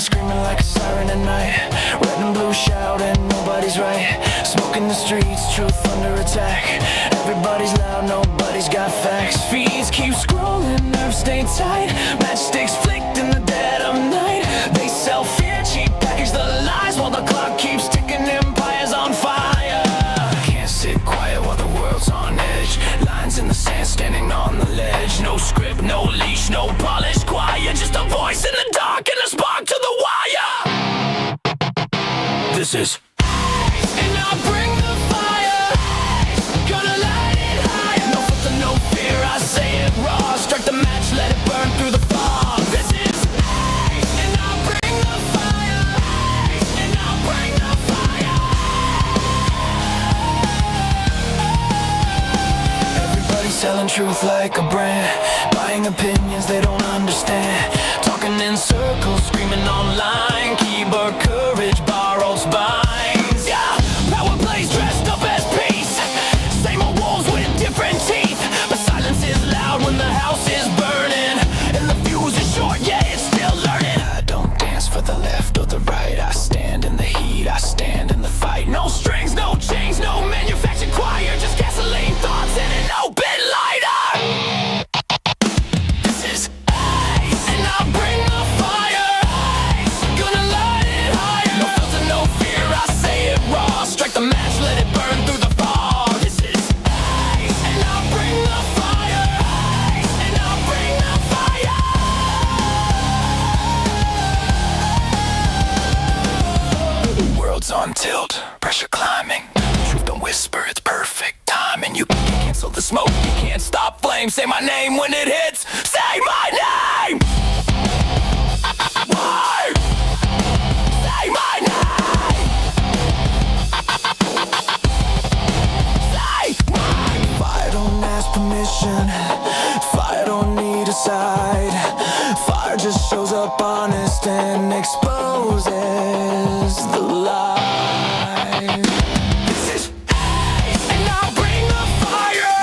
line screaming like a siren at night. Red and blue shouting, nobody's right. Smoke in the streets, truth under attack. Everybody's loud, nobody's got facts. Feeds keep scrolling, nerves stay tight. Matchsticks flicked in the dead of night. They sell fear, cheap package the lies, while the clock keeps ticking, empires on fire. Can't sit quiet while the world's on edge. Lines in the sand, standing on the ledge. No script, no leash, no polish, quiet. Just a voice in the dark and a spark to the wire. This is and I'll bring the fire. Gonna light it higher. No filter, no fear, I say it raw. Strike the match, let it burn through the fog. This is and I'll bring the fire. And I'll bring the fire. Everybody's selling truth like a brand, buying opinions they don't understand. Talking in circles, screaming online. Keyboard courage, borrowed spines. Yeah, power plays dressed up as peace. Same old wolves with different teeth. But silence is loud when the house is burning. And the fuse is short, yeah, it's still learning. I don't dance for the left or the right. I stand in the heat, I stand in the fight. No strings, no chains, no manufactured choir. Just gasoline thoughts and an open lighter. This is and I'll bring the fire. Gonna light it higher. No filter, no fear, I say it raw. Strike the match, let it burn through the fog. This is and I'll bring the fire. And I'll bring the fire. World's on tilt, pressure climbing. Truth don't whisper, it's perfect timing. You can't cancel the smoke, you can't stop flame. Say my name when it hits, say my name. Why? Say my name. Say my name. Fire don't ask permission. Fire don't need a side. Fire just shows up honest and exposes the lie. This is and I'll bring the fire.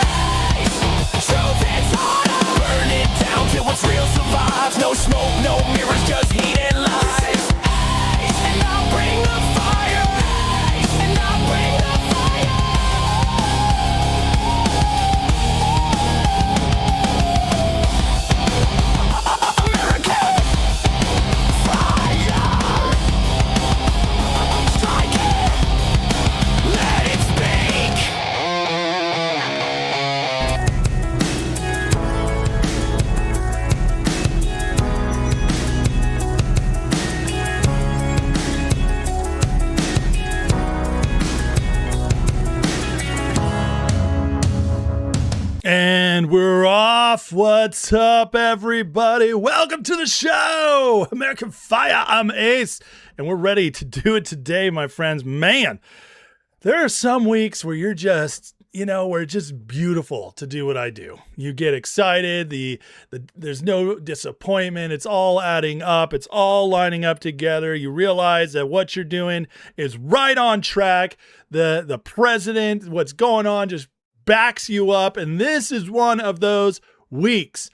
Truth is harder. Burn it down till what's real survives. No smoke, no mirrors, just heat and lies. And I'll bring the fire. And I'll bring the fire. America, fire. Strike it. Let it speak. And we're off. What's up, everybody? Welcome to the show, American Fire. I'm Ace, and we're ready to do it today, my friends. Man, there are some weeks where you're just, where it's just beautiful to do what I do. You get excited. There's no disappointment. It's all adding up. It's all lining up together. You realize that what you're doing is right on track. The president, what's going on, just backs you up. And this is one of those weeks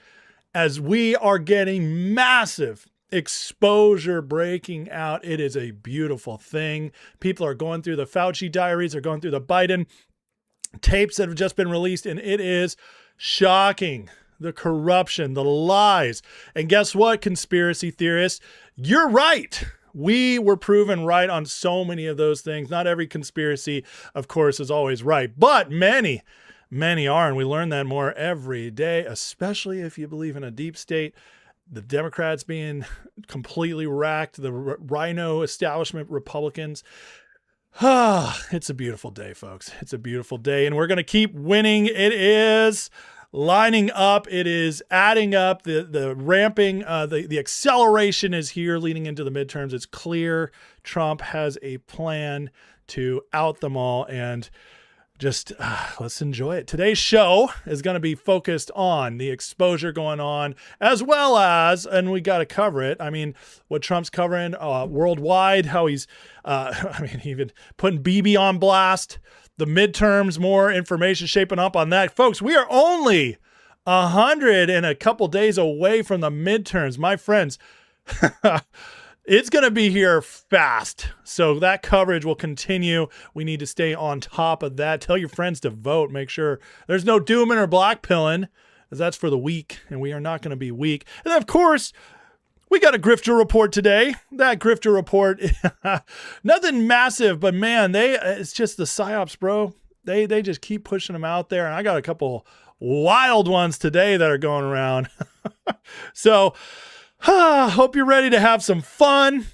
as we are getting massive exposure breaking out. It is a beautiful thing. People are going through the Fauci diaries. They're going through the Biden tapes that have just been released. And it is shocking. The corruption, the lies. And guess what, conspiracy theorists? You're right. We were proven right on so many of those things. Not every conspiracy, of course, is always right, but many are. And we learn that more every day, especially if you believe in a deep state, the Democrats being completely racked, the rhino establishment Republicans. It's a beautiful day, folks. It's a beautiful day. And we're going to keep winning. It is lining up. It is adding up. The ramping, the acceleration is here leading into the midterms. It's clear Trump has a plan to out them all, and just let's enjoy it. Today's show is going to be focused on the exposure going on, as well as, and we got to cover it, I mean, what Trump's covering worldwide, how he's, even putting Bibi on blast, the midterms, more information shaping up on that. Folks, we are only 100 and a couple days away from the midterms. My friends, It's going to be here fast. So that coverage will continue. We need to stay on top of that. Tell your friends to vote. Make sure there's no dooming or blackpilling, because that's for the weak, and we are not going to be weak. And then, of course, we got a grifter report today. That grifter report, nothing massive, but man, it's just the psyops, bro. They just keep pushing them out there. And I got a couple wild ones today that are going around. So, hope you're ready to have some fun.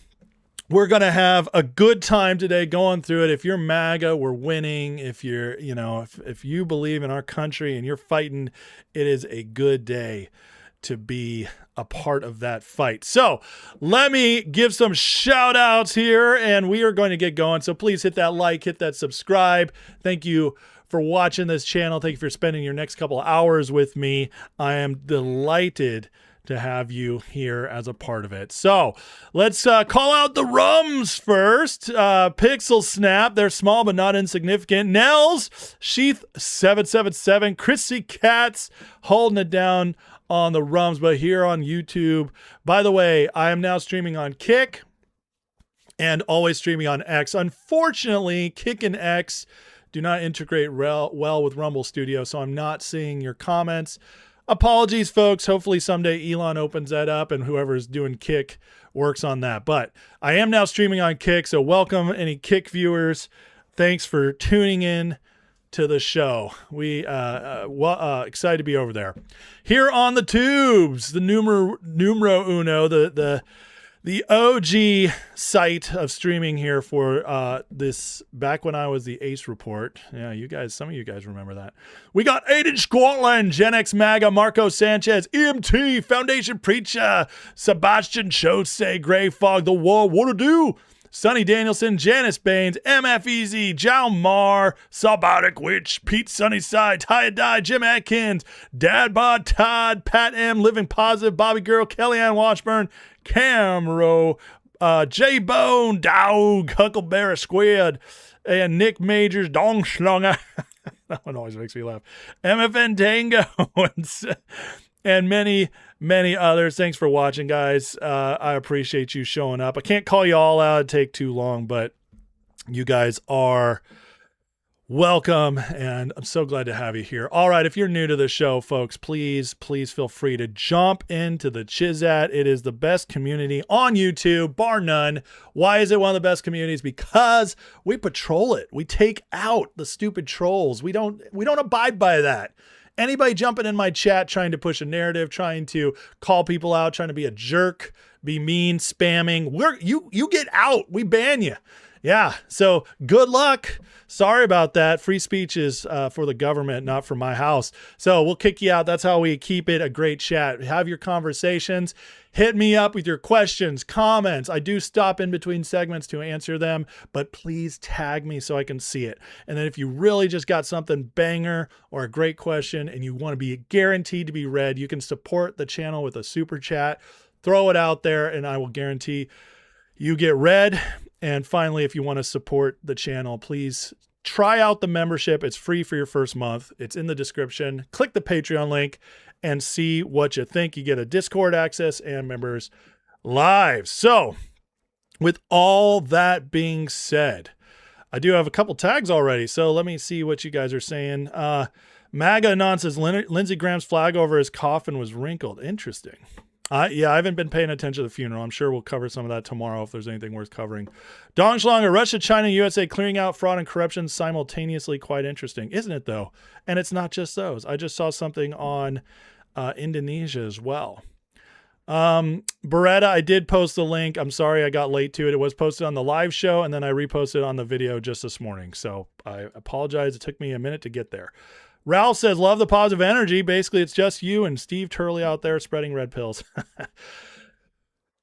We're going to have a good time today going through it. If you're MAGA, we're winning. If you're, if you believe in our country and you're fighting, it is a good day to be a part of that fight. So let me give some shout outs here and we are going to get going. So please hit that like, hit that subscribe. Thank you for watching this channel. Thank you for spending your next couple hours with me. I am delighted to have you here as a part of it. So let's call out the rums first. Pixel Snap, they're small but not insignificant. Nels, Sheath 777, Chrissy Katz holding it down on the rums, but here on YouTube. By the way, I am now streaming on Kick and always streaming on X. Unfortunately, Kick and X do not integrate well with Rumble Studio, so I'm not seeing your comments. Apologies, folks. Hopefully someday Elon opens that up and whoever's doing Kick works on that. But I am now streaming on Kick, so welcome any Kick viewers. Thanks for tuning in to the show. We excited to be over there. Here on the tubes, the numero uno, the OG site of streaming here for this back when I was the Ace Report. Yeah, some of you guys remember that. We got Aiden Scotland, Gen X MAGA, Marco Sanchez, EMT, Foundation Preacher, Sebastian Chose, Gray Fog, The War, What to Do, Sonny Danielson, Janice Baines, MF Easy, Jao Mar, Salbotic Witch, Pete Sunnyside, Ty Die, Jim Atkins, Dad Bod Todd, Pat M, Living Positive, Bobby Girl, Kellyanne Washburn, Camro, J Bone, Dowg, Huckleberry Squid, and Nick Majors, Dong Schlunger. That one always makes me laugh. MFN Tango, and many, many others. Thanks for watching, guys. I appreciate you showing up. I can't call you all out. It'd take too long, but you guys are welcome, and I'm so glad to have you here. All right, if you're new to the show, folks, please feel free to jump into the Chizat. It is the best community on YouTube, bar none. Why is it one of the best communities? Because we patrol it. We take out the stupid trolls. We don't abide by that. Anybody jumping in my chat trying to push a narrative, trying to call people out, trying to be a jerk, be mean, spamming, you get out. We ban you. Yeah, so good luck. Sorry about that. Free speech is for the government, not for my house. So we'll kick you out. That's how we keep it a great chat. Have your conversations. Hit me up with your questions, comments. I do stop in between segments to answer them, but please tag me so I can see it. And then if you really just got something banger or a great question and you want to be guaranteed to be read, you can support the channel with a super chat. Throw it out there and I will guarantee you get read. And finally, if you want to support the channel, please try out the membership. It's free for your first month. It's in the description. Click the Patreon link and see what you think. You get a Discord access and members live. So with all that being said, I do have a couple tags already. So let me see what you guys are saying. MAGA Anon says Lindsey Graham's flag over his coffin was wrinkled. Interesting. Yeah, I haven't been paying attention to the funeral. I'm sure we'll cover some of that tomorrow if there's anything worth covering. Dong Schlanger, Russia, China, USA clearing out fraud and corruption simultaneously. Quite interesting, isn't it, though? And it's not just those. I just saw something on Indonesia as well. Beretta, I did post the link. I'm sorry I got late to it. It was posted on the live show, and then I reposted on the video just this morning. So I apologize. It took me a minute to get there. Ralph says, love the positive energy. Basically, it's just you and Steve Turley out there spreading red pills.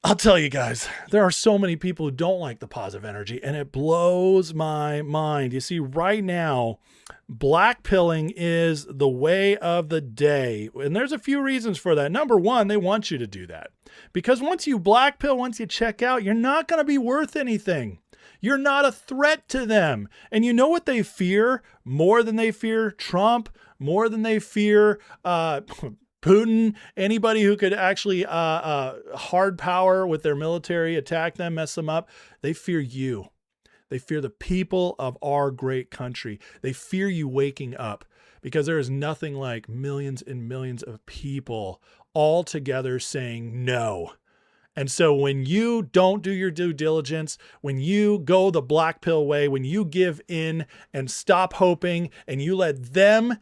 I'll tell you guys, there are so many people who don't like the positive energy, and it blows my mind. You see, right now, black pilling is the way of the day. And there's a few reasons for that. Number one, they want you to do that. Because once you black pill, once you check out, you're not going to be worth anything. You're not a threat to them. And you know what they fear more than they fear Trump, more than they fear Putin, anybody who could actually hard power with their military, attack them, mess them up, they fear you. They fear the people of our great country. They fear you waking up, because there is nothing like millions and millions of people all together saying no. And so when you don't do your due diligence, when you go the black pill way, when you give in and stop hoping and you let them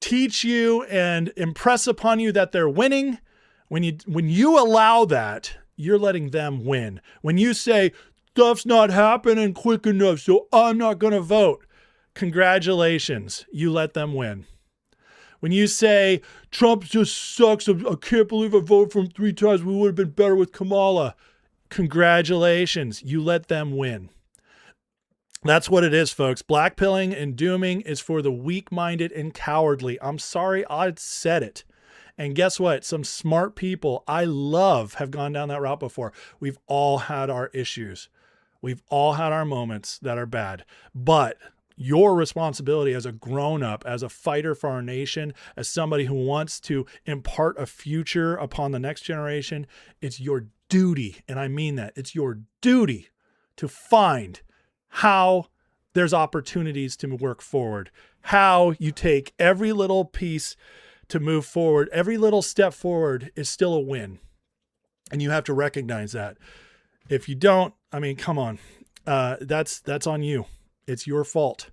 teach you and impress upon you that they're winning, when you allow that, you're letting them win. When you say, stuff's not happening quick enough, so I'm not going to vote, congratulations, you let them win. When you say, Trump just sucks, I can't believe I voted for him 3 times, we would have been better with Kamala, congratulations, you let them win. That's what it is, folks. Blackpilling and dooming is for the weak-minded and cowardly. I'm sorry I said it. And guess what? Some smart people I love have gone down that route before. We've all had our issues. We've all had our moments that are bad. But your responsibility as a grown-up, as a fighter for our nation, as somebody who wants to impart a future upon the next generation, it's your duty, and I mean that, it's your duty to find how there's opportunities to work forward, how you take every little piece to move forward. Every little step forward is still a win. And you have to recognize that. If you don't, I mean, come on, that's on you. It's your fault.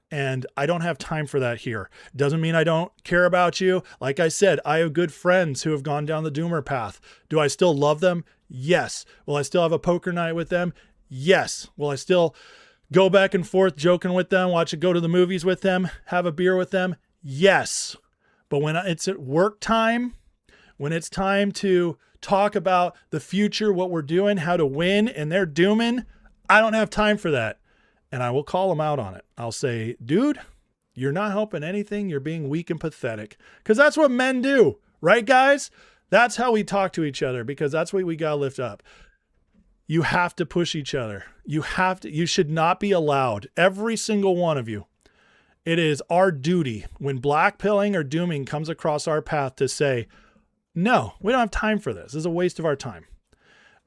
And I don't have time for that here. Doesn't mean I don't care about you. Like I said, I have good friends who have gone down the doomer path. Do I still love them? Yes. Will I still have a poker night with them? Yes. Will I still go back and forth joking with them, go to the movies with them, have a beer with them? Yes. But when it's at work time, when it's time to talk about the future, what we're doing, how to win, and they're dooming, I don't have time for that. And I will call them out on it. I'll say, dude, you're not helping anything. You're being weak and pathetic. Because that's what men do. Right, guys? That's how we talk to each other, because that's what we got to lift up. You have to push each other. You should not be allowed, every single one of you. It is our duty when blackpilling or dooming comes across our path to say, no, we don't have time for this. This is a waste of our time.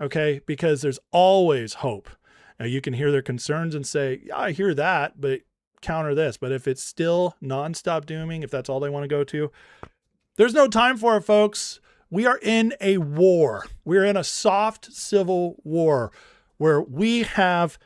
Okay? Because there's always hope. Now, you can hear their concerns and say, yeah, I hear that, but counter this. But if it's still nonstop dooming, if that's all they want to go to, there's no time for it, folks. We are in a war. We're in a soft civil war where we have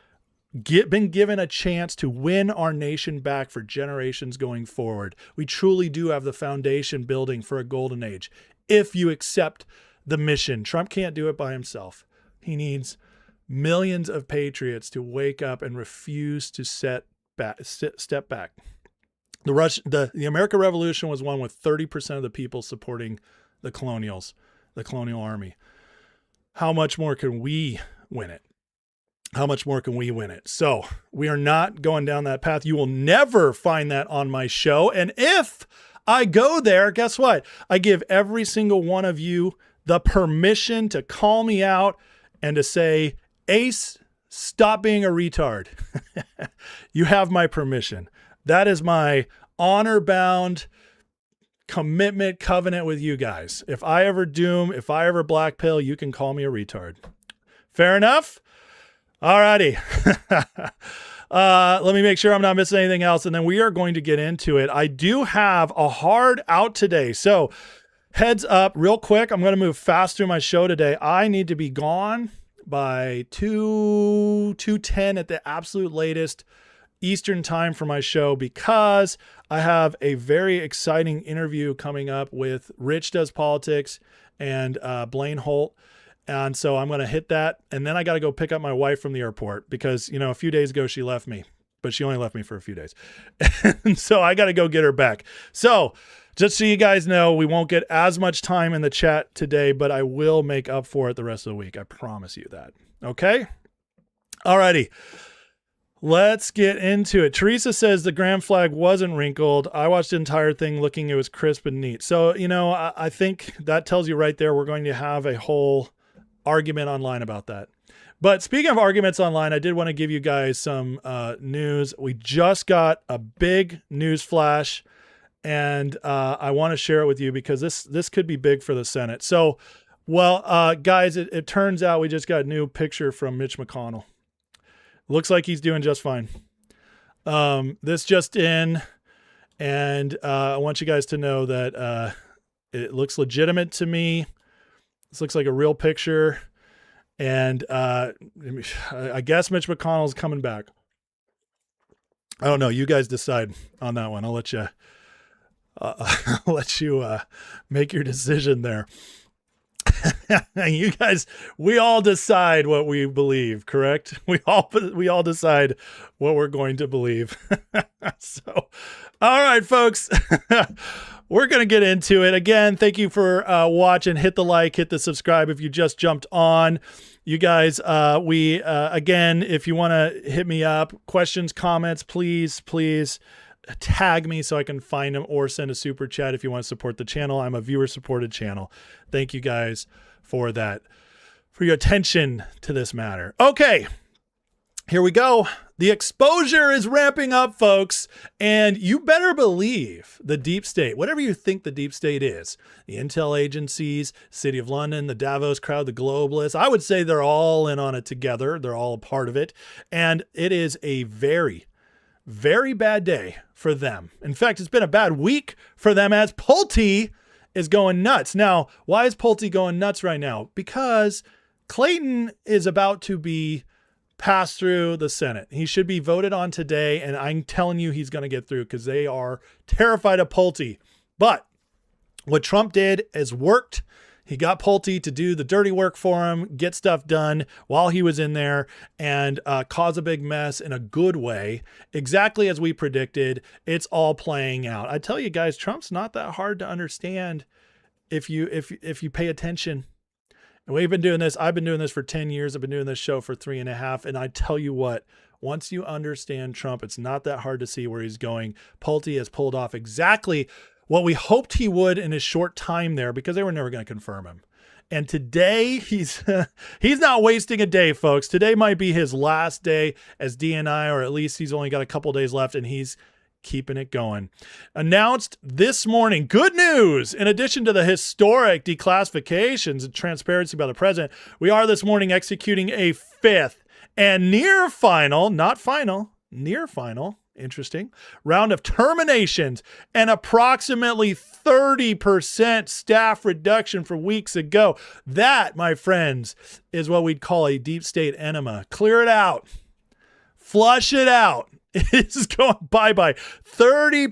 been given a chance to win our nation back for generations going forward. We truly do have the foundation building for a golden age. If you accept the mission, Trump can't do it by himself. He needs millions of patriots to wake up and refuse to step back. The American Revolution was won with 30% of the people supporting the colonial army. How much more can we win it? How much more can we win it? So we are not going down that path. You will never find that on my show. And if I go there, guess what? I give every single one of you the permission to call me out and to say, Ace, stop being a retard. You have my permission. That is my honor-bound commitment covenant with you guys. If I ever doom, if I ever blackpill, you can call me a retard. Fair enough? Alrighty. Let me make sure I'm not missing anything else, and then we are going to get into it. I do have a hard out today. So heads up real quick. I'm going to move fast through my show today. I need to be gone by 2:10 at the absolute latest Eastern time for my show, because I have a very exciting interview coming up with Rich Does Politics and Blaine Holt. And so I'm going to hit that. And then I got to go pick up my wife from the airport because, a few days ago she left me, but she only left me for a few days. And so I got to go get her back. So just so you guys know, we won't get as much time in the chat today, but I will make up for it the rest of the week. I promise you that. Okay. Alrighty. Let's get into it. Teresa says the Graham flag wasn't wrinkled. I watched the entire thing looking, it was crisp and neat. So, I think that tells you right there, we're going to have a whole argument online about that. But speaking of arguments online, I did want to give you guys some news. We just got a big news flash and I want to share it with you because this could be big for the Senate. So, well, guys, it turns out we just got a new picture from Mitch McConnell. Looks like he's doing just fine. This just in, and I want you guys to know that it looks legitimate to me. This looks like a real picture, and I guess Mitch McConnell's coming back. I don't know. You guys decide on that one. I'll let you. I'll let you make your decision there. You guys, we all decide what we believe, correct? We all decide what we're going to believe. So, all right, folks, we're going to get into it. Again, thank you for watching. Hit the like, hit the subscribe if you just jumped on. You guys, again, if you want to hit me up, questions, comments, please tag me so I can find them, or send a super chat if you want to support the channel. I'm a viewer supported channel. Thank you guys for that, for your attention to this matter. Okay, here we go. The exposure is ramping up, folks, and you better believe the deep state, whatever you think the deep state is, the intel agencies, City of London, the Davos crowd, the globalists, I would say they're all in on it together. They're all a part of it. And it is a very, very bad day for them. In fact, it's been a bad week for them as Pulte is going nuts. Now, why is Pulte going nuts right now? Because Clayton is about to be passed through the Senate. He should be voted on today, and I'm telling you he's going to get through because they are terrified of Pulte. But what Trump did has worked. He got Pulte to do the dirty work for him, get stuff done while he was in there, and cause a big mess in a good way. Exactly as we predicted, it's all playing out. I tell you guys, Trump's not that hard to understand if you pay attention. And we've been doing this. I've been doing this for 10 years. I've been doing this show for 3.5. And I tell you what, once you understand Trump, it's not that hard to see where he's going. Pulte has pulled off exactly what we hoped he would in his short time there, because they were never going to confirm him. And today he's not wasting a day, folks. Today might be his last day as DNI, or at least he's only got a couple days left, and he's keeping it going. Announced this morning, good news. In addition to the historic declassifications and transparency by the president, we are this morning executing a fifth and near final, not final, near final, interesting, round of terminations, and approximately 30% staff reduction from weeks ago. That, my friends, is what we'd call a deep state enema. Clear it out. Flush it out. It's going bye-bye. 30%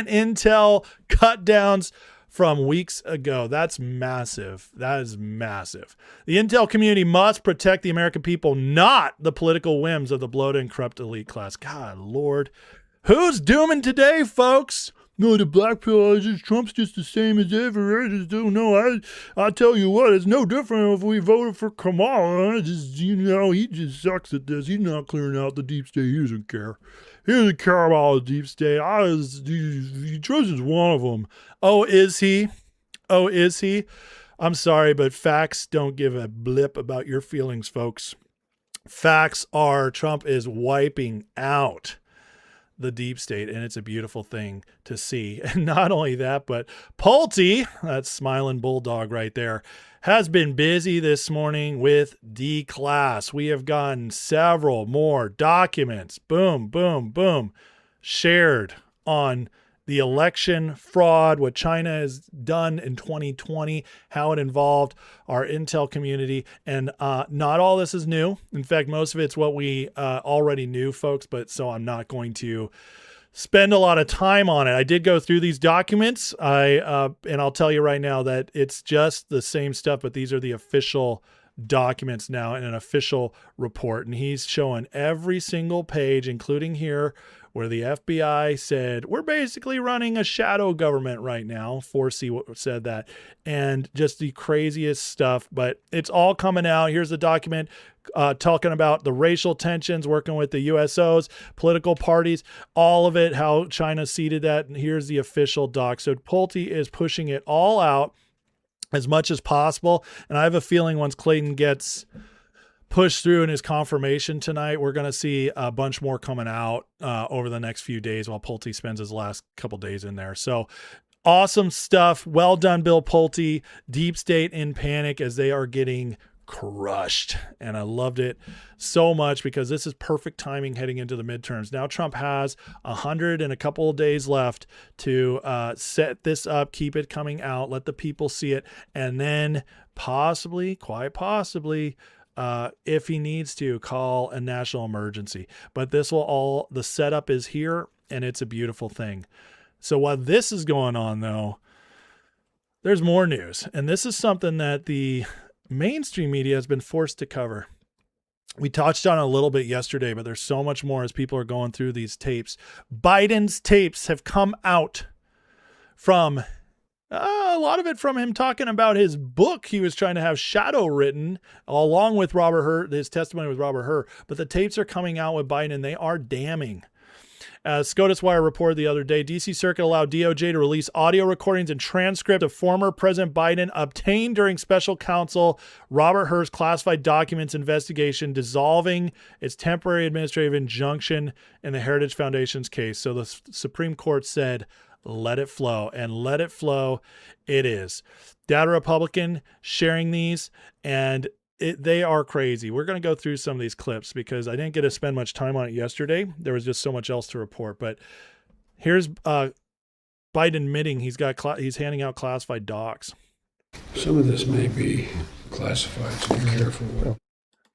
intel cut downs from weeks ago. That's massive. That is massive. The intel community must protect the American people, not the political whims of the bloated and corrupt elite class. God, Lord. Who's dooming today, folks? No, the black pill, Trump's just the same as ever. I just don't know. I tell you what, it's no different if we voted for Kamala. He just sucks at this. He's not clearing out the deep state. He doesn't care. He doesn't care about the deep state. Trump is one of them. Oh, is he? Oh, is he? I'm sorry, but facts don't give a blip about your feelings, folks. Facts are Trump is wiping out the deep state, and it's a beautiful thing to see. And not only that, but Pulte, that smiling bulldog right there, has been busy this morning with declass. We have gotten several more documents, boom, boom, boom, shared on the election fraud, what China has done in 2020, how it involved our intel community. And not all this is new. In fact, most of it's what we already knew, folks, but so I'm not going to spend a lot of time on it. I did go through these documents. And I'll tell you right now that it's just the same stuff, but these are the official documents now in an official report. And he's showing every single page, including here, where the FBI said, we're basically running a shadow government right now. Fauci said that. And just the craziest stuff. But it's all coming out. Here's the document talking about the racial tensions, working with the USOs, political parties, all of it, how China seeded that. And here's the official doc. So Pulte is pushing it all out as much as possible. And I have a feeling once Clayton gets push through in his confirmation tonight. We're going to see a bunch more coming out over the next few days while Pulte spends his last couple days in there. So awesome stuff. Well done, Bill Pulte. Deep State in panic as they are getting crushed. And I loved it so much because this is perfect timing heading into the midterms. Now Trump has 100 and a couple of days left to set this up, keep it coming out, let the people see it, and then possibly, quite possibly, if he needs to, call a national emergency. But this will all, the setup is here, and it's a beautiful thing. So while this is going on, though, there's more news. And this is something that the mainstream media has been forced to cover. We touched on it a little bit yesterday, but there's so much more as people are going through these tapes. Biden's tapes have come out from a lot of it from him talking about his book he was trying to have shadow written along with Robert Hur, his testimony with Robert Hur. But the tapes are coming out with Biden, and they are damning. As SCOTUS Wire reported the other day, D.C. Circuit allowed DOJ to release audio recordings and transcript of former President Biden obtained during special counsel Robert Hur's classified documents investigation, dissolving its temporary administrative injunction in the Heritage Foundation's case. So the Supreme Court said, let it flow, and let it flow it is. Data Republican sharing these, and they are crazy. We're going to go through some of these clips because I didn't get to spend much time on it yesterday. There was just so much else to report. But here's Biden admitting he's handing out classified docs. Some of this may be classified, so be careful.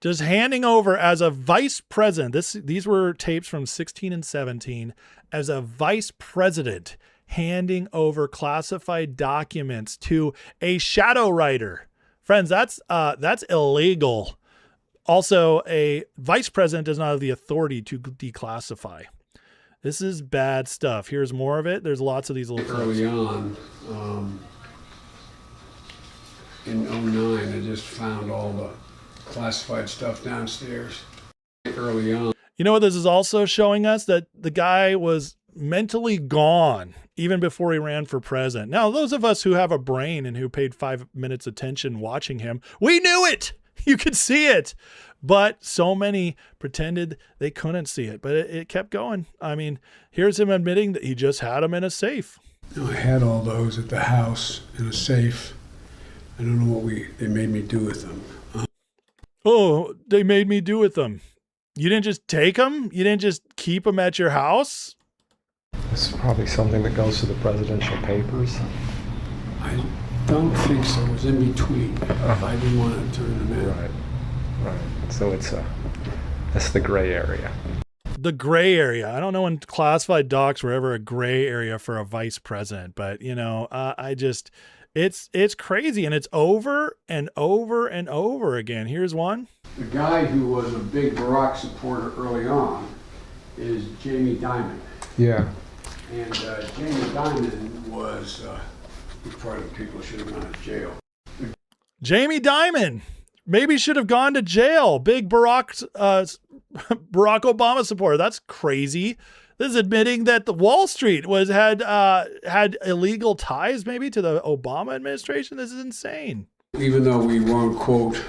Just handing over as a vice president. These were tapes from 16 and 17. As a vice president, handing over classified documents to a shadow writer. Friends, that's illegal. Also, a vice president does not have the authority to declassify. This is bad stuff. Here's more of it. There's lots of these little clips. Early on, in 2009, I just found all the classified stuff downstairs. Early on. You know what this is also showing us? That the guy was mentally gone even before he ran for president. Now, those of us who have a brain and who paid 5 minutes attention watching him, we knew it. You could see it. But so many pretended they couldn't see it. But it kept going. I mean, here's him admitting that he just had them in a safe. I had all those at the house in a safe. I don't know what they made me do with them. They made me do with them. You didn't just take them? You didn't just keep them at your house? This is probably something that goes to the presidential papers. I don't think so. It was in between. I didn't want to turn them in. Right. So that's the gray area. The gray area. I don't know when classified docs were ever a gray area for a vice president, but it's crazy, and it's over and over and over again. Here's one. The guy who was a big Barack supporter early on is Jamie Dimon. Yeah. And Jamie Dimon was part of the people who should have gone to jail. Jamie Dimon maybe should have gone to jail. Big Barack Obama supporter. That's crazy. This is admitting that the Wall Street had illegal ties maybe to the Obama administration. This is insane. Even though we weren't, quote,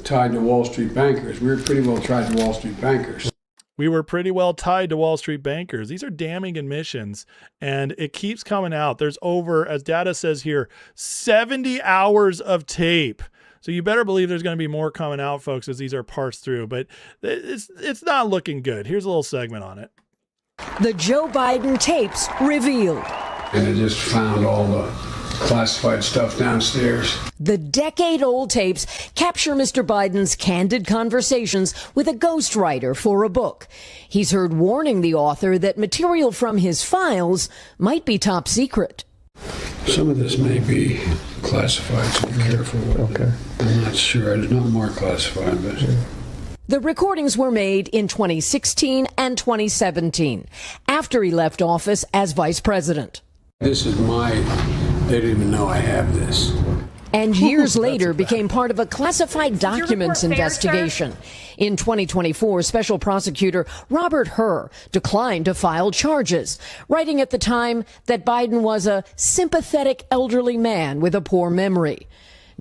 tied to Wall Street bankers, we were pretty well tied to Wall Street bankers. We were pretty well tied to Wall Street bankers. These are damning admissions, and it keeps coming out. There's over, as data says here, 70 hours of tape. So you better believe there's going to be more coming out, folks, as these are parsed through. But it's not looking good. Here's a little segment on it. The Joe Biden tapes revealed. And I just found all the classified stuff downstairs. The decade-old tapes capture Mr. Biden's candid conversations with a ghostwriter for a book. He's heard warning the author that material from his files might be top secret. Some of this may be classified, so be careful with it. I'm not sure. It's not more classified, but... The recordings were made in 2016 and 2017, after he left office as vice president. This is they didn't even know I have this. And years later became part of a classified documents investigation. In 2024, Special Prosecutor Robert Hur declined to file charges, writing at the time that Biden was a sympathetic elderly man with a poor memory.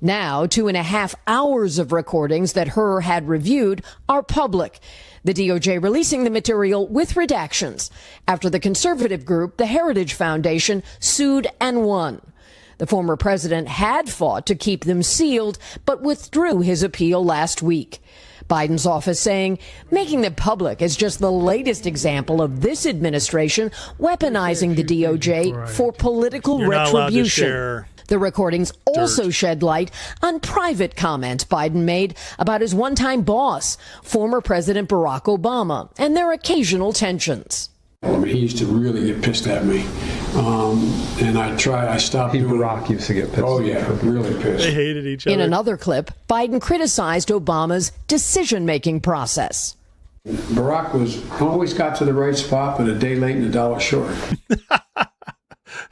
Now, 2.5 hours of recordings that Hur had reviewed are public. The DOJ releasing the material with redactions after the conservative group, the Heritage Foundation, sued and won. The former president had fought to keep them sealed, but withdrew his appeal last week. Biden's office saying making them public is just the latest example of this administration weaponizing the DOJ for political retribution. The recordings also shed light on private comments Biden made about his one-time boss, former President Barack Obama, and their occasional tensions. I mean, he used to really get pissed at me. And I stopped doing Barack used to get pissed. Oh, yeah, really pissed. They hated each other. In another clip, Biden criticized Obama's decision-making process. Barack always got to the right spot, but a day late and a dollar short.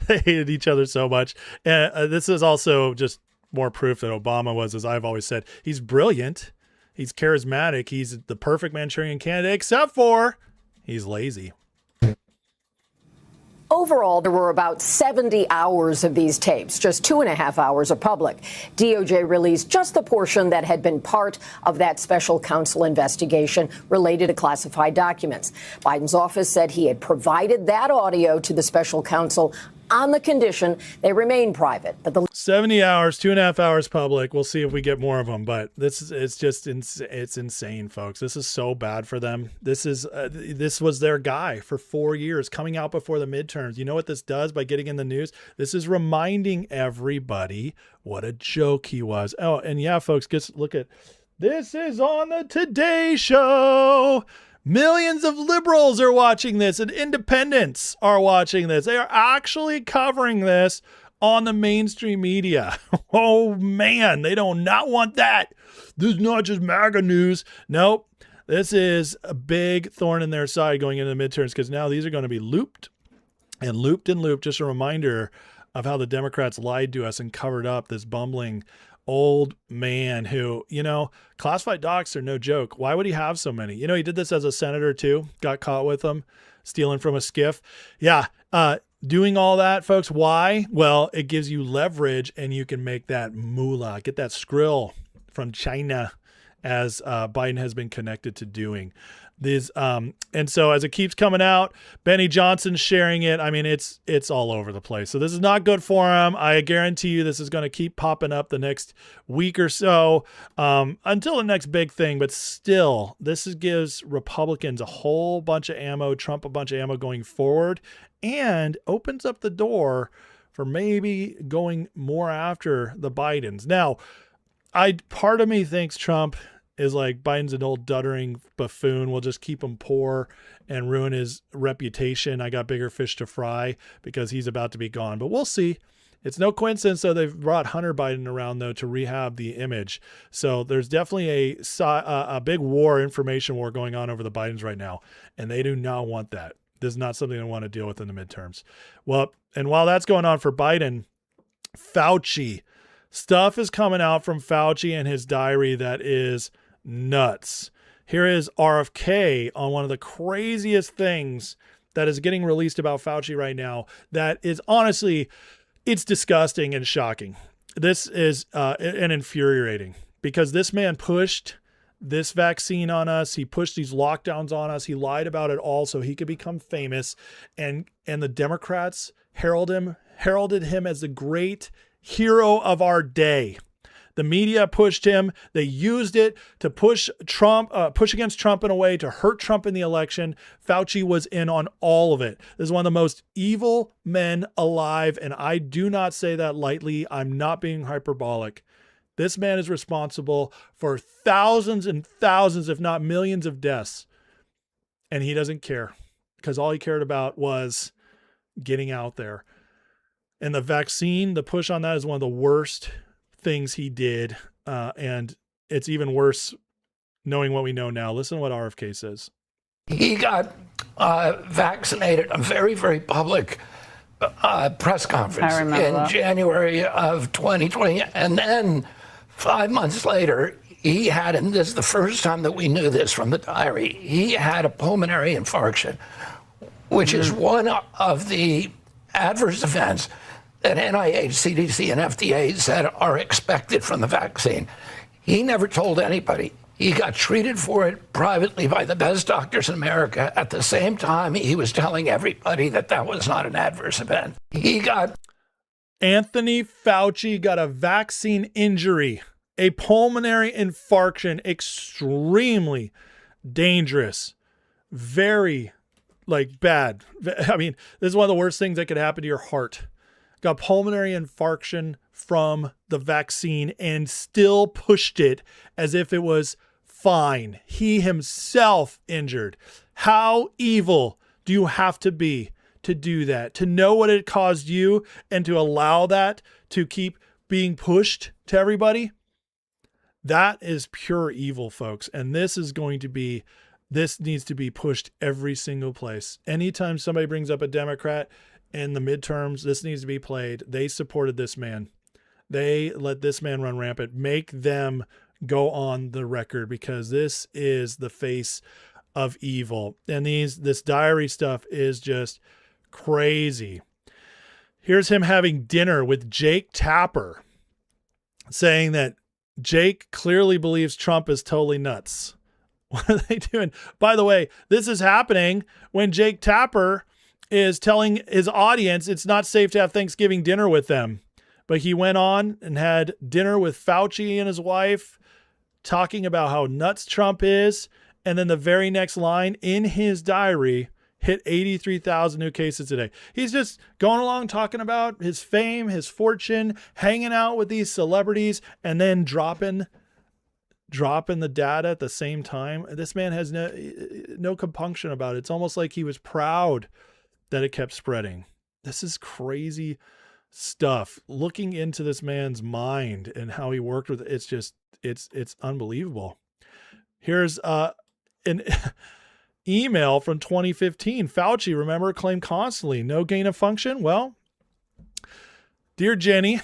They hated each other so much. This is also just more proof that Obama was, as I've always said, he's brilliant. He's charismatic. He's the perfect Manchurian candidate, except for he's lazy. Overall, there were about 70 hours of these tapes, just 2.5 hours are public. DOJ released just the portion that had been part of that special counsel investigation related to classified documents. Biden's office said he had provided that audio to the special counsel on the condition they remain private. But the 70 hours, 2.5 hours public. We'll see if we get more of them. But it's insane, folks. This is so bad for them. This was their guy for 4 years, coming out before the midterms. You know what this does by getting in the news? This is reminding everybody what a joke he was. Oh, and yeah, folks, just look at this is on the Today Show. Millions of liberals are watching this and independents are watching this. They are actually covering this on the mainstream media. Oh man, they do not want that. This is not just MAGA news. Nope. This is a big thorn in their side going into the midterms because now these are going to be looped and looped and looped. Just a reminder of how the Democrats lied to us and covered up this bumbling old man who, classified docs are no joke. Why would he have so many? He did this as a senator too, got caught with them stealing from a skiff. Yeah. Doing all that, folks. Why? Well, it gives you leverage and you can make that moolah, get that skrill from China as Biden has been connected to doing. And so as it keeps coming out, Benny Johnson's sharing it. I mean, it's all over the place. So this is not good for him. I guarantee you this is going to keep popping up the next week or so until the next big thing. But still, gives Republicans a whole bunch of ammo, Trump a bunch of ammo going forward, and opens up the door for maybe going more after the Bidens. Now, part of me thinks Trump is like Biden's an old duttering buffoon. We'll just keep him poor and ruin his reputation. I got bigger fish to fry because he's about to be gone. But we'll see. It's no coincidence, though, they've brought Hunter Biden around, though, to rehab the image. So there's definitely a big information war going on over the Bidens right now, and they do not want that. This is not something they want to deal with in the midterms. Well, and while that's going on for Biden, Fauci. Stuff is coming out from Fauci and his diary that is nuts. Here is RFK on one of the craziest things that is getting released about Fauci right now. That is honestly, it's disgusting and shocking. This is and infuriating because this man pushed this vaccine on us. He pushed these lockdowns on us. He lied about it all so he could become famous. And the Democrats heralded him as the great hero of our day. The media pushed him. They used it to push against Trump in a way to hurt Trump in the election. Fauci was in on all of it. This is one of the most evil men alive, and I do not say that lightly. I'm not being hyperbolic. This man is responsible for thousands and thousands, if not millions of deaths, and he doesn't care because all he cared about was getting out there. And the vaccine, the push on that is one of the worst things he did. And it's even worse knowing what we know now. Listen to what RFK says. He got vaccinated, a very, very public press conference in January of 2020. And then 5 months later, he had, and this is the first time that we knew this from the diary, he had a pulmonary infarction, which is one of the adverse events that NIH, CDC, and FDA said are expected from the vaccine. He never told anybody. He got treated for it privately by the best doctors in America. At the same time, he was telling everybody that that was not an adverse event. Anthony Fauci got a vaccine injury, a pulmonary infarction, extremely dangerous, very bad. I mean, this is one of the worst things that could happen to your heart. Got pulmonary infarction from the vaccine and still pushed it as if it was fine. He himself injured. How evil do you have to be to do that? To know what it caused you and to allow that to keep being pushed to everybody? That is pure evil, folks. And this needs to be pushed every single place. Anytime somebody brings up a Democrat in the midterms, this needs to be played. They supported this man. They let this man run rampant. Make them go on the record, because this is the face of evil. And this diary stuff is just crazy. Here's him having dinner with Jake Tapper, saying that Jake clearly believes Trump is totally nuts. What are they doing? By the way, this is happening when Jake Tapper is telling his audience it's not safe to have Thanksgiving dinner with them. But he went on and had dinner with Fauci and his wife, talking about how nuts Trump is. And then the very next line in his diary hit 83,000 new cases today. He's just going along talking about his fame, his fortune, hanging out with these celebrities, and then dropping the data at the same time. This man has no compunction about it. It's almost like he was proud that it kept spreading. This is crazy stuff. Looking into this man's mind and how he worked with it, it's unbelievable. Here's an email from 2015. Fauci, remember, claimed constantly no gain of function. Well, dear Jenny,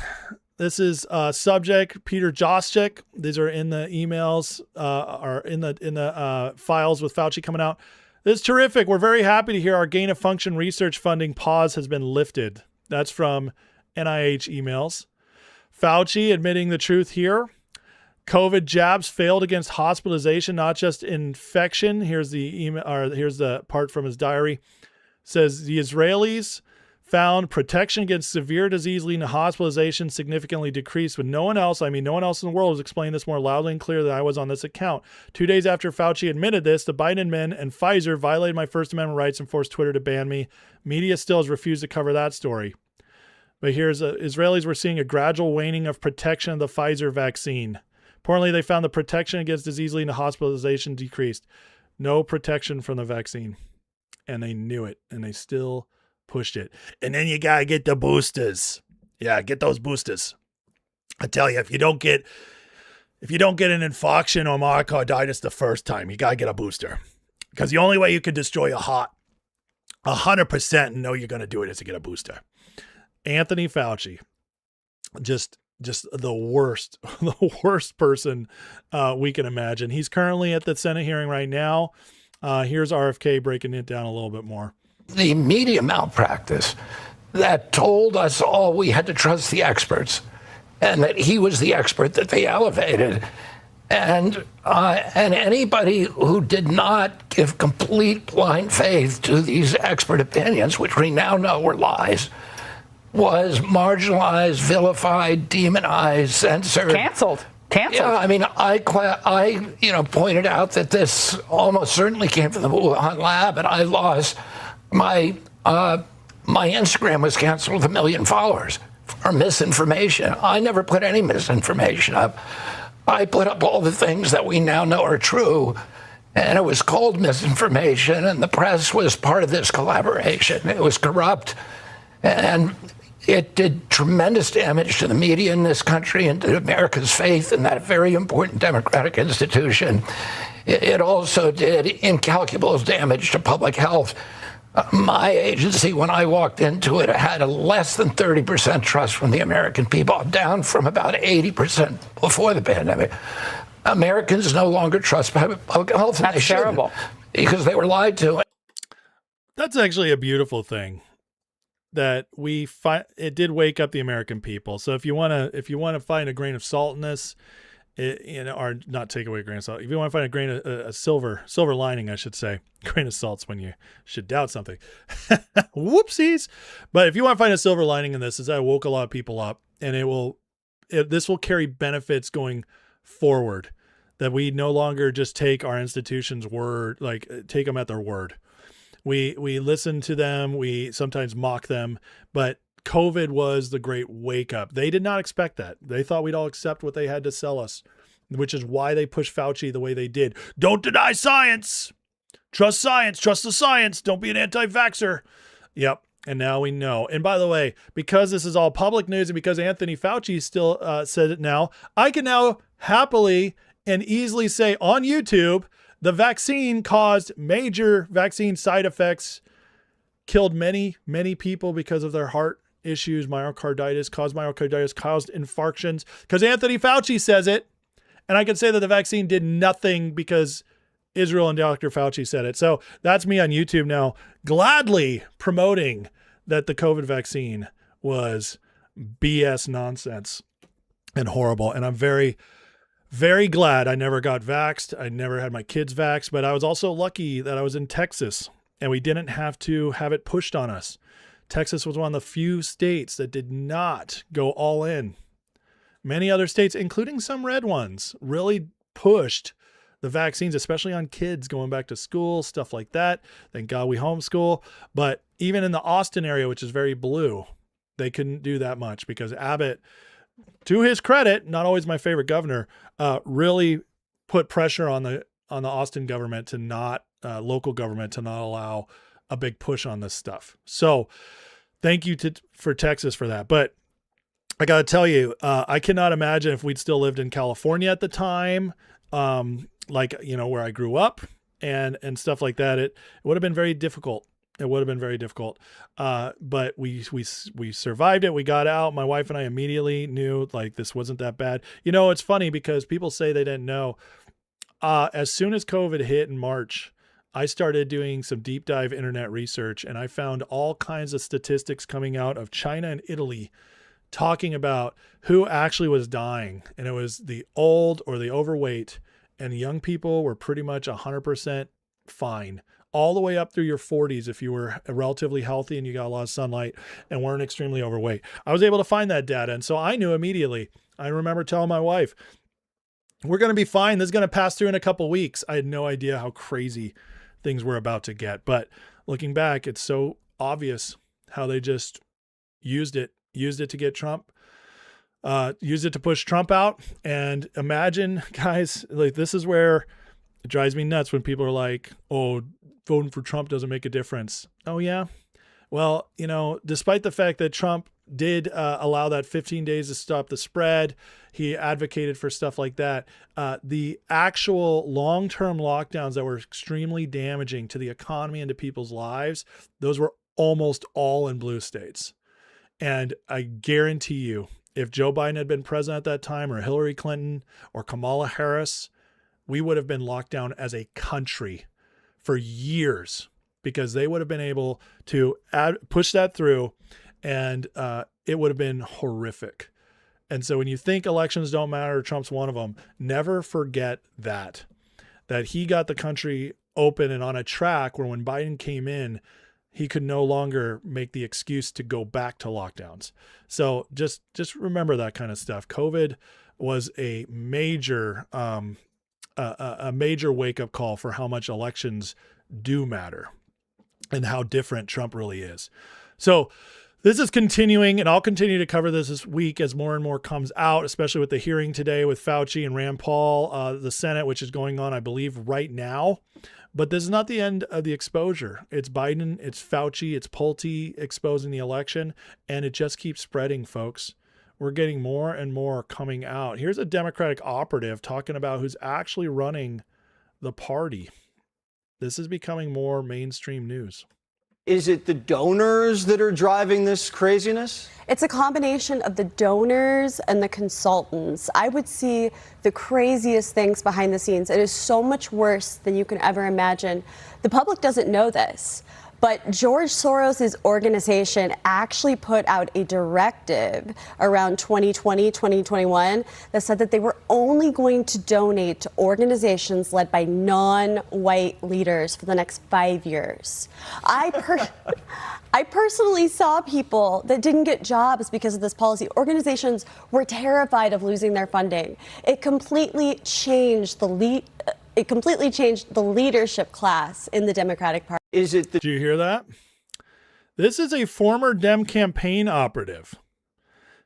this is subject Peter Jostick. These are in the emails, are in the files with Fauci coming out. This is terrific. We're very happy to hear our gain of function research funding pause has been lifted. That's from NIH emails. Fauci admitting the truth here. COVID jabs failed against hospitalization, not just infection. Here's the email, or here's the part from his diary. It says the Israelis found protection against severe disease leading to hospitalization significantly decreased, but no one else in the world has explained this more loudly and clear than I was on this account. 2 days after Fauci admitted this, the Biden admin and Pfizer violated my First Amendment rights and forced Twitter to ban me. Media still has refused to cover that story. But here's Israelis were seeing a gradual waning of protection of the Pfizer vaccine. Importantly, they found the protection against disease leading to hospitalization decreased. No protection from the vaccine. And they knew it, and they still pushed it. And then you got to get the boosters. Yeah, get those boosters. I tell you, if you don't get an infarction or myocarditis the first time, you got to get a booster. Because the only way you can destroy a heart 100% and know you're going to do it is to get a booster. Anthony Fauci, just the worst person we can imagine. He's currently at the Senate hearing right now. Here's RFK breaking it down a little bit more. The media malpractice that told us all we had to trust the experts, and that he was the expert that they elevated. And anybody who did not give complete blind faith to these expert opinions, which we now know were lies, was marginalized, vilified, demonized, censored. Canceled. Yeah, I mean, I pointed out that this almost certainly came from the Wuhan lab, and I lost my Instagram was canceled with 1 million followers for misinformation. I never put any misinformation up. I put up all the things that we now know are true, and it was called misinformation, and the press was part of this collaboration. It was corrupt, and it did tremendous damage to the media in this country and to America's faith in that very important democratic institution. It also did incalculable damage to public health. My agency, when I walked into it, had a less than 30% trust from the American people, down from about 80% before the pandemic. Americans no longer trust public health. That's terrible. Because they were lied to. That's actually a beautiful thing. that it did wake up the American people. So if you want to find a grain of salt in this, or not take away a grain of salt, if you want to find a silver lining, I should say, grain of salt's when you should doubt something. Whoopsies. But if you want to find a silver lining in this, is that it woke a lot of people up, and this will carry benefits going forward, that we no longer just take our institutions' word, like take them at their word. We listen to them. We sometimes mock them, but COVID was the great wake up. They did not expect that. They thought we'd all accept what they had to sell us, which is why they pushed Fauci the way they did. Don't deny science. Trust science. Trust the science. Don't be an anti-vaxxer. Yep. And now we know. And by the way, because this is all public news and because Anthony Fauci still said it now, I can now happily and easily say on YouTube, the vaccine caused major vaccine side effects, killed many, many people because of their heart issues, myocarditis, caused infarctions, because Anthony Fauci says it. And I can say that the vaccine did nothing because Israel and Dr. Fauci said it. So that's me on YouTube now, gladly promoting that the COVID vaccine was BS nonsense and horrible. And I'm very, very glad I never got vaxxed. I never had my kids vaxxed, but I was also lucky that I was in Texas and we didn't have to have it pushed on us. Texas was one of the few states that did not go all in. Many other states, including some red ones, really pushed the vaccines, especially on kids going back to school, stuff like that. Thank God we homeschool. But even in the Austin area, which is very blue, they couldn't do that much because Abbott, to his credit, not always my favorite governor, really put pressure on the Austin government to not, local government to not allow a big push on this stuff. So thank you for Texas for that. But I got to tell you, I cannot imagine if we'd still lived in California at the time, where I grew up and stuff like that. It would have been very difficult. It would have been very difficult. But we survived it. We got out. My wife and I immediately knew like this wasn't that bad. You know, it's funny because people say they didn't know. As soon as COVID hit in March, I started doing some deep dive internet research, and I found all kinds of statistics coming out of China and Italy talking about who actually was dying. And it was the old or the overweight, and young people were pretty much 100% fine, all the way up through your 40s if you were relatively healthy and you got a lot of sunlight and weren't extremely overweight. I was able to find that data, and so I knew immediately. I remember telling my wife, we're going to be fine. This is going to pass through in a couple weeks. I had no idea how crazy things were about to get. But looking back, it's so obvious how they just used it to get Trump, used it to push Trump out. And imagine, guys, like this is where it drives me nuts when people are like, oh, voting for Trump doesn't make a difference. Oh, yeah. Well, you know, despite the fact that Trump did allow that 15 days to stop the spread, he advocated for stuff like that. The actual long-term lockdowns that were extremely damaging to the economy and to people's lives, those were almost all in blue states. And I guarantee you, if Joe Biden had been president at that time, or Hillary Clinton or Kamala Harris, we would have been locked down as a country for years because they would have been able to push that through, and it would have been horrific. And so when you think elections don't matter, Trump's one of them, never forget that he got the country open and on a track where when Biden came in, he could no longer make the excuse to go back to lockdowns. So just remember that kind of stuff. COVID was a major wake-up call for how much elections do matter and how different Trump really is. So this is continuing, and I'll continue to cover this week as more and more comes out, especially with the hearing today with Fauci and Rand Paul, the Senate, which is going on, I believe, right now. But this is not the end of the exposure. It's Biden, it's Fauci, it's Pulte exposing the election, and it just keeps spreading, folks. We're getting more and more coming out. Here's a Democratic operative talking about who's actually running the party. This is becoming more mainstream news. Is it the donors that are driving this craziness? It's a combination of the donors and the consultants. I would see the craziest things behind the scenes. It is so much worse than you can ever imagine. The public doesn't know this, But George Soros' organization actually put out a directive around 2020, 2021 that said that they were only going to donate to organizations led by non-white leaders for the next 5 years. I personally saw people that didn't get jobs because of this policy. Organizations were terrified of losing their funding. It completely changed the leadership class in the Democratic Party. Did you hear that? This is a former Dem campaign operative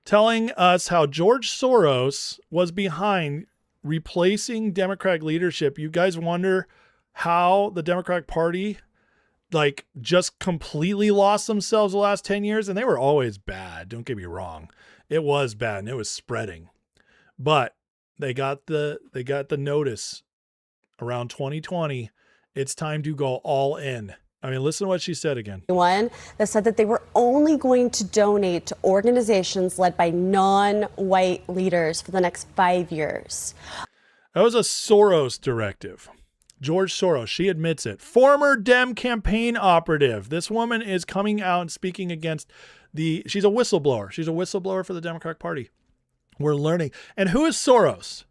telling us how George Soros was behind replacing Democratic leadership. You guys wonder how the Democratic Party just completely lost themselves the last 10 years, and they were always bad. Don't get me wrong. It was bad and it was spreading, but they got the notice around 2020. It's time to go all in. I mean, listen to what she said again. One that said that they were only going to donate to organizations led by non-white leaders for the next 5 years. That was a Soros directive. George Soros, she admits it. Former Dem campaign operative. This woman is coming out and speaking against she's a whistleblower. She's a whistleblower for the Democratic Party. We're learning. And who is Soros?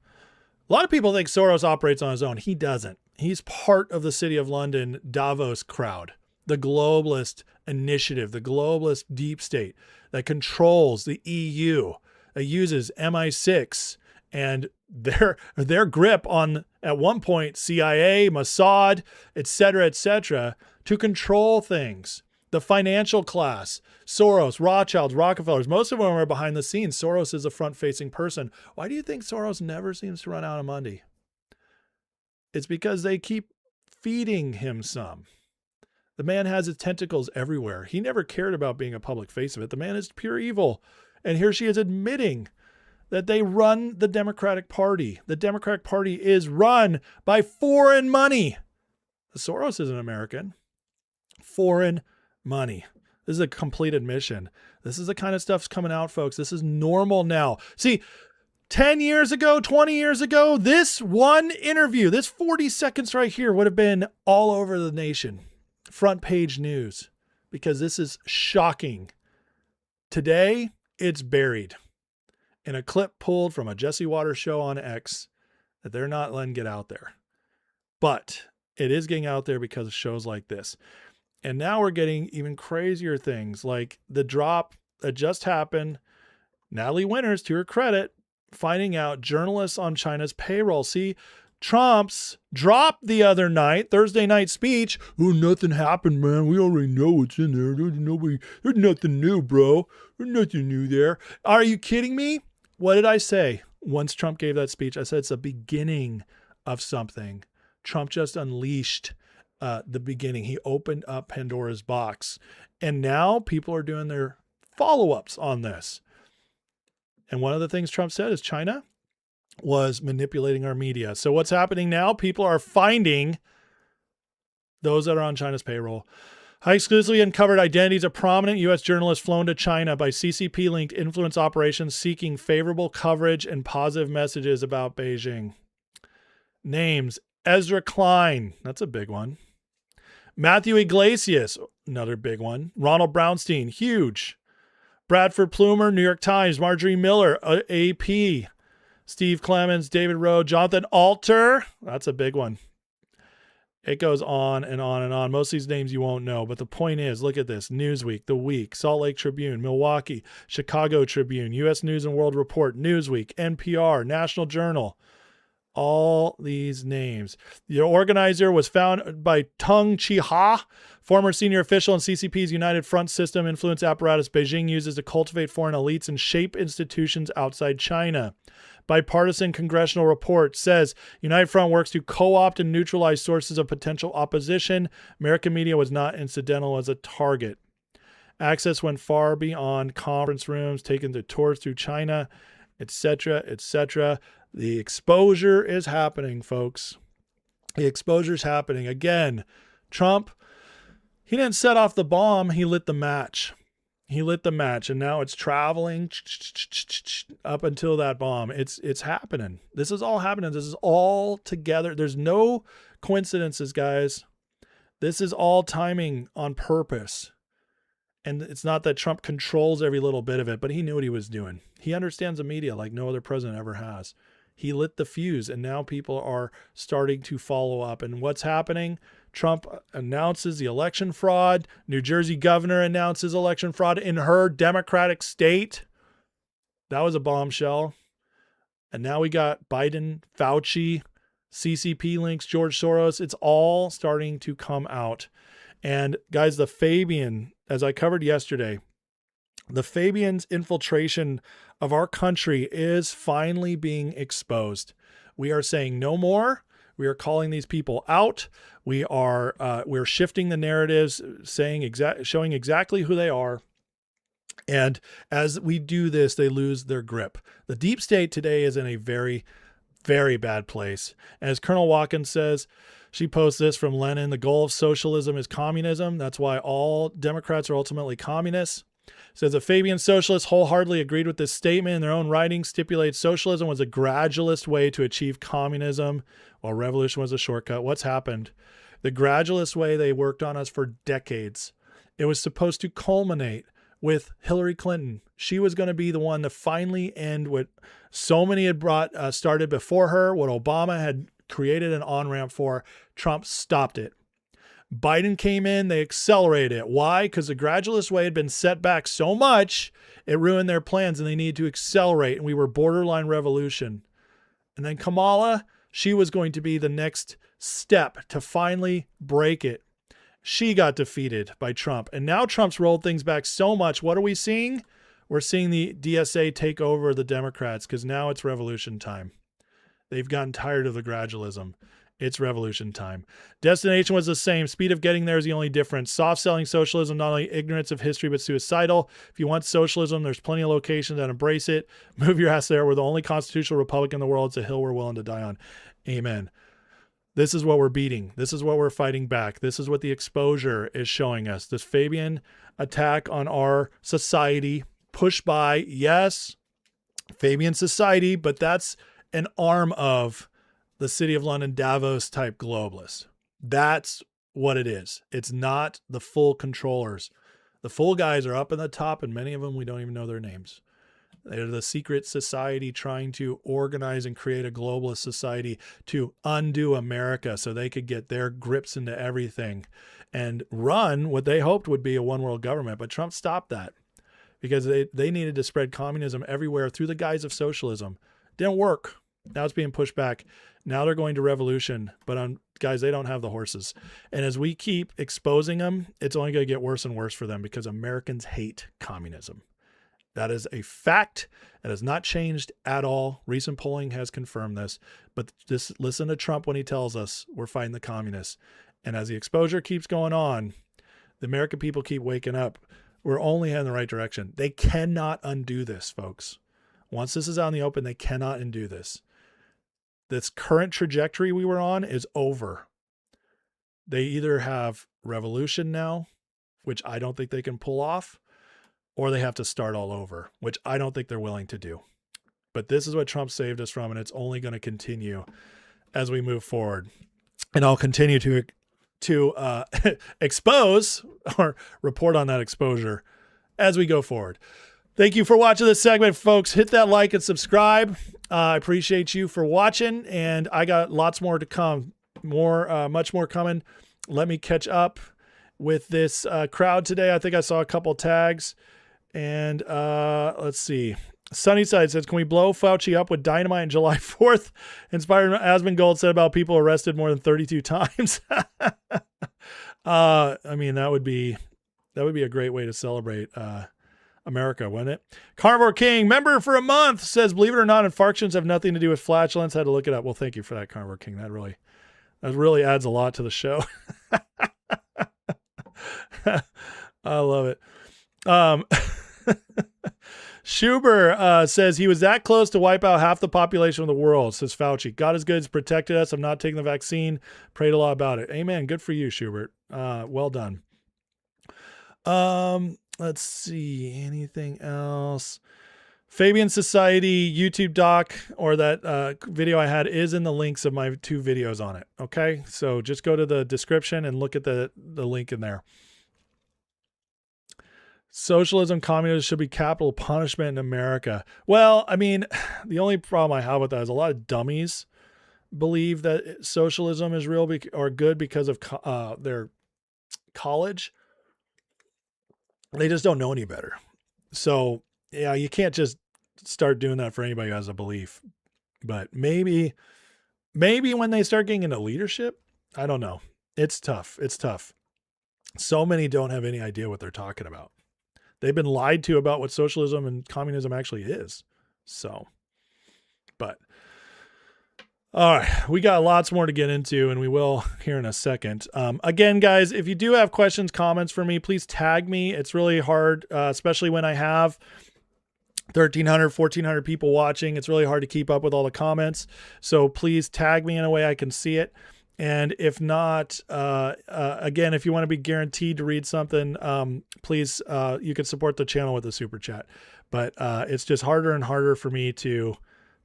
A lot of people think Soros operates on his own. He doesn't. He's part of the City of London Davos crowd, the globalist initiative, the globalist deep state that controls the EU, that uses MI6 and their grip on, at one point, CIA, Mossad, et cetera, to control things. The financial class, Soros, Rothschilds, Rockefellers, most of them are behind the scenes. Soros is a front-facing person. Why do you think Soros never seems to run out of money? It's because they keep feeding him some. The man has his tentacles everywhere. He never cared about being a public face of it. The man is pure evil. And here she is admitting that they run the Democratic Party. The Democratic Party is run by foreign money. Soros isn't American. Foreign money. This is a complete admission. This is the kind of stuff's coming out, folks. This is normal now. See, 10 years ago, 20 years ago, this one interview, this 40 seconds right here would have been all over the nation. Front page news. Because this is shocking. Today, it's buried in a clip pulled from a Jesse Waters show on X that they're not letting get out there. But it is getting out there because of shows like this. And now we're getting even crazier things like the drop that just happened. Natalie Winters, to her credit, finding out journalists on China's payroll. See, Trump's drop the other night, Thursday night speech. Oh, nothing happened, man. We already know what's in there. There's nothing new, bro. There's nothing new there. Are you kidding me? What did I say once Trump gave that speech? I said it's the beginning of something. Trump just unleashed the beginning. He opened up Pandora's box. And now people are doing their follow-ups on this. And one of the things Trump said is China was manipulating our media. So what's happening now? People are finding those that are on China's payroll. High exclusively uncovered identities of prominent U.S. journalists flown to China by CCP-linked influence operations seeking favorable coverage and positive messages about Beijing. Names: Ezra Klein, that's a big one. Matthew Iglesias, another big one. Ronald Brownstein, huge. Bradford Plumer, New York Times. Marjorie Miller, AP. Steve Clemens, David Rowe, Jonathan Alter, that's a big one. It goes on and on and on. Most of these names you won't know, but the point is, look at this. Newsweek, The Week, Salt Lake Tribune, Milwaukee, Chicago Tribune, U.S. News and World Report, Newsweek, NPR, National Journal. All these names. The organizer was found by Tung Chi-ha, former senior official in CCP's United Front system influence apparatus Beijing uses to cultivate foreign elites and shape institutions outside China. Bipartisan congressional report says United Front works to co-opt and neutralize sources of potential opposition. American media was not incidental as a target. Access went far beyond conference rooms, taken to tours through China, etc., etc. The exposure is happening, folks. The exposure is happening. Again, Trump, he didn't set off the bomb. He lit the match. He lit the match, and now it's traveling up until that bomb. It's happening. This is all happening. This is all together. There's no coincidences, guys. This is all timing on purpose. And it's not that Trump controls every little bit of it, but he knew what he was doing. He understands the media like no other president ever has. He lit the fuse, and now people are starting to follow up. And what's happening? Trump announces the election fraud. New Jersey governor announces election fraud in her Democratic state. That was a bombshell. And now we got Biden, Fauci, CCP links, George Soros. It's all starting to come out. And guys, the Fabian, as I covered yesterday, the Fabian's infiltration of our country is finally being exposed. We are saying no more. We are calling these people out. We're shifting the narratives, showing exactly who they are. And as we do this, they lose their grip. The deep state today is in a very, very bad place. And as Colonel Watkins says, she posts this from Lenin, the goal of socialism is communism. That's why all Democrats are ultimately communists. Says the Fabian socialists wholeheartedly agreed with this statement in their own writings, stipulates socialism was a gradualist way to achieve communism, while revolution was a shortcut. What's happened? The gradualist way they worked on us for decades. It was supposed to culminate with Hillary Clinton. She was going to be the one to finally end what so many had started before her, what Obama had created an on-ramp for. Trump stopped it. Biden came in, they accelerated it. Why? Because the gradualist way had been set back so much, it ruined their plans and they needed to accelerate. And we were borderline revolution. And then Kamala, she was going to be the next step to finally break it. She got defeated by Trump. And now Trump's rolled things back so much. What are we seeing? We're seeing the DSA take over the Democrats because now it's revolution time. They've gotten tired of the gradualism. It's revolution time. Destination was the same. Speed of getting there is the only difference. Soft selling socialism, not only ignorance of history, but suicidal. If you want socialism, there's plenty of locations that embrace it. Move your ass there. We're the only constitutional republic in the world. It's a hill we're willing to die on. Amen. This is what we're beating. This is what we're fighting back. This is what the exposure is showing us. This Fabian attack on our society, pushed by, yes, Fabian society, but that's an arm of the City of London, Davos type globalists. That's what it is. It's not the full controllers. The full guys are up in the top, and many of them we don't even know their names. They're the secret society trying to organize and create a globalist society to undo America so they could get their grips into everything and run what they hoped would be a one world government. But Trump stopped that because they needed to spread communism everywhere through the guise of socialism. Didn't work. Now it's being pushed back. Now they're going to revolution, but guys, they don't have the horses. And as we keep exposing them, it's only going to get worse and worse for them because Americans hate communism. That is a fact. It has not changed at all. Recent polling has confirmed this, but just listen to Trump when he tells us we're fighting the communists. And as the exposure keeps going on, the American people keep waking up. We're only heading in the right direction. They cannot undo this, folks. Once this is out in the open, they cannot undo this. This current trajectory we were on is over. They either have revolution now, which I don't think they can pull off, or they have to start all over, which I don't think they're willing to do. But this is what Trump saved us from, and it's only going to continue as we move forward. And I'll continue to expose or report on that exposure as we go forward. Thank you for watching this segment, folks. Hit that like and subscribe. I appreciate you for watching, and I got lots more to come. Much more coming. Let me catch up with this crowd today. I think I saw a couple tags. And let's see. Sunnyside says, can we blow Fauci up with dynamite on July 4th? Inspired Asmongold said about people arrested more than 32 times. I mean, that would be a great way to celebrate America, wouldn't it? Carnivore King, member for a month, says, believe it or not, infarctions have nothing to do with flatulence. Had to look it up. Well, thank you for that, Carnivore King. That really adds a lot to the show. I love it. Schuber says he was that close to wipe out half the population of the world, says Fauci. God is good. He's protected us. I'm not taking the vaccine. Prayed a lot about it. Amen. Good for you, Schubert. Well done. Let's see. Anything else? Fabian Society YouTube doc, or that video I had, is in the links of my 2 videos on it. Okay, so just go to the description and look at the link in there. Socialism, communism should be capital punishment in America. Well, I mean, the only problem I have with that is a lot of dummies believe that socialism is real or good because of their college. They just don't know any better. So yeah, you can't just start doing that for anybody who has a belief. But maybe when they start getting into leadership, I don't know. It's tough. It's tough. So many don't have any idea what they're talking about. They've been lied to about what socialism and communism actually is. So, but all right, we got lots more to get into, and we will here in a second. Again, guys, if you do have questions, comments for me, please tag me. It's really hard, especially when I have 1,300, 1,400 people watching. It's really hard to keep up with all the comments. So please tag me in a way I can see it. And if not, again, if you want to be guaranteed to read something, please, you can support the channel with a super chat. But it's just harder and harder for me to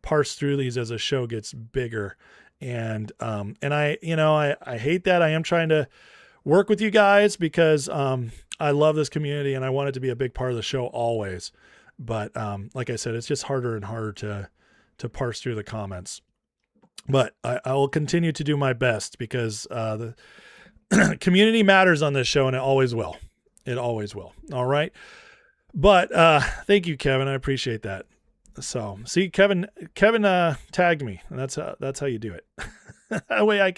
parse through these as the show gets bigger. And I hate that. I am trying to work with you guys because I love this community and I want it to be a big part of the show always. But like I said, it's just harder and harder to parse through the comments. But I will continue to do my best because the community matters on this show, and it always will. It always will. All right. But thank you, Kevin. I appreciate that. So see, Kevin tagged me, and that's how you do it. that way I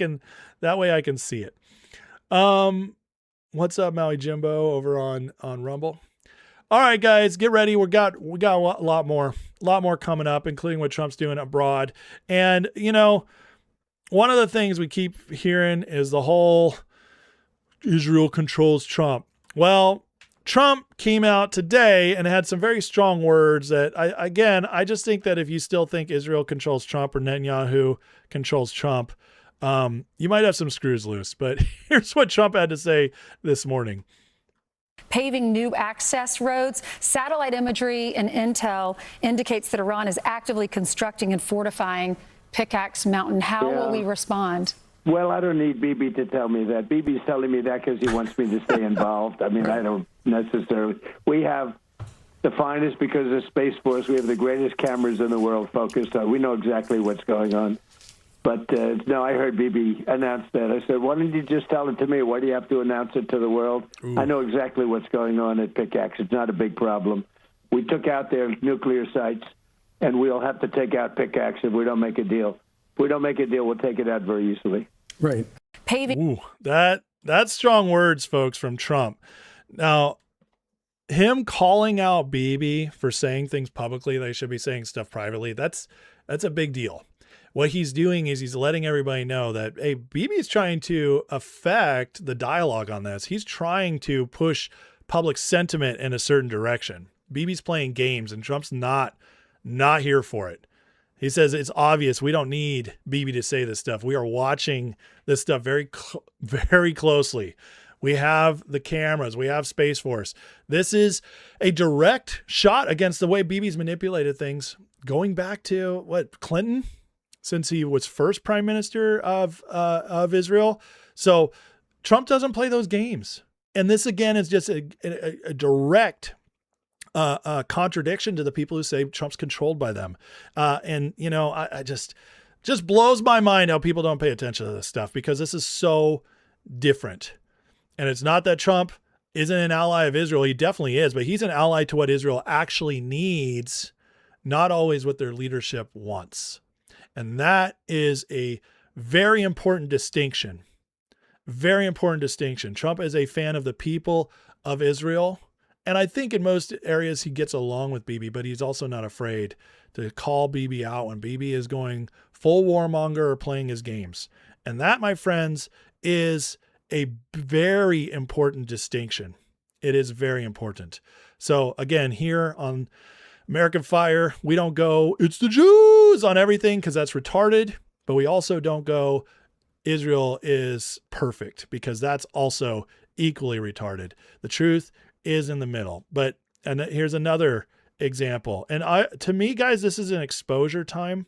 can see it. What's up, Maui Jimbo over on Rumble? All right, guys, get ready. We got a lot more coming up, including what Trump's doing abroad. And, one of the things we keep hearing is the whole Israel controls Trump. Well, Trump came out today and had some very strong words that I just think that if you still think Israel controls Trump or Netanyahu controls Trump, you might have some screws loose. But here's what Trump had to say this morning. Paving new access roads. Satellite imagery and intel indicates that Iran is actively constructing and fortifying Pickaxe Mountain. How will we respond? Well, I don't need Bibi to tell me that. Bibi's telling me that because he wants me to stay involved. I mean, I don't necessarily. We have the finest, because of Space Force, we have the greatest cameras in the world focused on. We know exactly what's going on. But, no, I heard Bibi announce that. I said, why don't you just tell it to me? Why do you have to announce it to the world? Ooh. I know exactly what's going on at Pickaxe. It's not a big problem. We took out their nuclear sites, and we'll have to take out Pickaxe if we don't make a deal. If we don't make a deal, we'll take it out very easily. Right. Ooh, that's strong words, folks, from Trump. Now, him calling out Bibi for saying things publicly, they should be saying stuff privately. That's a big deal. What he's doing is he's letting everybody know that, hey, Bibi's trying to affect the dialogue on this. He's trying to push public sentiment in a certain direction. Bibi's playing games, and Trump's not here for it. He says it's obvious we don't need Bibi to say this stuff. We are watching this stuff very closely. We have the cameras. We have Space Force. This is a direct shot against the way Bibi's manipulated things going back to Clinton, since he was first prime minister of Israel. So Trump doesn't play those games. And this, again, is just a direct contradiction to the people who say Trump's controlled by them. I just blows my mind how people don't pay attention to this stuff, because this is so different. And it's not that Trump isn't an ally of Israel. He definitely is, but he's an ally to what Israel actually needs, not always what their leadership wants. And that is a very important distinction. Very important distinction. Trump is a fan of the people of Israel. And I think in most areas he gets along with Bibi, but he's also not afraid to call Bibi out when Bibi is going full warmonger or playing his games. And that, my friends, is a very important distinction. It is very important. So again, here on American Fire, we don't go, it's the Jews on everything, because that's retarded. But we also don't go, Israel is perfect, because that's also equally retarded. The truth is in the middle. And here's another example. And to me, guys, this is an exposure time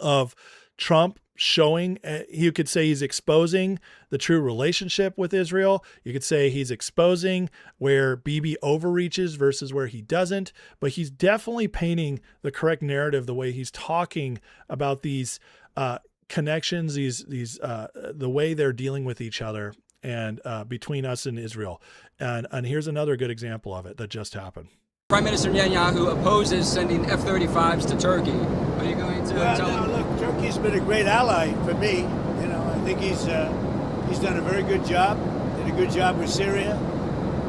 of Trump showing, you could say he's exposing the true relationship with Israel. You could say he's exposing where Bibi overreaches versus where he doesn't, but he's definitely painting the correct narrative the way he's talking about these connections, the way they're dealing with each other and between us and Israel. And here's another good example of it that just happened. Prime Minister Netanyahu opposes sending F-35s to Turkey. Are you going to tell him? Look, Turkey's been a great ally for me. You know, I think he's done a very good job. Did a good job with Syria.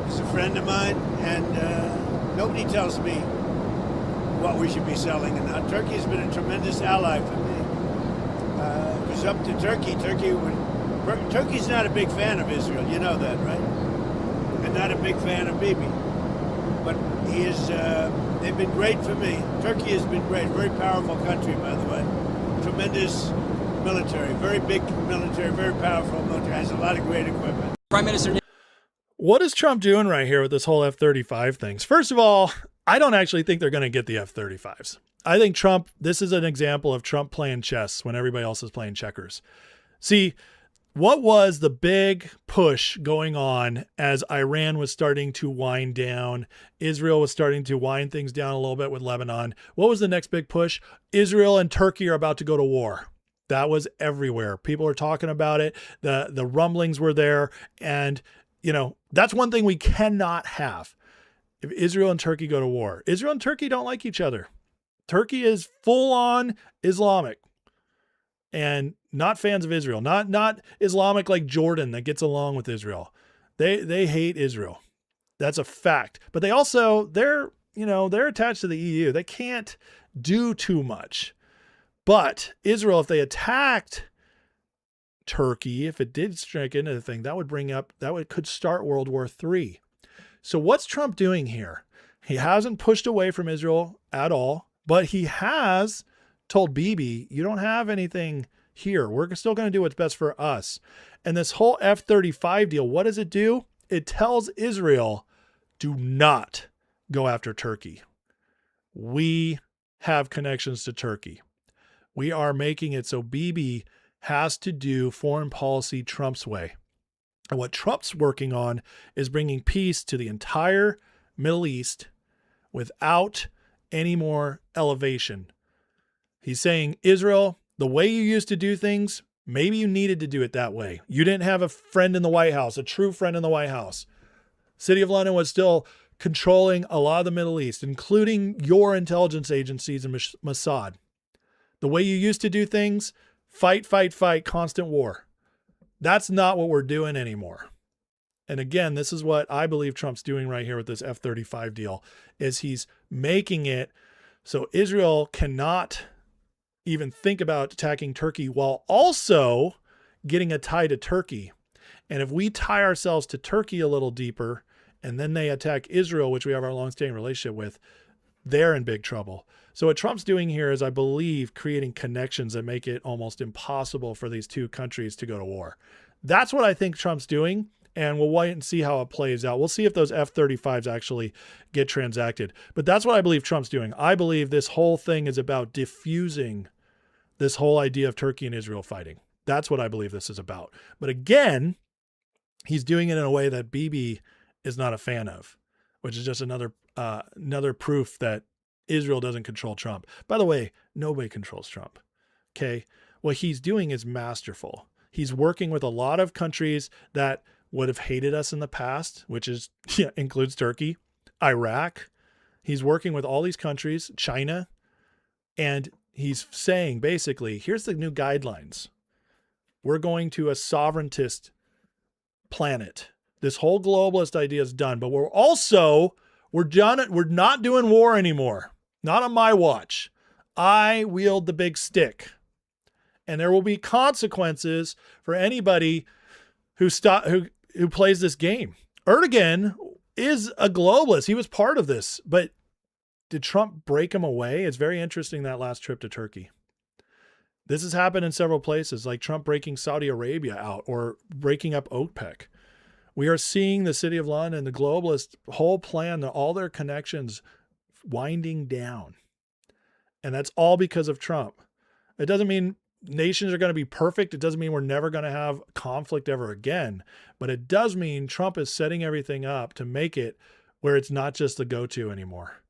He's a friend of mine, and nobody tells me what we should be selling and not. Turkey's been a tremendous ally for me. It was up to Turkey. Turkey's not a big fan of Israel. You know that, right? And not a big fan of Bibi. But they've been great for me. Turkey has been great. Very powerful country, by the way. Tremendous military, very big military, very powerful military. Has a lot of great equipment. Prime Minister. What is Trump doing right here with this whole F-35 things? First of all, I don't actually think they're going to get the F-35s. I think this is an example of Trump playing chess when everybody else is playing checkers. See, what was the big push going on as Iran was starting to wind down? Israel was starting to wind things down a little bit with Lebanon. What was the next big push? Israel and Turkey are about to go to war. That was everywhere. People are talking about it. The rumblings were there. And, that's one thing we cannot have. If Israel and Turkey go to war, Israel and Turkey don't like each other. Turkey is full on Islamic and not fans of Israel, not Islamic like Jordan that gets along with Israel. They hate Israel. That's a fact. But they also, they're attached to the EU. They can't do too much. But Israel, if they attacked Turkey, if it did strike into the thing, could start World War III. So what's Trump doing here? He hasn't pushed away from Israel at all, but he has told Bibi, you don't have anything here. We're still going to do what's best for us. And this whole F-35 deal, what does it do? It tells Israel, do not go after Turkey. We have connections to Turkey. We are making it so Bibi has to do foreign policy Trump's way. And what Trump's working on is bringing peace to the entire Middle East without any more elevation. He's saying, Israel, the way you used to do things, maybe you needed to do it that way. You didn't have a friend in the White House, a true friend in the White House. City of London was still controlling a lot of the Middle East, including your intelligence agencies and Mossad. The way you used to do things, fight, constant war. That's not what we're doing anymore. And again, this is what I believe Trump's doing right here with this F-35 deal, is he's making it so Israel cannot even think about attacking Turkey while also getting a tie to Turkey. And if we tie ourselves to Turkey a little deeper and then they attack Israel, which we have our longstanding relationship with, they're in big trouble. So what Trump's doing here is, I believe, creating connections that make it almost impossible for these two countries to go to war. That's what I think Trump's doing. And we'll wait and see how it plays out. We'll see if those F-35s actually get transacted. But that's what I believe Trump's doing. I believe this whole thing is about diffusing this whole idea of Turkey and Israel fighting. That's what I believe this is about. But again, he's doing it in a way that Bibi is not a fan of, which is just another proof that Israel doesn't control Trump. By the way, nobody controls Trump. Okay. What he's doing is masterful. He's working with a lot of countries that would have hated us in the past, which includes Turkey, Iraq. He's working with all these countries, China, and he's saying basically, here's the new guidelines. We're going to a sovereigntist planet. This whole globalist idea is done, but we're done. We're not doing war anymore. Not on my watch. I wield the big stick. And there will be consequences for anybody who plays this game. Erdogan is a globalist. He was part of this, but did Trump break him away? It's very interesting, that last trip to Turkey. This has happened in several places, like Trump breaking Saudi Arabia out or breaking up OPEC. We are seeing the City of London, the globalist whole plan, all their connections winding down. And that's all because of Trump. It doesn't mean nations are going to be perfect. It doesn't mean we're never going to have conflict ever again. But it does mean Trump is setting everything up to make it where it's not just the go-to anymore.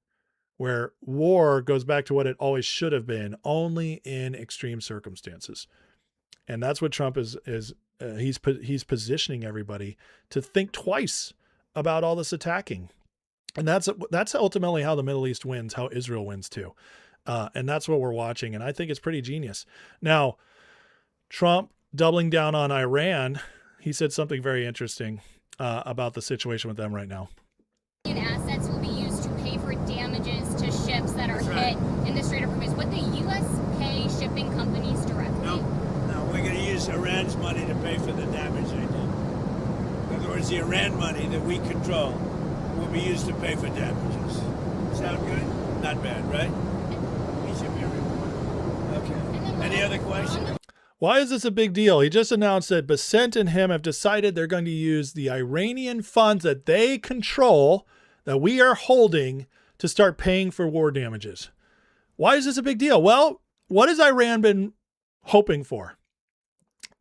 Where war goes back to what it always should have been, only in extreme circumstances. And that's what Trump is he's positioning everybody to think twice about all this attacking. And that's ultimately how the Middle East wins, how Israel wins too. And that's what we're watching. And I think it's pretty genius. Now, Trump doubling down on Iran, he said something very interesting about the situation with them right now. Assets will be used to pay for damages to ships that are hit in the Strait of Hormuz. Would the U.S. pay shipping companies directly? No, we're going to use Iran's money to pay for the damage they did. In other words, the Iran money that we control will be used to pay for damages. Sound good? Not bad, right? Okay. Any other questions? Why is this a big deal? He just announced that Bessent and him have decided they're going to use the Iranian funds that they control, that we are holding, to start paying for war damages. Why is this a big deal? Well, what has Iran been hoping for?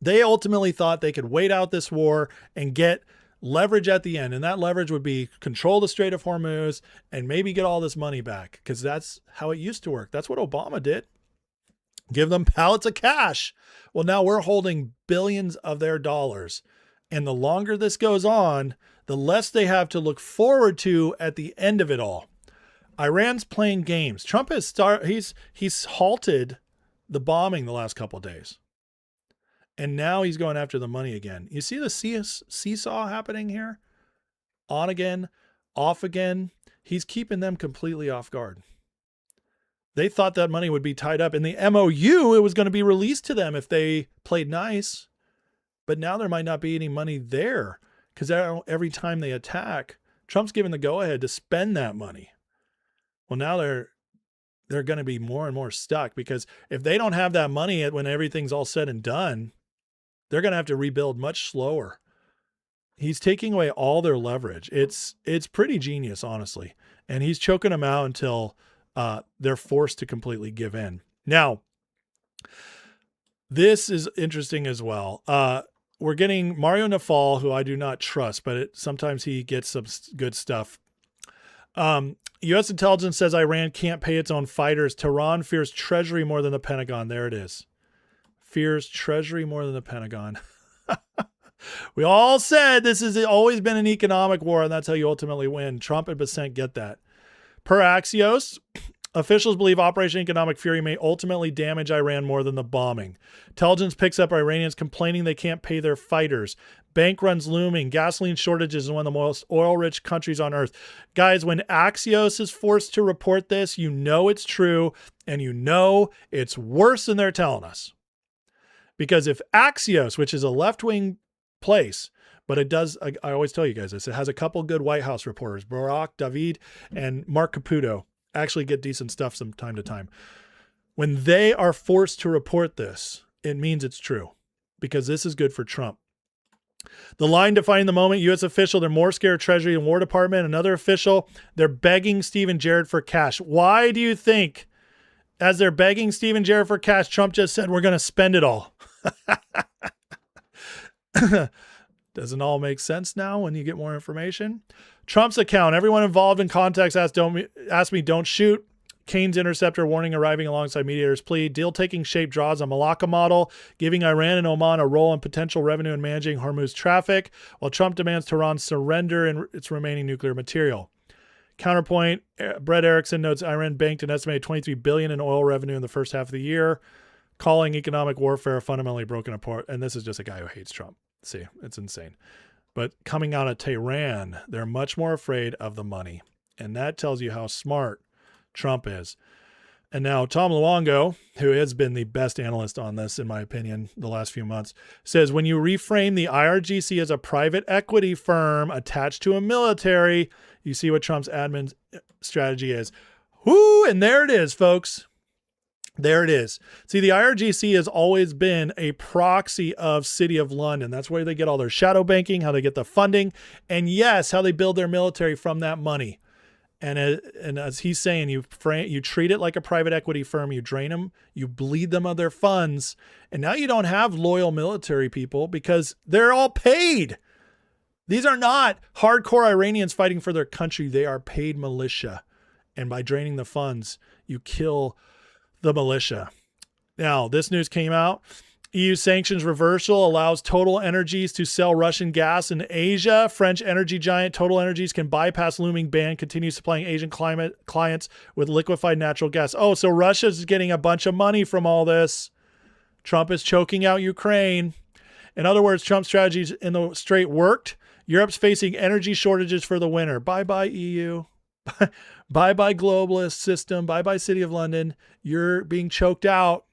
They ultimately thought they could wait out this war and get leverage at the end. And that leverage would be control the Strait of Hormuz and maybe get all this money back, because that's how it used to work. That's what Obama did. Give them pallets of cash. Well, now we're holding billions of their dollars. And the longer this goes on, the less they have to look forward to at the end of it all. Iran's playing games. Trump has he's halted the bombing the last couple of days. And now he's going after the money again. You see the seesaw happening here? On again, off again. He's keeping them completely off guard. They thought that money would be tied up in the MOU. It was going to be released to them if they played nice. But now there might not be any money there, because every time they attack, Trump's given the go-ahead to spend that money. Well, now they're going to be more and more stuck, because if they don't have that money when everything's all said and done, they're going to have to rebuild much slower. He's taking away all their leverage. It's pretty genius, honestly. And he's choking them out until they're forced to completely give in. Now, this is interesting as well. We're getting Mario Nafal, who I do not trust, but sometimes he gets some good stuff. U.S. intelligence says Iran can't pay its own fighters. Tehran fears Treasury more than the Pentagon. There it is. Fears Treasury more than the Pentagon. We all said this has always been an economic war, and that's how you ultimately win. Trump and Bessent get that. Per Axios, officials believe Operation Economic Fury may ultimately damage Iran more than the bombing. Intelligence picks up Iranians complaining they can't pay their fighters. Bank runs looming. Gasoline shortages in one of the most oil-rich countries on earth. Guys, when Axios is forced to report this, you know it's true, and you know it's worse than they're telling us. Because if Axios, which is a left-wing place, but it does, I always tell you guys this, it has a couple good White House reporters, Barack David and Mark Caputo, actually get decent stuff from time to time. When they are forced to report this, it means it's true, because this is good for Trump. The line defining the moment, U.S. official, they're more scared of Treasury and War Department. Another official, they're begging Stephen Jared for cash. Why do you think, as they're begging Stephen Jared for cash, Trump just said, we're going to spend it all? Doesn't all make sense now when you get more information? Trump's account. Everyone involved in contacts asked me, don't shoot. Kane's interceptor warning arriving alongside mediator's plea. Deal taking shape draws a Malacca model, giving Iran and Oman a role in potential revenue in managing Hormuz traffic, while Trump demands Tehran surrender in its remaining nuclear material. Counterpoint, Brett Erickson notes Iran banked an estimated $23 billion in oil revenue in the first half of the year, calling economic warfare fundamentally broken apart. And this is just a guy who hates Trump. See, it's insane. But coming out of Tehran, they're much more afraid of the money. And that tells you how smart Trump is. And now Tom Luongo, who has been the best analyst on this, in my opinion, the last few months, says when you reframe the IRGC as a private equity firm attached to a military, you see what Trump's admin strategy is. Whoo, and there it is, folks. There it is. See, the IRGC has always been a proxy of City of London. That's where they get all their shadow banking, how they get the funding, and yes, how they build their military from that money. And as he's saying, you treat it like a private equity firm. You drain them, you bleed them of their funds, and now you don't have loyal military people because they're all paid. These are not hardcore Iranians fighting for their country. They are paid militia. And by draining the funds, you kill the militia. Now, this news came out. EU sanctions reversal allows Total Energies to sell Russian gas in Asia. French energy giant Total Energies can bypass looming ban, continue supplying Asian clients with liquefied natural gas. Oh, so Russia's getting a bunch of money from all this. Trump is choking out Ukraine. In other words, Trump's strategies in the Strait worked. Europe's facing energy shortages for the winter. Bye-bye EU. Bye-bye globalist system. Bye-bye City of London. You're being choked out.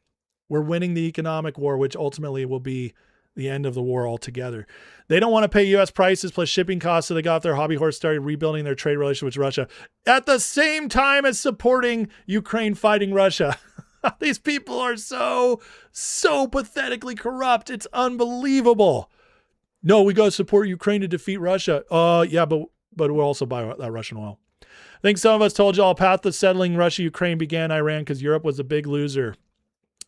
We're winning the economic war, which ultimately will be the end of the war altogether. They don't want to pay U.S. prices plus shipping costs, so they got off their hobby horse, started rebuilding their trade relationship with Russia at the same time as supporting Ukraine fighting Russia. These people are so pathetically corrupt. It's unbelievable. No, we got to support Ukraine to defeat Russia. Yeah, but we'll also buy that Russian oil. I think some of us told you all path to settling Russia-Ukraine began Iran because Europe was a big loser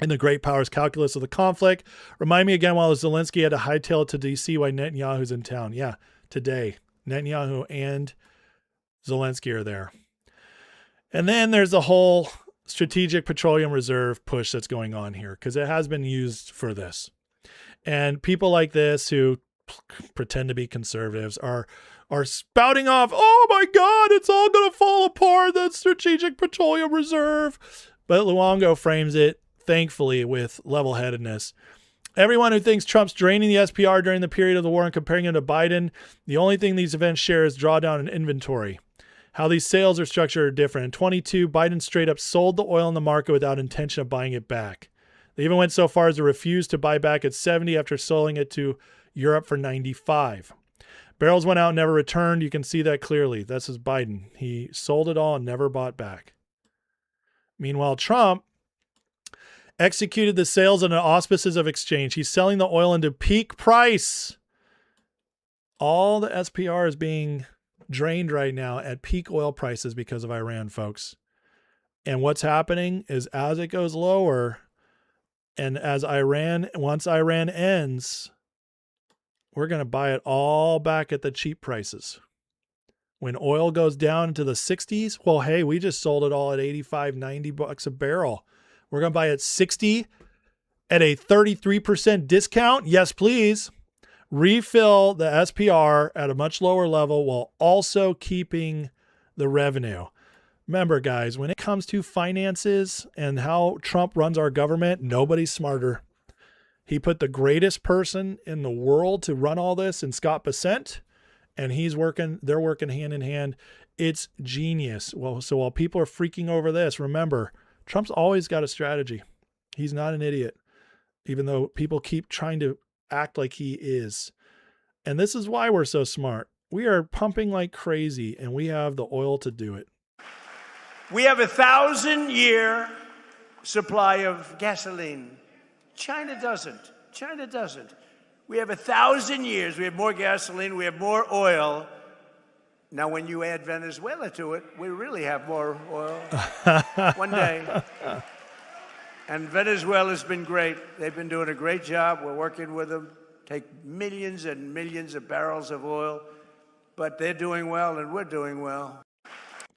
in the great powers calculus of the conflict. Remind me again while Zelensky had to hightail it to D.C. why Netanyahu's in town. Yeah, today. Netanyahu and Zelensky are there. And then there's the whole strategic petroleum reserve push that's going on here because it has been used for this. And people like this who pretend to be conservatives are spouting off, oh my God, it's all going to fall apart, the strategic petroleum reserve. But Luongo frames it, thankfully, with level-headedness. Everyone who thinks Trump's draining the SPR during the period of the war and comparing him to Biden, the only thing these events share is drawdown in inventory. How these sales are structured are different. In 22, Biden straight up sold the oil in the market without intention of buying it back. They even went so far as to refuse to buy back at 70 after selling it to Europe for 95. Barrels went out and never returned. You can see that clearly. This is Biden. He sold it all and never bought back. Meanwhile, Trump executed the sales under auspices of exchange. He's selling the oil into peak price. All the SPR is being drained right now at peak oil prices because of Iran, folks. And what's happening is as it goes lower and once Iran ends, we're going to buy it all back at the cheap prices. When oil goes down into the 60s, well, hey, we just sold it all at 85, 90 bucks a barrel. We're going to buy it 60 at a 33% discount. Yes, please. Refill the SPR at a much lower level while also keeping the revenue. Remember, guys, when it comes to finances and how Trump runs our government, nobody's smarter. He put the greatest person in the world to run all this in Scott Bessent, and they're working hand in hand. It's genius. Well, so while people are freaking over this, remember, Trump's always got a strategy. He's not an idiot, even though people keep trying to act like he is. And this is why we're so smart. We are pumping like crazy, and we have the oil to do it. We have 1,000-year supply of gasoline. China doesn't. China doesn't. We have 1,000 years. We have more gasoline. We have more oil. Now, when you add Venezuela to it, we really have more oil one day. And Venezuela's been great. They've been doing a great job. We're working with them. Take millions and millions of barrels of oil. But they're doing well, and we're doing well.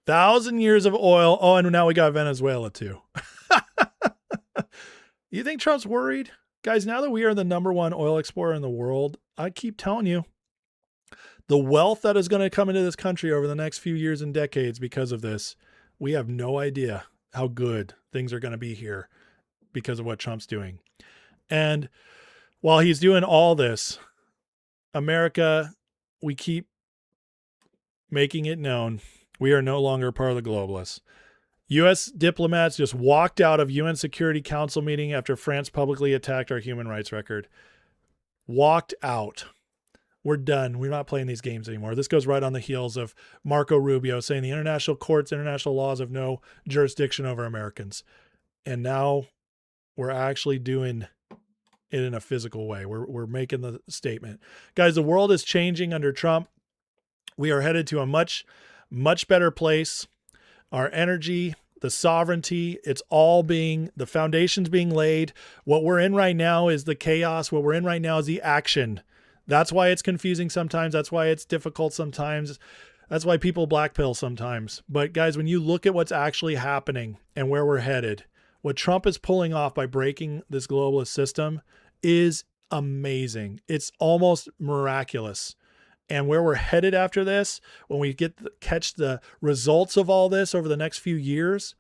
1,000 years of oil. Oh, and now we got Venezuela, too. You think Trump's worried? Guys, now that we are the #1 oil exporter in the world, I keep telling you, the wealth that is going to come into this country over the next few years and decades because of this, we have no idea how good things are going to be here because of what Trump's doing. And while he's doing all this, America, we keep making it known we are no longer part of the globalists. U.S. diplomats just walked out of UN Security Council meeting after France publicly attacked our human rights record. Walked out. We're done. We're not playing these games anymore. This goes right on the heels of Marco Rubio saying the international courts, international laws have no jurisdiction over Americans. And now we're actually doing it in a physical way. We're making the statement. Guys, the world is changing under Trump. We are headed to a much, much better place. our energy, the sovereignty, the foundation's being laid. What we're in right now is the chaos. What we're in right now is the action. That's why it's confusing sometimes. That's why it's difficult sometimes. That's why people black pill sometimes. But guys, when you look at what's actually happening and where we're headed, what Trump is pulling off by breaking this globalist system is amazing. It's almost miraculous. And where we're headed after this, when we catch the results of all this over the next few years,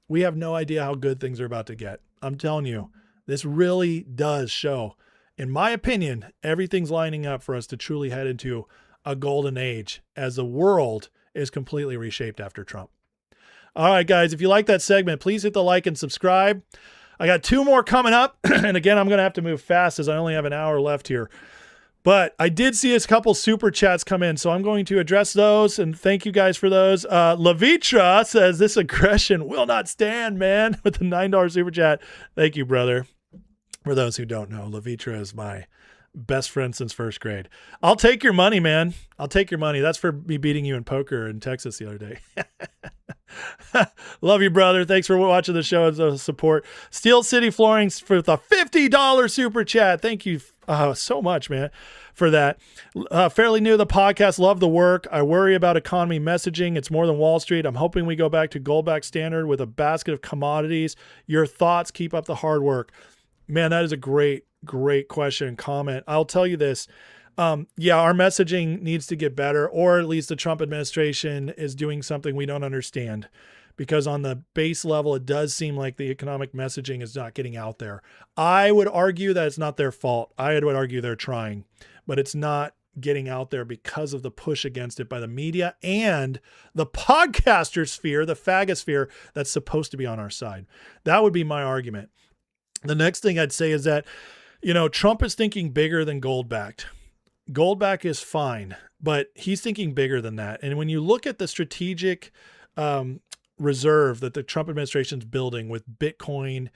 we have no idea how good things are about to get. I'm telling you, this really does show, in my opinion, everything's lining up for us to truly head into a golden age as the world is completely reshaped after Trump. All right, guys, if you like that segment, please hit the like and subscribe. I got 2 more coming up. And again, I'm going to have to move fast as I only have an hour left here. But I did see a couple super chats come in, so I'm going to address those. And thank you guys for those. Lavitra says, this aggression will not stand, man, with the $9 super chat. Thank you, brother. For those who don't know, Lavitra is my best friend since first grade. I'll take your money, man. I'll take your money. That's for me beating you in poker in Texas the other day. Love you, brother. Thanks for watching the show and the support. Steel City Flooring for the $50 super chat. Thank you so much, man, for that. Fairly new to the podcast. Love the work. I worry about economy messaging. It's more than Wall Street. I'm hoping we go back to gold-backed standard with a basket of commodities. Your thoughts. Keep up the hard work. Man, that is a great question and comment. I'll tell you this. Yeah, our messaging needs to get better, or at least the Trump administration is doing something we don't understand, because on the base level, it does seem like the economic messaging is not getting out there. I would argue that it's not their fault. I would argue they're trying, but it's not getting out there because of the push against it by the media and the podcaster sphere, the faggosphere that's supposed to be on our side. That would be my argument. The next thing I'd say is that, Trump is thinking bigger than gold-backed. Gold-backed is fine, but he's thinking bigger than that. And when you look at the strategic reserve that the Trump administration is building with Bitcoin,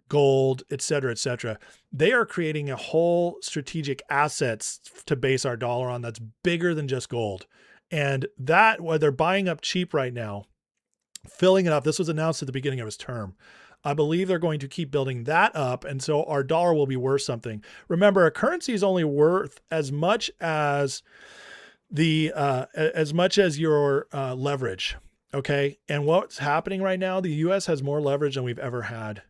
gold, et cetera, they are creating a whole strategic assets to base our dollar on that's bigger than just gold. And that, while they're buying up cheap right now, filling it up, this was announced at the beginning of his term. I believe they're going to keep building that up, and so our dollar will be worth something. Remember, a currency is only worth as much as your leverage. Okay, and what's happening right now? The U.S. has more leverage than we've ever had,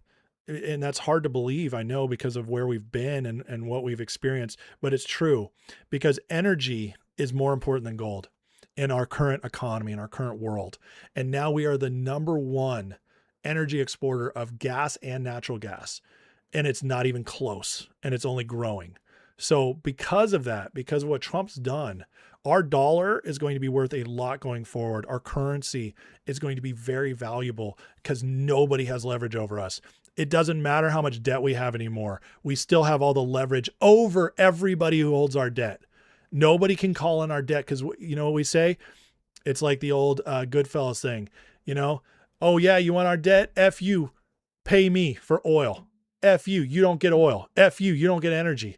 and that's hard to believe. I know, because of where we've been and what we've experienced, but it's true, because energy is more important than gold in our current economy, in our current world, and now we are the number one energy exporter of gas and natural gas, and it's not even close, and it's only growing. So because of that, because of what Trump's done, our dollar is going to be worth a lot going forward. Our currency is going to be very valuable because nobody has leverage over us. It doesn't matter how much debt we have anymore. We still have all the leverage over everybody who holds our debt. Nobody can call in our debt, because you know what we say? It's like the old Goodfellas thing, oh yeah, you want our debt? F you, pay me for oil. F you, you don't get oil. F you, you don't get energy.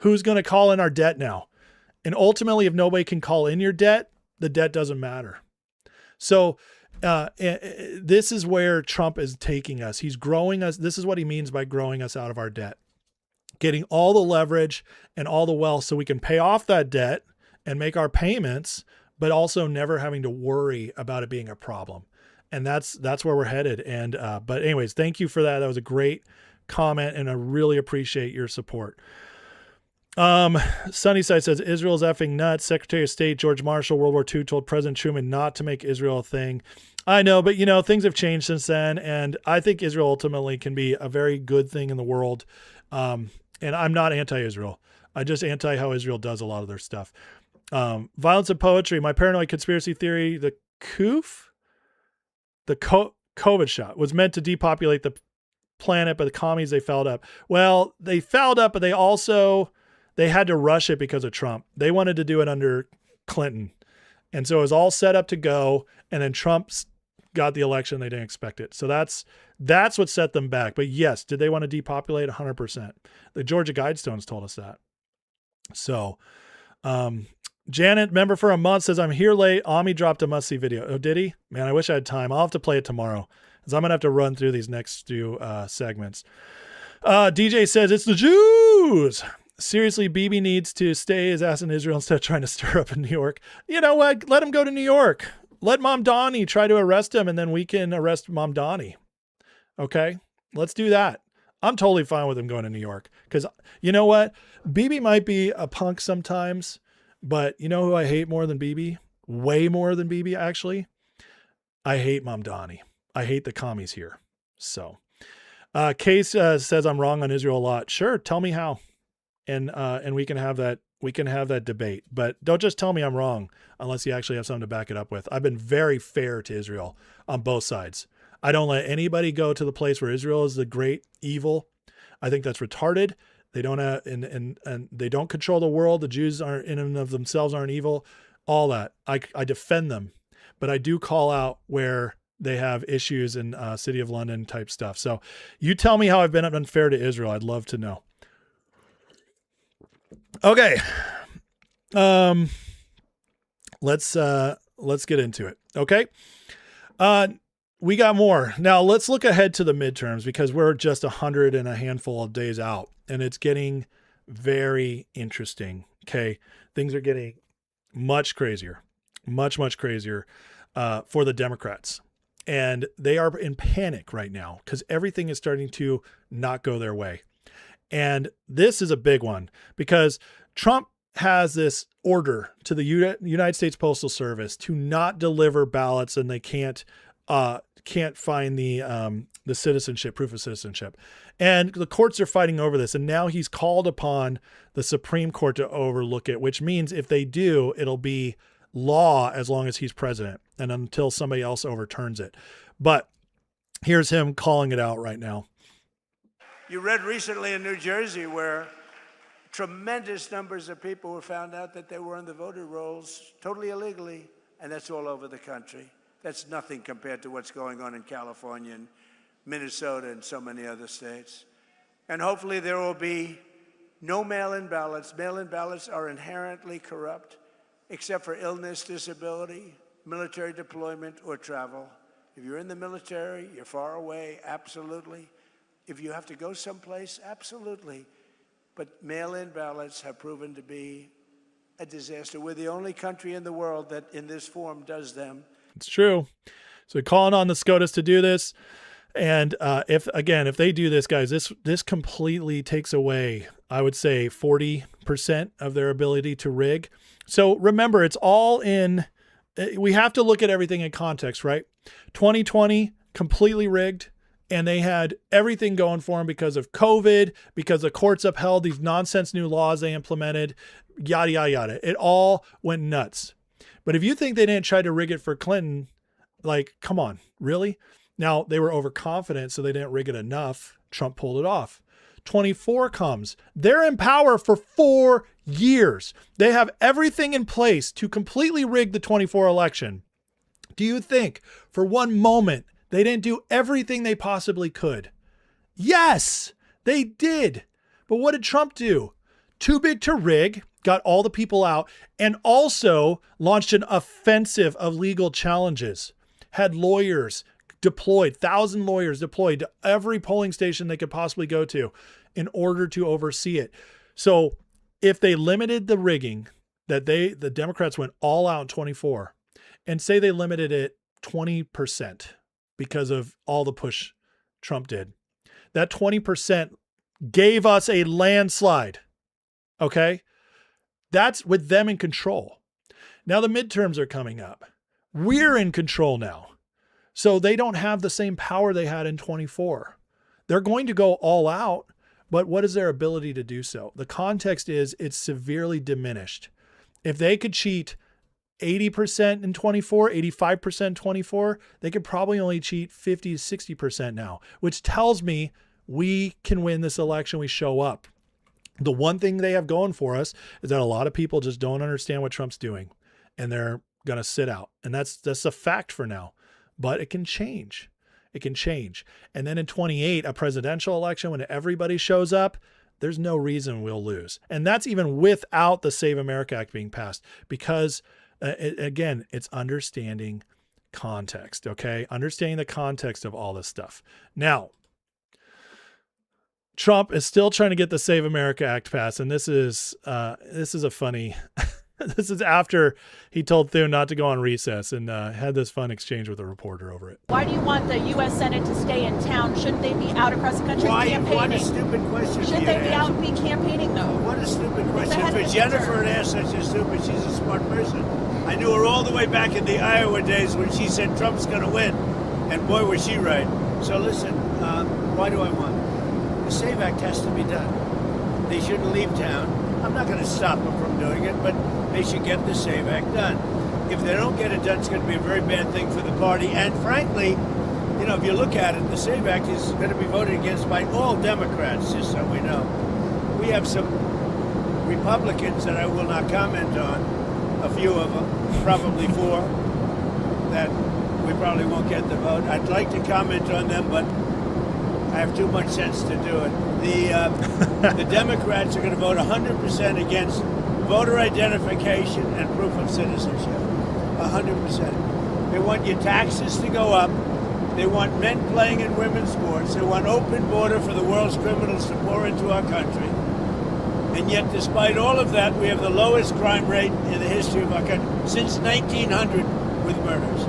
Who's going to call in our debt now? And ultimately, if nobody can call in your debt, the debt doesn't matter. So this is where Trump is taking us. He's growing us. This is what he means by growing us out of our debt, getting all the leverage and all the wealth so we can pay off that debt and make our payments, but also never having to worry about it being a problem. And that's where we're headed. And, but anyways, thank you for that. That was a great comment, and I really appreciate your support. Sunnyside says, Israel's effing nuts. Secretary of State George Marshall, World War II, told President Truman not to make Israel a thing. I know, but things have changed since then. And I think Israel ultimately can be a very good thing in the world. And I'm not anti-Israel. I just anti how Israel does a lot of their stuff. Violence and poetry. My paranoid conspiracy theory, the COVID shot was meant to depopulate the planet, but the commies, they fouled up. Well, they fouled up, but they had to rush it because of Trump. They wanted to do it under Clinton. And so it was all set up to go. And then Trump got the election. They didn't expect it. So that's what set them back. But yes, did they want to depopulate? 100%. The Georgia Guidestones told us that. So Janet, member for a month, says, I'm here late. Ami dropped a must-see video. Oh, did he? Man, I wish I had time. I'll have to play it tomorrow because I'm going to have to run through these next few segments. DJ says, it's the Jews. Seriously, Bibi needs to stay his ass in Israel instead of trying to stir up in New York. You know what? Let him go to New York. Let Mom Donnie try to arrest him, and then we can arrest Mom Donnie. Okay? Let's do that. I'm totally fine with him going to New York because you know what? Bibi might be a punk sometimes, but you know who I hate more than Bibi? Way more than Bibi, actually? I hate Mom Donnie. I hate the commies here. So, Case says I'm wrong on Israel a lot. Sure, tell me how. And we can have that debate, but don't just tell me I'm wrong unless you actually have something to back it up with. I've been very fair to Israel on both sides. I don't let anybody go to the place where Israel is the great evil. I think that's retarded. They don't have, and they don't control the world. The Jews aren't in and of themselves aren't evil. All that I defend them, but I do call out where they have issues in City of London type stuff. So you tell me how I've been unfair to Israel. I'd love to know. Okay. Let's get into it. Okay. We got more. Now let's look ahead to the midterms because we're just 100 and a handful of days out and it's getting very interesting. Okay. Things are getting much crazier, much crazier, for the Democrats. And they are in panic right now because everything is starting to not go their way. And this is a big one because Trump has this order to the United States Postal Service to not deliver ballots, and they can't find the citizenship, proof of citizenship. And the courts are fighting over this. And now he's called upon the Supreme Court to overlook it, which means if they do, it'll be law as long as he's president and until somebody else overturns it. But here's him calling it out right now. You read recently in New Jersey where tremendous numbers of people were found out that they were on the voter rolls totally illegally, and that's all over the country. That's nothing compared to what's going on in California and Minnesota and so many other states. And hopefully there will be no mail-in ballots. Mail-in ballots are inherently corrupt, except for illness, disability, military deployment, or travel. If you're in the military, you're far away, absolutely. If you have to go someplace, absolutely. But mail-in ballots have proven to be a disaster. We're the only country in the world that in this form does them. It's true. So calling on the SCOTUS to do this. And if they do this, guys, this completely takes away, I would say, 40% of their ability to rig. So remember, it's all in, we have to look at everything in context, right? 2020, completely rigged. And they had everything going for them because of COVID, because the courts upheld these nonsense new laws they implemented, yada, yada, yada. It all went nuts. But if you think they didn't try to rig it for Clinton, like, come on, really? Now, they were overconfident, so they didn't rig it enough. Trump pulled it off. 24 comes. They're in power for 4 years. They have everything in place to completely rig the 24 election. Do you think for one moment they didn't do everything they possibly could? Yes, they did. But what did Trump do? Too big to rig, got all the people out, and also launched an offensive of legal challenges. Had lawyers deployed, 1,000 lawyers deployed to every polling station they could possibly go to in order to oversee it. So if they limited the rigging, that the Democrats went all out in 24, and say they limited it 20%, because of all the push Trump did. That 20% gave us a landslide. Okay? That's with them in control. Now the midterms are coming up. We're in control now. So they don't have the same power they had in 24. They're going to go all out, but what is their ability to do so? The context is it's severely diminished. If they could cheat 80% in 24, 85% in 24, they could probably only cheat 50 to 60% now, which tells me we can win this election. We show up. The one thing they have going for us is that a lot of people just don't understand what Trump's doing and they're going to sit out. And that's a fact for now, but it can change. It can change. And then in 28, a presidential election, when everybody shows up, there's no reason we'll lose. And that's even without the Save America Act being passed, because again, it's understanding context. Okay. Understanding the context of all this stuff. Now, Trump is still trying to get the Save America Act passed. And this is a funny, this is after he told Thune not to go on recess and had this fun exchange with a reporter over it. Why do you want the U.S. Senate to stay in town? Shouldn't they be out across the country campaigning? What a stupid question. Shouldn't they be out and be campaigning, though? What a stupid question. For Jennifer to ask such a stupid, she's a smart person. I knew her all the way back in the Iowa days when she said Trump's going to win. And boy, was she right. So listen, why do I want? The SAVE Act has to be done. They shouldn't leave town. I'm not going to stop them from doing it, but they should get the SAVE Act done. If they don't get it done, it's going to be a very bad thing for the party. And frankly, you know, if you look at it, the SAVE Act is going to be voted against by all Democrats, just so we know. We have some Republicans that I will not comment on, a few of them, probably 4, that we probably won't get the vote. I'd like to comment on them, but I have too much sense to do it. The Democrats are going to vote 100% against voter identification and proof of citizenship. 100%. They want your taxes to go up. They want men playing in women's sports. They want open border for the world's criminals to pour into our country. And yet, despite all of that, we have the lowest crime rate in the history of our country since 1900 with murders.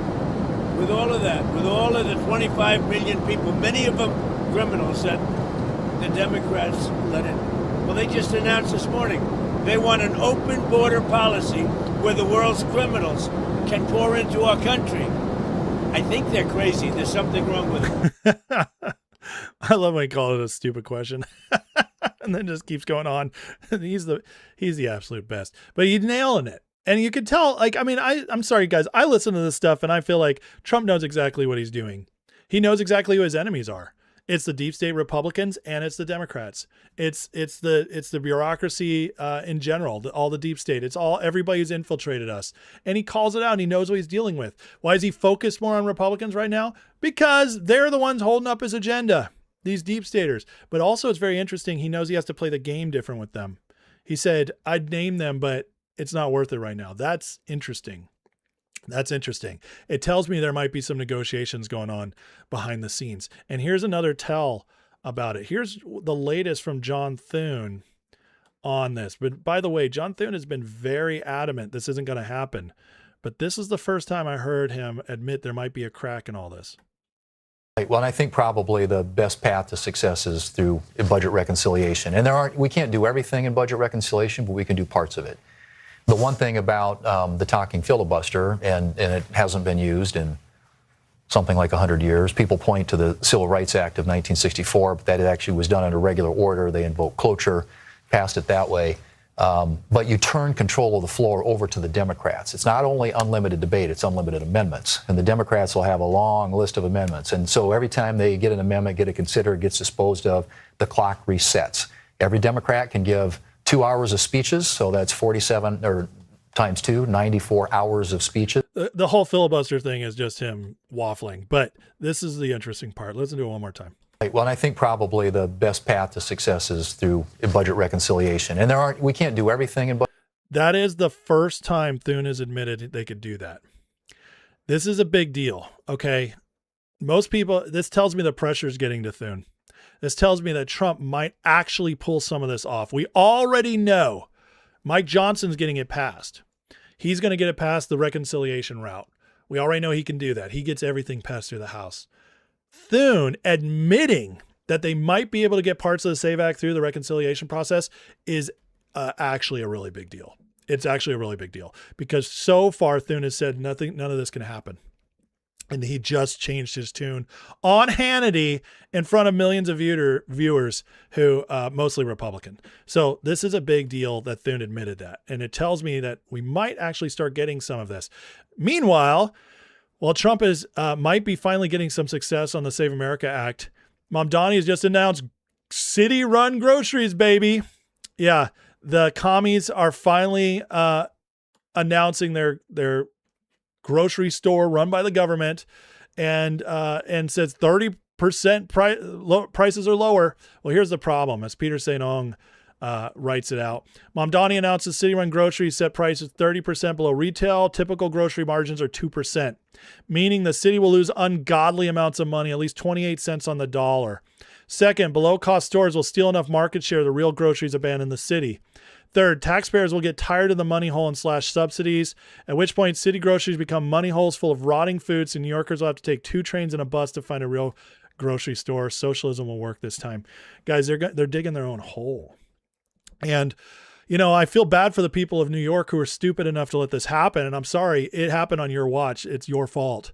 With all of that, with all of the 25 million people, many of them criminals that the Democrats let in. Well, they just announced this morning they want an open border policy where the world's criminals can pour into our country. I think they're crazy. There's something wrong with it. I love when he called it a stupid question. And then just keeps going on. He's the absolute best. But he's nailing it. And you could tell, like, I mean, I'm sorry, guys. I listen to this stuff and I feel like Trump knows exactly what he's doing. He knows exactly who his enemies are. It's the deep state Republicans and it's the Democrats. It's the bureaucracy in general, all the deep state. It's all everybody who's infiltrated us. And he calls it out and he knows what he's dealing with. Why is he focused more on Republicans right now? Because they're the ones holding up his agenda, these deep staters. But also it's very interesting. He knows he has to play the game different with them. He said, I'd name them, but it's not worth it right now. That's interesting. That's interesting. It tells me there might be some negotiations going on behind the scenes. And here's another tell about it. Here's the latest from John Thune on this. But by the way, John Thune has been very adamant this isn't going to happen. But this is the first time I heard him admit there might be a crack in all this. Well, and I think probably the best path to success is through budget reconciliation. And we can't do everything in budget reconciliation, but we can do parts of it. The one thing about the talking filibuster, and it hasn't been used in something like 100 years, people point to the Civil Rights Act of 1964, but that it actually was done under regular order. They invoked cloture, passed it that way. But you turn control of the floor over to the Democrats. It's not only unlimited debate, it's unlimited amendments. And the Democrats will have a long list of amendments. And so every time they get an amendment, get it considered, gets disposed of, the clock resets. Every Democrat can give 2 hours of speeches, so that's 47 or times 2, 94 hours of speeches. The whole filibuster thing is just him waffling, but this is the interesting part. Listen to it one more time. Well, and I think probably the best path to success is through budget reconciliation. And we can't do everything in budget. That is the first time Thune has admitted they could do that. This is a big deal, okay? Most people, this tells me the pressure is getting to Thune. This tells me that Trump might actually pull some of this off. We already know Mike Johnson's getting it passed. He's going to get it past the reconciliation route. We already know he can do that. He gets everything passed through the House. Thune admitting that they might be able to get parts of the SAVE Act through the reconciliation process is actually a really big deal. It's actually a really big deal because so far Thune has said none of this can happen. And he just changed his tune on Hannity in front of millions of viewers who mostly Republican. So this is a big deal that Thune admitted that. And it tells me that we might actually start getting some of this. Meanwhile, while Trump might be finally getting some success on the Save America Act, Mom Donnie has just announced city-run groceries, baby. Yeah, the commies are finally announcing their grocery store run by the government and says 30% prices are lower. Well, here's the problem. As Peter St. Ong writes it out. Mamdani announces city-run groceries set prices 30% below retail. Typical grocery margins are 2%, meaning the city will lose ungodly amounts of money, at least 28 cents on the dollar. Second, below-cost stores will steal enough market share the real groceries abandon the city. Third, taxpayers will get tired of the money hole and slash subsidies, at which point city groceries become money holes full of rotting foods, and New Yorkers will have to take 2 trains and a bus to find a real grocery store. Socialism will work this time. Guys, they're digging their own hole. And, you know, I feel bad for the people of New York who are stupid enough to let this happen. And I'm sorry, it happened on your watch. It's your fault.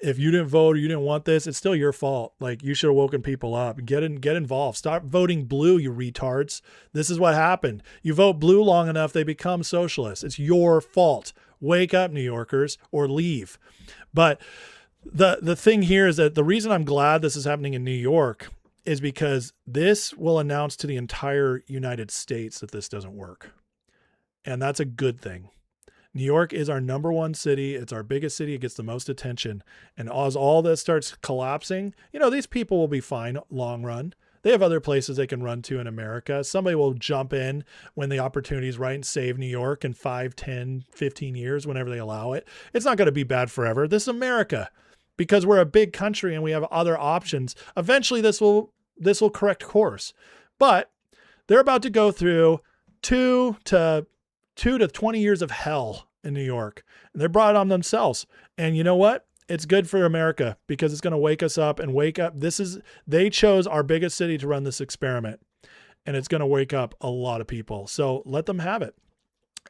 If you didn't vote or you didn't want this, it's still your fault. Like, you should have woken people up. Get involved. Stop voting blue, you retards. This is what happened. You vote blue long enough, they become socialists. It's your fault. Wake up, New Yorkers, or leave. But the thing here is that the reason I'm glad this is happening in New York is because this will announce to the entire United States that this doesn't work. And that's a good thing. New York is our number one city. It's our biggest city. It gets the most attention. And as all this starts collapsing, you know, these people will be fine long run. They have other places they can run to in America. Somebody will jump in when the opportunity is right and save New York in 5, 10, 15 years, whenever they allow it. It's not going to be bad forever. This is America. Because we're a big country and we have other options. Eventually this will correct course. But they're about to go through 2 to 20 years of hell in New York. And they brought it on themselves. And you know what? It's good for America because it's going to wake us up and wake up. They chose our biggest city to run this experiment. And it's going to wake up a lot of people. So let them have it.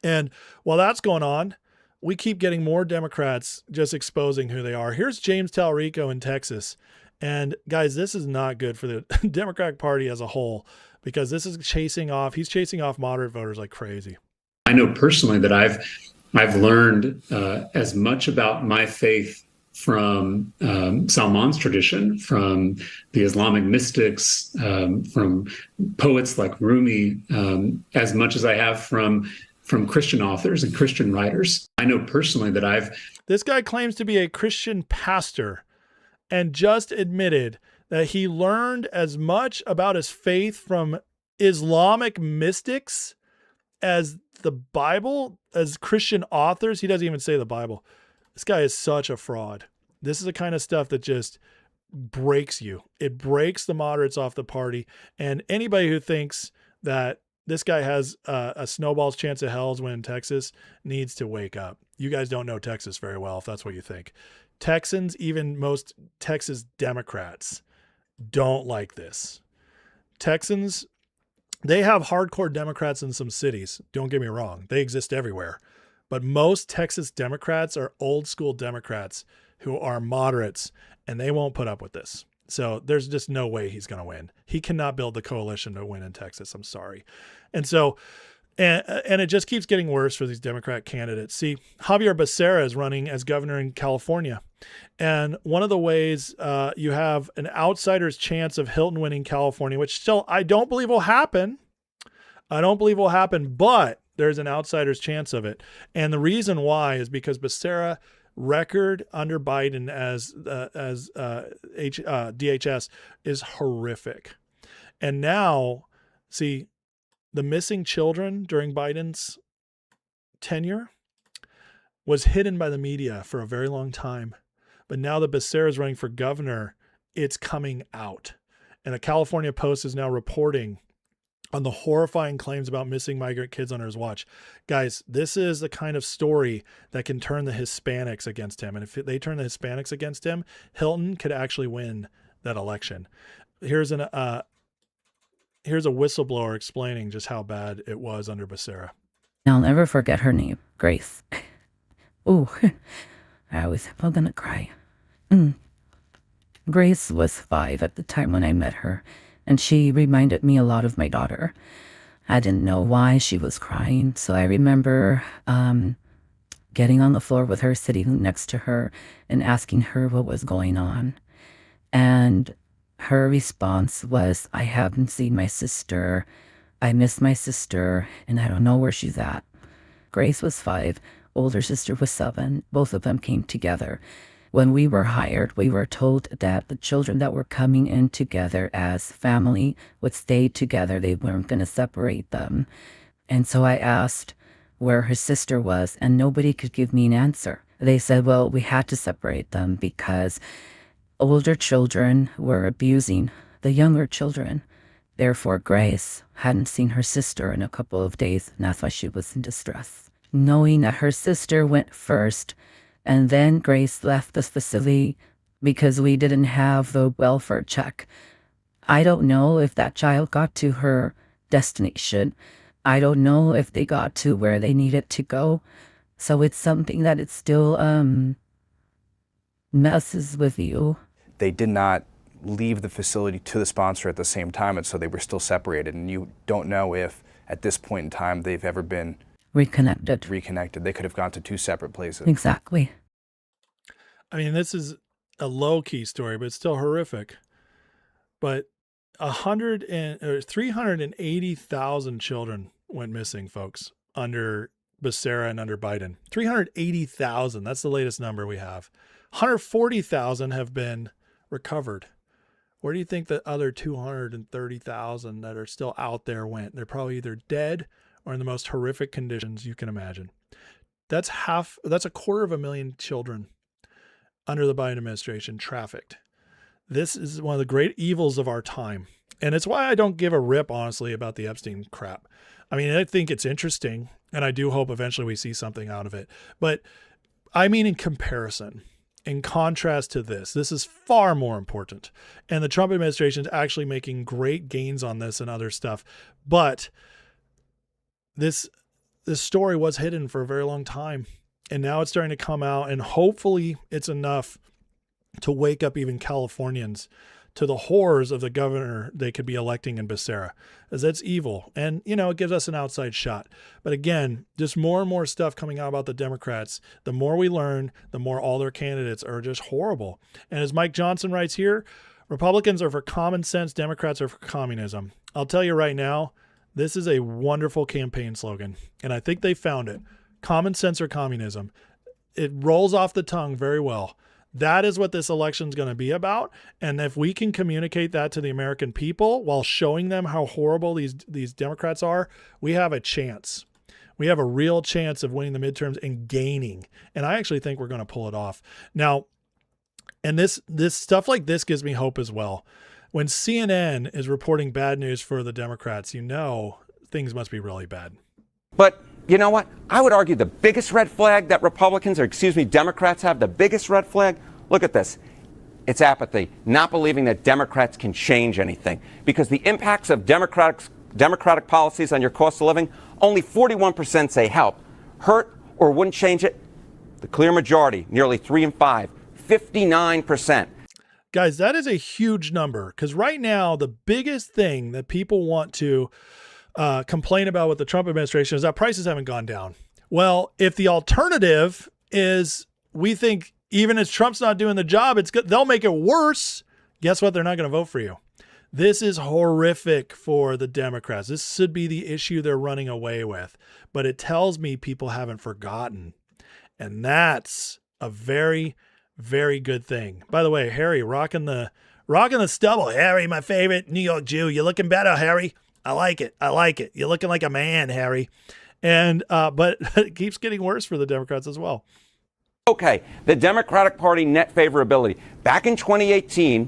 And while that's going on, we keep getting more Democrats just exposing who they are. Here's James Talrico in Texas. And guys, this is not good for the Democratic Party as a whole, because this is he's chasing off moderate voters like crazy. I know personally that I've learned as much about my faith from Salman's tradition, from the Islamic mystics, from poets like Rumi, as much as I have from Christian authors and Christian writers. I know personally that This guy claims to be a Christian pastor and just admitted that he learned as much about his faith from Islamic mystics as the Bible, as Christian authors. He doesn't even say the Bible. This guy is such a fraud. This is the kind of stuff that just breaks you. It breaks the moderates off the party. And anybody who thinks that this guy has a snowball's chance of hell's win in Texas needs to wake up. You guys don't know Texas very well, if that's what you think. Texans, even most Texas Democrats, don't like this. Texans, they have hardcore Democrats in some cities. Don't get me wrong. They exist everywhere. But most Texas Democrats are old school Democrats who are moderates, and they won't put up with this. So there's just no way he's going to win. He cannot build the coalition to win in Texas. I'm sorry. And so, and it just keeps getting worse for these Democrat candidates. See, Javier Becerra is running as governor in California. And one of the ways you have an outsider's chance of Hilton winning California, which still I don't believe will happen. But there's an outsider's chance of it. And the reason why is because Becerra record under Biden as DHS is horrific. And now, see, the missing children during Biden's tenure was hidden by the media for a very long time. But now that Becerra is running for governor, it's coming out. And the California Post is now reporting on the horrifying claims about missing migrant kids under his watch. Guys, this is the kind of story that can turn the Hispanics against him. And if they turn the Hispanics against him, Hilton could actually win that election. Here's a whistleblower explaining just how bad it was under Becerra. I'll never forget her name, Grace. Ooh, I was gonna cry. Grace was 5 at the time when I met her, and she reminded me a lot of my daughter. I didn't know why she was crying, so I remember getting on the floor with her, sitting next to her, and asking her what was going on. And her response was, I haven't seen my sister. I miss my sister, and I don't know where she's at. Grace was 5. Older sister was 7. Both of them came together. When we were hired, we were told that the children that were coming in together as family would stay together. They weren't going to separate them. And so I asked where her sister was, and nobody could give me an answer. They said, well, we had to separate them because older children were abusing the younger children. Therefore, Grace hadn't seen her sister in a couple of days, and that's why she was in distress. Knowing that her sister went first, and then Grace left the facility because we didn't have the welfare check. I don't know if that child got to her destination. I don't know if they got to where they needed to go. So it's something that it still messes with you. They did not leave the facility to the sponsor at the same time, and so they were still separated. And you don't know if, at this point in time, they've ever been reconnected. They could have gone to two separate places. Exactly. I mean, this is a low-key story, but it's still horrific. But 380,000 children went missing, folks, under Becerra and under Biden. 380,000. That's the latest number we have. 140,000 have been recovered. Where do you think the other 230,000 that are still out there went? They're probably either dead or in the most horrific conditions you can imagine. That's 250,000 children under the Biden administration trafficked. This is one of the great evils of our time. And it's why I don't give a rip, honestly, about the Epstein crap. I mean, I think it's interesting, and I do hope eventually we see something out of it. But I mean, in comparison, in contrast to this is far more important. And the Trump administration is actually making great gains on this and other stuff. But this story was hidden for a very long time. And now it's starting to come out, and hopefully it's enough to wake up even Californians to the horrors of the governor they could be electing in Becerra, as that's evil. And, it gives us an outside shot. But again, just more and more stuff coming out about the Democrats. The more we learn, the more all their candidates are just horrible. And as Mike Johnson writes here, Republicans are for common sense, Democrats are for communism. I'll tell you right now, this is a wonderful campaign slogan, and I think they found it. Common sense or communism. It rolls off the tongue very well. That is what this election is going to be about. And if we can communicate that to the American people while showing them how horrible these Democrats are, we have a chance. We have a real chance of winning the midterms and gaining. And I actually think we're going to pull it off. Now, and this stuff like this gives me hope as well. When CNN is reporting bad news for the Democrats, things must be really bad. But you know what? I would argue the biggest red flag that Democrats have, the biggest red flag, look at this. It's apathy, not believing that Democrats can change anything. Because the impacts of Democratic policies on your cost of living, only 41% say help, hurt, or wouldn't change it. The clear majority, nearly 3 in 5, 59%. Guys, that is a huge number, because right now the biggest thing that people want to complain about with the Trump administration is that prices haven't gone down. Well, if the alternative is we think even as Trump's not doing the job, they'll make it worse, guess what? They're not going to vote for you. This is horrific for the Democrats. This should be the issue they're running away with. But it tells me people haven't forgotten. And that's a very, very good thing. By the way, Harry, rocking the stubble. Harry, my favorite New York Jew. You're looking better, Harry. I like it. You're looking like a man, Harry. And but it keeps getting worse for the Democrats as well. Okay, the Democratic Party net favorability. Back in 2018,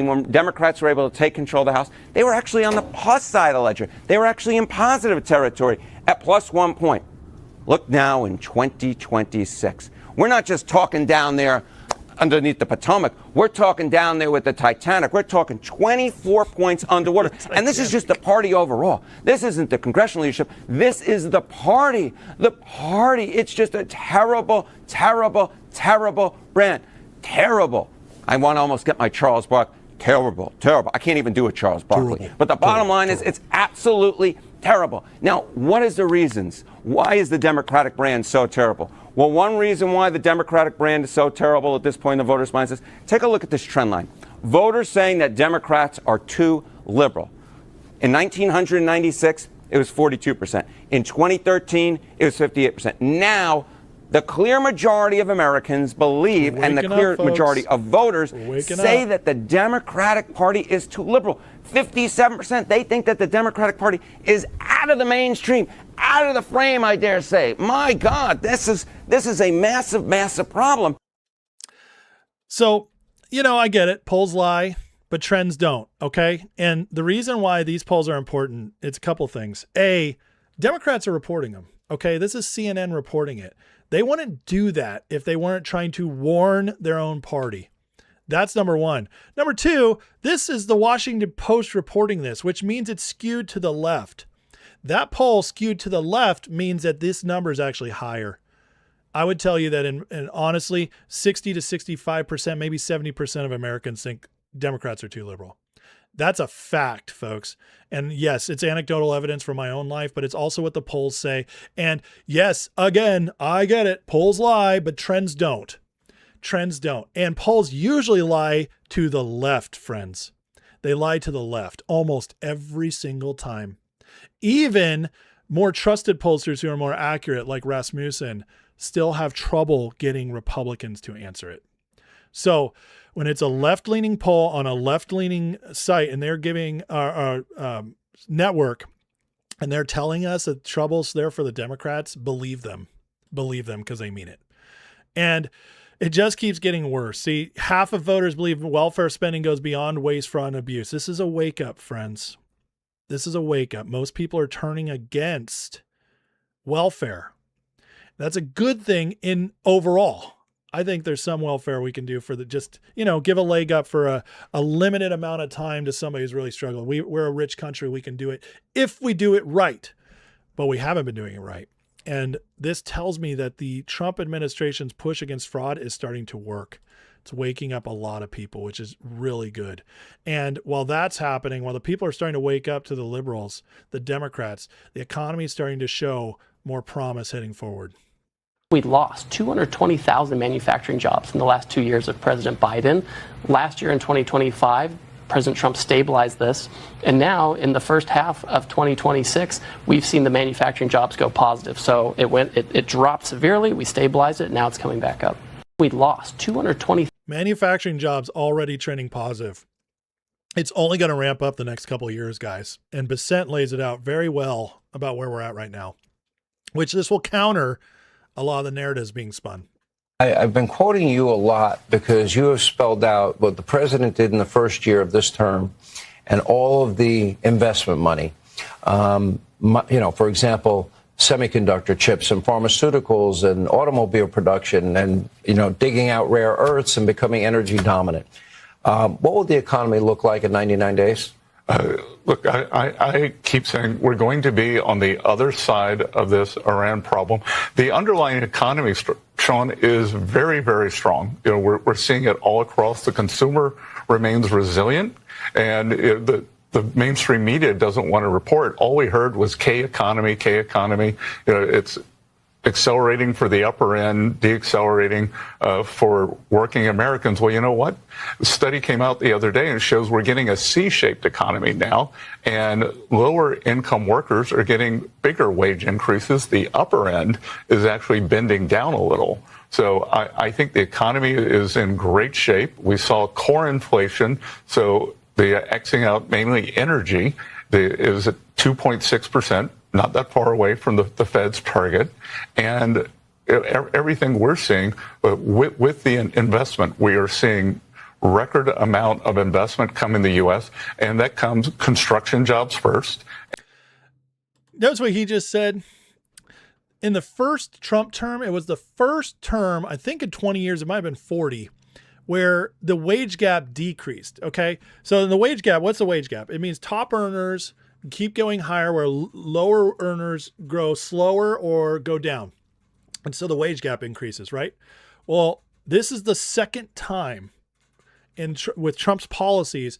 when Democrats were able to take control of the House, they were actually on the plus side of the ledger. They were actually in positive territory at plus 1 point. Look now in 2026. We're not just talking down there underneath the Potomac. We're talking down there with the Titanic. We're talking 24 points underwater. And this is just the party overall. This isn't the congressional leadership. This is the party. The party. It's just a terrible, terrible, terrible brand. Terrible. I want to almost get my Charles Barkley. Terrible, terrible. I can't even do a Charles Barkley. But the bottom line is it's absolutely terrible. Now, what is the reasons? Why is the Democratic brand so terrible? Well, one reason why the Democratic brand is so terrible at this point in the voters' minds is, take a look at this trend line. Voters saying that Democrats are too liberal. In 1996, it was 42%. In 2013, it was 58%. Now, The clear majority of Americans believe, and the clear majority of voters say that the Democratic Party is too liberal. 57%, they think that the Democratic Party is out of the mainstream, out of the frame, I dare say. My God, this is a massive, massive problem. So, I get it. Polls lie, but trends don't, okay? And the reason why these polls are important, it's a couple things. A, Democrats are reporting them, okay? This is CNN reporting it. They wouldn't do that if they weren't trying to warn their own party. That's number one. Number two, this is the Washington Post reporting this, which means it's skewed to the left. That poll skewed to the left means that this number is actually higher. I would tell you that in honestly, 60 to 65%, maybe 70% of Americans think Democrats are too liberal. That's a fact, folks. And yes, it's anecdotal evidence from my own life, but it's also what the polls say. And yes, again, I get it. Polls lie, but trends don't. Trends don't. And polls usually lie to the left, friends. They lie to the left almost every single time. Even more trusted pollsters who are more accurate, like Rasmussen, still have trouble getting Republicans to answer it. So when it's a left-leaning poll on a left-leaning site and they're giving our network and they're telling us that trouble's there for the Democrats, believe them because they mean it. And it just keeps getting worse. See, half of voters believe welfare spending goes beyond waste, fraud, and abuse. This is a wake-up, friends. This is a wake-up. Most people are turning against welfare. That's a good thing in overall. I think there's some welfare we can do for give a leg up for a limited amount of time to somebody who's really struggling. We're a rich country. We can do it if we do it right, but we haven't been doing it right. And this tells me that the Trump administration's push against fraud is starting to work. It's waking up a lot of people, which is really good. And while that's happening, while the people are starting to wake up to the liberals, the Democrats, the economy is starting to show more promise heading forward. We lost 220,000 manufacturing jobs in the last 2 years of President Biden. Last year in 2025, President Trump stabilized this. And now in the first half of 2026, we've seen the manufacturing jobs go positive. So it dropped severely. We stabilized it. Now it's coming back up. We lost 220. Manufacturing jobs already trending positive. It's only going to ramp up the next couple of years, guys. And Bissett lays it out very well about where we're at right now, which this will counter a lot of the narratives being spun. I've been quoting you a lot because you have spelled out what the president did in the first year of this term and all of the investment money. For example, semiconductor chips and pharmaceuticals and automobile production and, digging out rare earths and becoming energy dominant. What will the economy look like in 99 days? Look, I keep saying we're going to be on the other side of this Iran problem. The underlying economy, Sean, is very, very strong. We're seeing it all across. The consumer remains resilient, and the mainstream media doesn't want to report. All we heard was K economy. It's accelerating for the upper end, deaccelerating for working Americans. Well, you know what? A study came out the other day and shows we're getting a C-shaped economy now, and lower income workers are getting bigger wage increases. The upper end is actually bending down a little. So I think the economy is in great shape. We saw core inflation, so the Xing out mainly energy is at 2.6%. Not that far away from the Fed's target. And everything we're seeing with the investment, we are seeing record amount of investment come in the U.S., and that comes construction jobs first. Notice what he just said. In the first Trump term, it was the first term, I think in 20 years, it might have been 40, where the wage gap decreased. Okay. So in the wage gap, what's the wage gap? It means top earners keep going higher where lower earners grow slower or go down. And so the wage gap increases, right? Well, this is the second time with Trump's policies,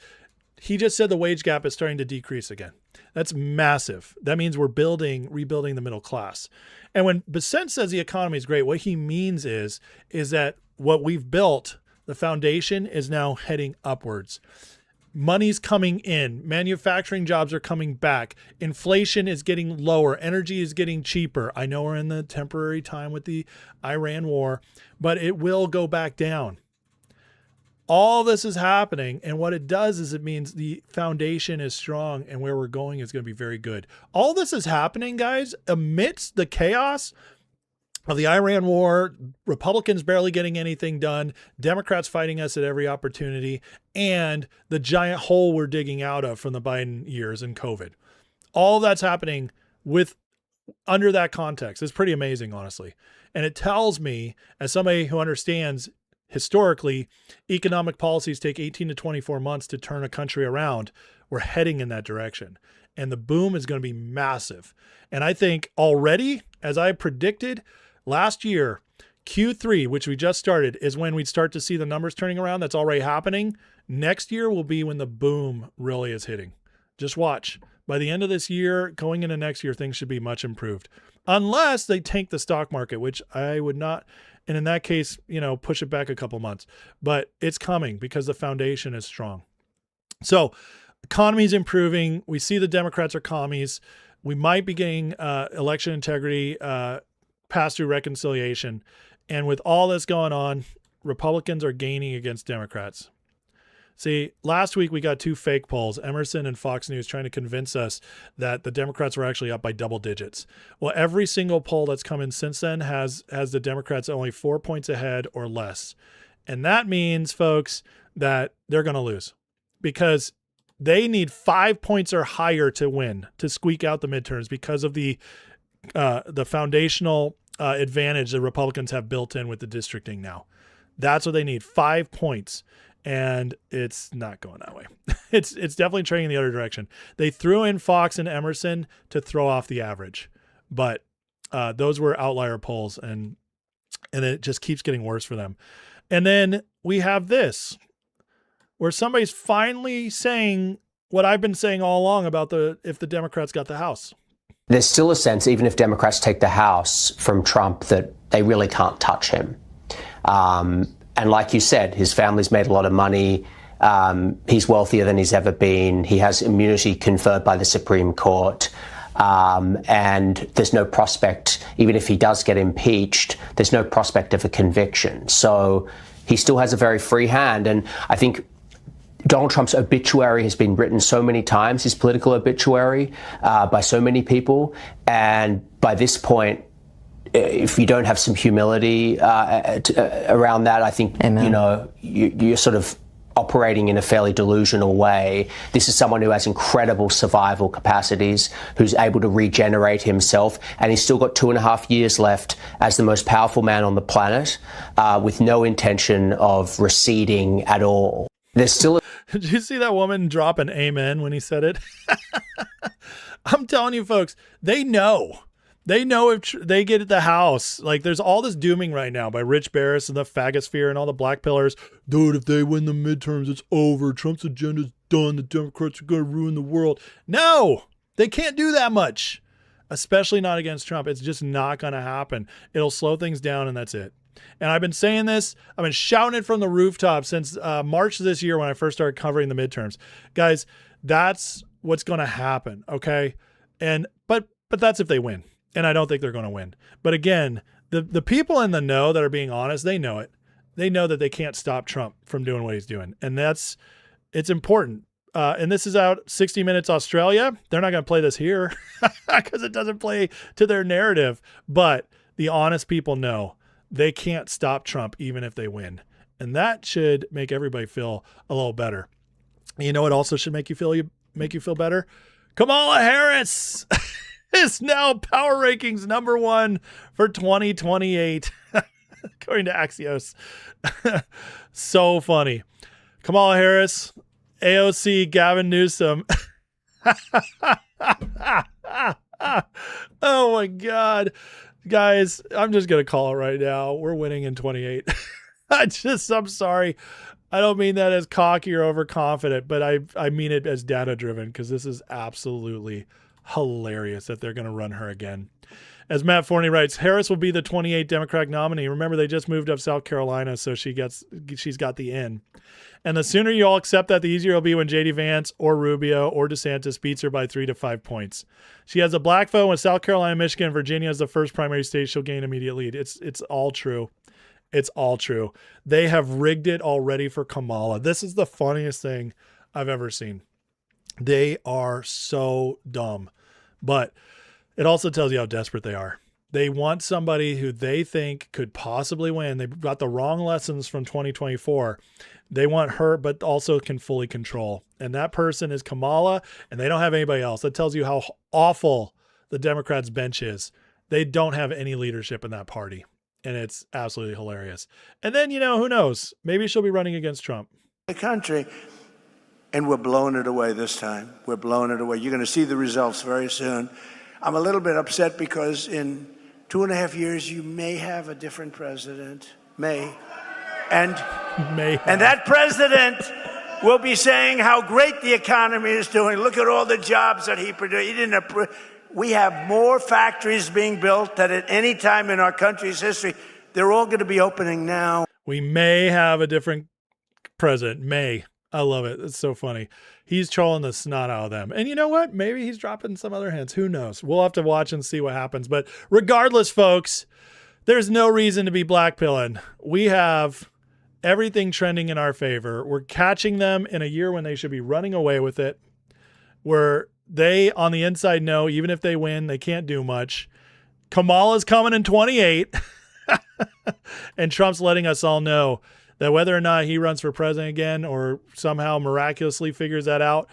he just said the wage gap is starting to decrease again. That's massive. That means we're rebuilding the middle class. And when Bissett says the economy is great, what he means is that what we've built, the foundation is now heading upwards. money's coming in, manufacturing jobs are coming back, inflation is getting lower, energy is getting cheaper. I know we're in the temporary time with the Iran war, but it will go back down. All this is happening, and what it does is it means the foundation is strong and where we're going is going to be very good. All this is happening, guys, amidst the chaos of the Iran war, Republicans barely getting anything done, Democrats fighting us at every opportunity, and the giant hole we're digging out of from the Biden years and COVID. All that's happening under that context. It's pretty amazing, honestly. And it tells me, as somebody who understands historically, economic policies take 18 to 24 months to turn a country around. We're heading in that direction. And the boom is going to be massive. And I think already, as I predicted last year, Q3, which we just started, is when we'd start to see the numbers turning around. That's already happening. Next year will be when the boom really is hitting. Just watch. By the end of this year, going into next year, things should be much improved. Unless they tank the stock market, which I would not. And in that case, push it back a couple months. But it's coming because the foundation is strong. So economy's improving. We see the Democrats are commies. We might be getting election integrity passed through reconciliation. And with all this going on, Republicans are gaining against Democrats. See, last week we got two fake polls, Emerson and Fox News, trying to convince us that the Democrats were actually up by double digits. Well, every single poll that's come in since then has the Democrats only 4 points ahead or less. And that means, folks, that they're going to lose because they need 5 points or higher to win, to squeak out the midterms because of the foundational advantage the Republicans have built in with the districting now. That's what they need, 5 points. And it's not going that way. It's definitely trending in the other direction. They threw in Fox and Emerson to throw off the average, but those were outlier polls, and it just keeps getting worse for them. And then we have this, where somebody's finally saying what I've been saying all along about if the Democrats got the House. There's still a sense, even if Democrats take the House from Trump, that they really can't touch him. And like you said, his family's made a lot of money. He's wealthier than he's ever been. He has immunity conferred by the Supreme Court. And there's no prospect, even if he does get impeached, there's no prospect of a conviction. So he still has a very free hand. And I think Donald Trump's obituary has been written so many times, his political obituary, by so many people. And by this point, if you don't have some humility around that, I think, you're sort of operating in a fairly delusional way. This is someone who has incredible survival capacities, who's able to regenerate himself, and he's still got 2.5 years left as the most powerful man on the planet, with no intention of receding at all. There's still Did you see that woman drop an amen when he said it? I'm telling you, folks, they know. They know if they get at the House. Like, there's all this dooming right now by Rich Barris and the Fagosphere and all the black pillars. Dude, if they win the midterms, it's over. Trump's agenda's done. The Democrats are going to ruin the world. No, they can't do that much, especially not against Trump. It's just not going to happen. It'll slow things down, and that's it. And I've been saying this. I've been shouting it from the rooftop since March of this year when I first started covering the midterms. Guys, that's what's going to happen, okay? But that's if they win. And I don't think they're going to win. But again, the people in the know that are being honest, they know it. They know that they can't stop Trump from doing what he's doing. And it's important. And this is out 60 Minutes Australia. They're not going to play this here because it doesn't play to their narrative. But the honest people know they can't stop Trump even if they win. And that should make everybody feel a little better. You know what also should make you feel better? Kamala Harris is now power rankings #1 for 2028, according to Axios. So funny. Kamala Harris, AOC, Gavin Newsom. Oh my God. Guys, I'm just going to call it right now. We're winning in 28. I'm sorry. I don't mean that as cocky or overconfident, but I mean it as data driven because this is absolutely hilarious that they're going to run her again. As Matt Forney writes, Harris will be the 28th Democratic nominee. Remember, they just moved up South Carolina, so she's got the in. And the sooner you all accept that, the easier it'll be when J.D. Vance or Rubio or DeSantis beats her by 3 to 5 points. She has a black vote when South Carolina, Michigan, and Virginia is the first primary state. She'll gain immediate lead. It's all true. It's all true. They have rigged it already for Kamala. This is the funniest thing I've ever seen. They are so dumb. But it also tells you how desperate they are. They want somebody who they think could possibly win. They've got the wrong lessons from 2024. They want her, but also can fully control. And that person is Kamala, and they don't have anybody else. That tells you how awful the Democrats' bench is. They don't have any leadership in that party. And it's absolutely hilarious. And then, who knows? Maybe she'll be running against Trump. The country, and we're blowing it away this time. We're blowing it away. You're going to see the results very soon. I'm a little bit upset because in 2.5 years, you may have a different president. And that president will be saying how great the economy is doing. Look at all the jobs that he produced. We have more factories being built than at any time in our country's history. They're all going to be opening now. We may have a different president. May. I love it. It's so funny. He's trolling the snot out of them. And you know what? Maybe he's dropping some other hints. Who knows? We'll have to watch and see what happens. But regardless, folks, there's no reason to be blackpilling. We have everything trending in our favor. We're catching them in a year when they should be running away with it. Where they, on the inside, know even if they win, they can't do much. Kamala's coming in 28. And Trump's letting us all know that whether or not he runs for president again or somehow miraculously figures that out,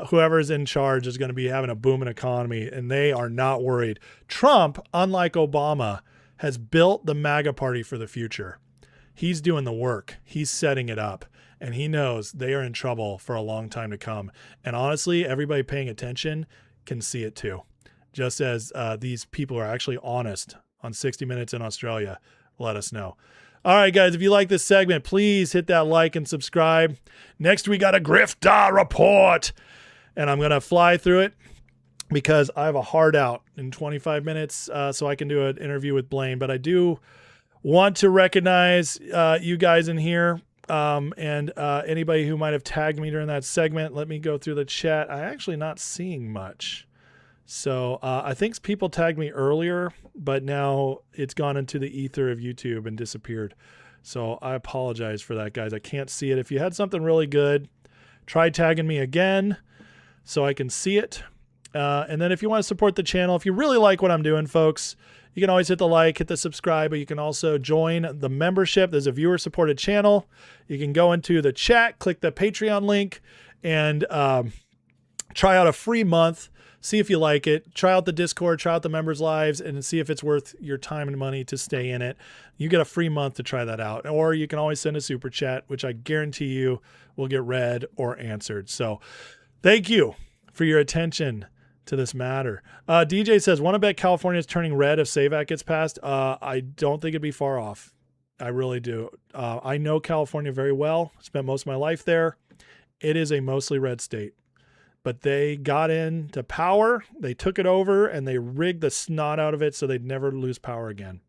whoever's in charge is going to be having a booming economy, and they are not worried. Trump, unlike Obama, has built the MAGA party for the future. He's doing the work. He's setting it up, and he knows they are in trouble for a long time to come. And honestly, everybody paying attention can see it too. Just as these people are actually honest on 60 Minutes in Australia, let us know. All right, guys, if you like this segment, please hit that like and subscribe. Next, we got a Grifter Report, and I'm going to fly through it because I have a hard out in 25 minutes, so I can do an interview with Blaine. But I do want to recognize you guys in here and anybody who might have tagged me during that segment. Let me go through the chat. I'm actually not seeing much. So I think people tagged me earlier, but now it's gone into the ether of YouTube and disappeared. So I apologize for that, guys. I can't see it. If you had something really good, try tagging me again so I can see it. And then if you want to support the channel, if you really like what I'm doing, folks, you can always hit the like, hit the subscribe, but you can also join the membership. There's a viewer-supported channel. You can go into the chat, click the Patreon link, and try out a free month. See if you like it. Try out the Discord, try out the members' lives, and see if it's worth your time and money to stay in it. You get a free month to try that out. Or you can always send a super chat, which I guarantee you will get read or answered. So thank you for your attention to this matter. DJ says, want to bet California is turning red if SAVE Act gets passed? I don't think it'd be far off. I really do. I know California very well. Spent most of my life there. It is a mostly red state. But they got into power, they took it over, and they rigged the snot out of it so they'd never lose power again.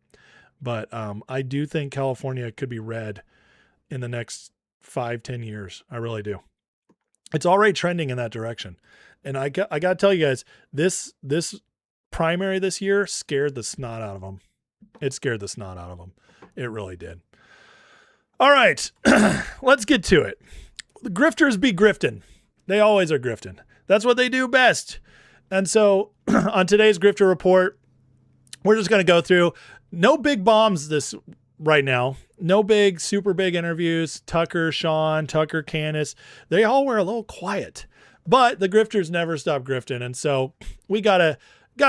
But I do think California could be red in the next 5-10 years. I really do. It's already trending in that direction. And I got to tell you guys, this primary this year scared the snot out of them. It scared the snot out of them. It really did. All right, let's get to it. The grifters be grifting. They always are grifting. That's what they do best. And so on today's Grifter Report, we're just going to go through no big bombs this right now. No big, super big interviews. Tucker, Sean, Tucker, Candace, they all were a little quiet. But the grifters never stop grifting. And so we gotta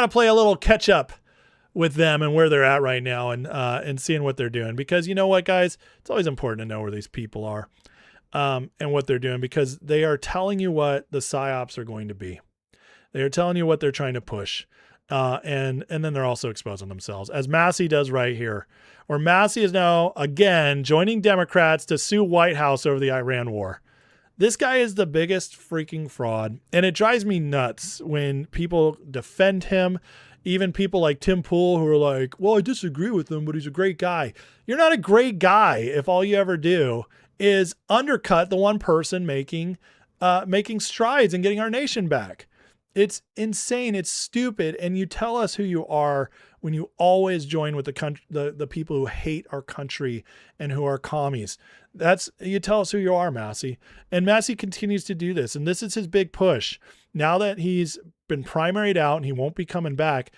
play a little catch up with them and where they're at right now and seeing what they're doing. Because you know what, guys? It's always important to know where these people are. And what they're doing, because they are telling you what the psyops are going to be. They are telling you what they're trying to push. And then they're also exposing themselves, as Massey does right here, where Massey is now again joining Democrats to sue White House over the Iran war. This guy is the biggest freaking fraud. And it drives me nuts when people defend him. Even people like Tim Pool who are like, well, I disagree with him, but he's a great guy. You're not a great guy if all you ever do is undercut the one person making strides and getting our nation back. It's insane. It's stupid. And you tell us who you are when you always join with the people who hate our country and who are commies. You tell us who you are, Massey. And Massey continues to do this. And this is his big push. Now that he's been primaried out and he won't be coming back,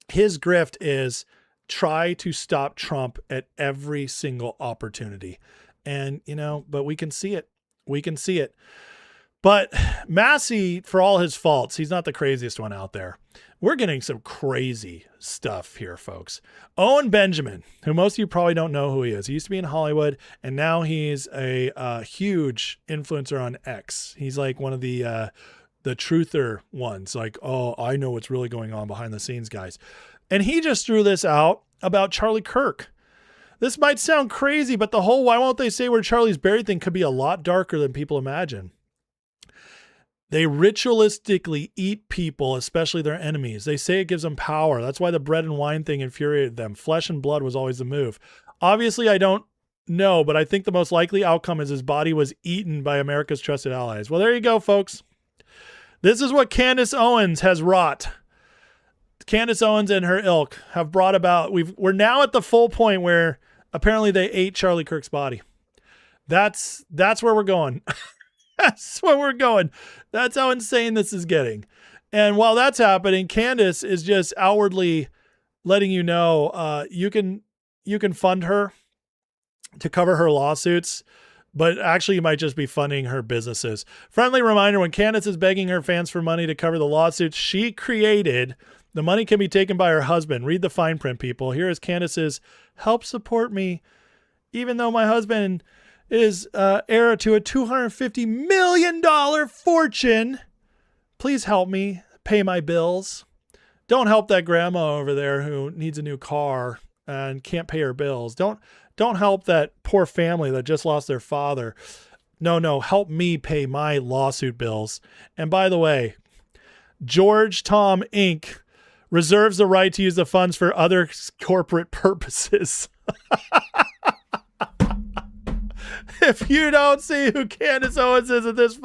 his grift is try to stop Trump at every single opportunity. And, but we can see it. We can see it. But Massey, for all his faults, he's not the craziest one out there. We're getting some crazy stuff here, folks. Owen Benjamin, who most of you probably don't know who he is. He used to be in Hollywood, and now he's a huge influencer on X. He's like one of the truther ones. Like, oh, I know what's really going on behind the scenes, guys. And he just threw this out about Charlie Kirk. This might sound crazy, but the whole why won't they say where Charlie's buried thing could be a lot darker than people imagine. They ritualistically eat people, especially their enemies. They say it gives them power. That's why the bread and wine thing infuriated them. Flesh and blood was always the move. Obviously, I don't know, but I think the most likely outcome is his body was eaten by America's trusted allies. Well, there you go, folks. This is what Candace Owens has wrought. Candace Owens and her ilk have brought about. We're now at the full point where apparently they ate Charlie Kirk's body. That's where we're going. That's where we're going. That's how insane this is getting. And while that's happening, Candace is just outwardly letting you know you can fund her to cover her lawsuits, but actually you might just be funding her businesses. Friendly reminder, when Candace is begging her fans for money to cover the lawsuits she created, the money can be taken by her husband. Read the fine print, people. Here is Candace's help support me, even though my husband is heir to a $250 million fortune. Please help me pay my bills. Don't help that grandma over there who needs a new car and can't pay her bills. Don't help that poor family that just lost their father. No, help me pay my lawsuit bills. And by the way, George Tom Inc. reserves the right to use the funds for other corporate purposes. If you don't see who Candace Owens is at this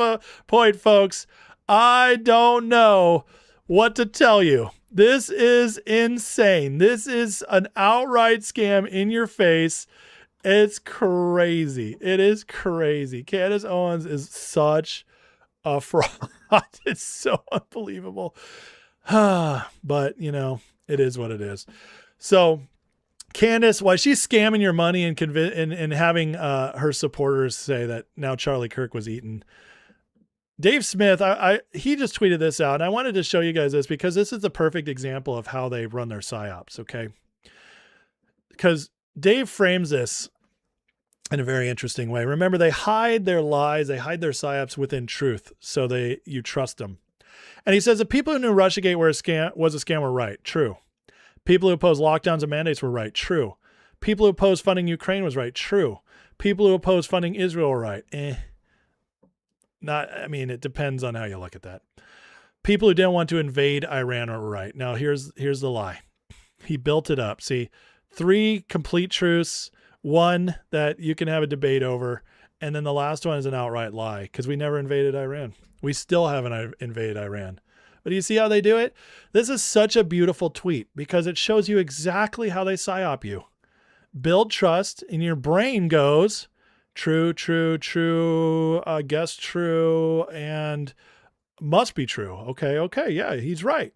point, folks, I don't know what to tell you. This is insane. This is an outright scam in your face. It's crazy. It is crazy. Candace Owens is such a fraud. It's so unbelievable. But, it is what it is. So, Candace, why she's scamming your money and having her supporters say that now Charlie Kirk was eaten. Dave Smith, he just tweeted this out, and I wanted to show you guys this because this is the perfect example of how they run their psyops, okay? Because Dave frames this in a very interesting way. Remember, they hide their lies, they hide their psyops within truth, so you trust them. And he says the people who knew Russiagate was a scam were right. True. People who oppose lockdowns and mandates were right. True. People who oppose funding Ukraine was right. True. People who oppose funding Israel were right. It depends on how you look at that. People who didn't want to invade Iran were right. Now, here's the lie. He built it up. See, 3 complete truths, 1 that you can have a debate over, and then the last one is an outright lie because we never invaded Iran. We still haven't invaded Iran. But do you see how they do it? This is such a beautiful tweet because it shows you exactly how they psyop you. Build trust, and your brain goes, true, guess true, and must be true. Okay, yeah, he's right.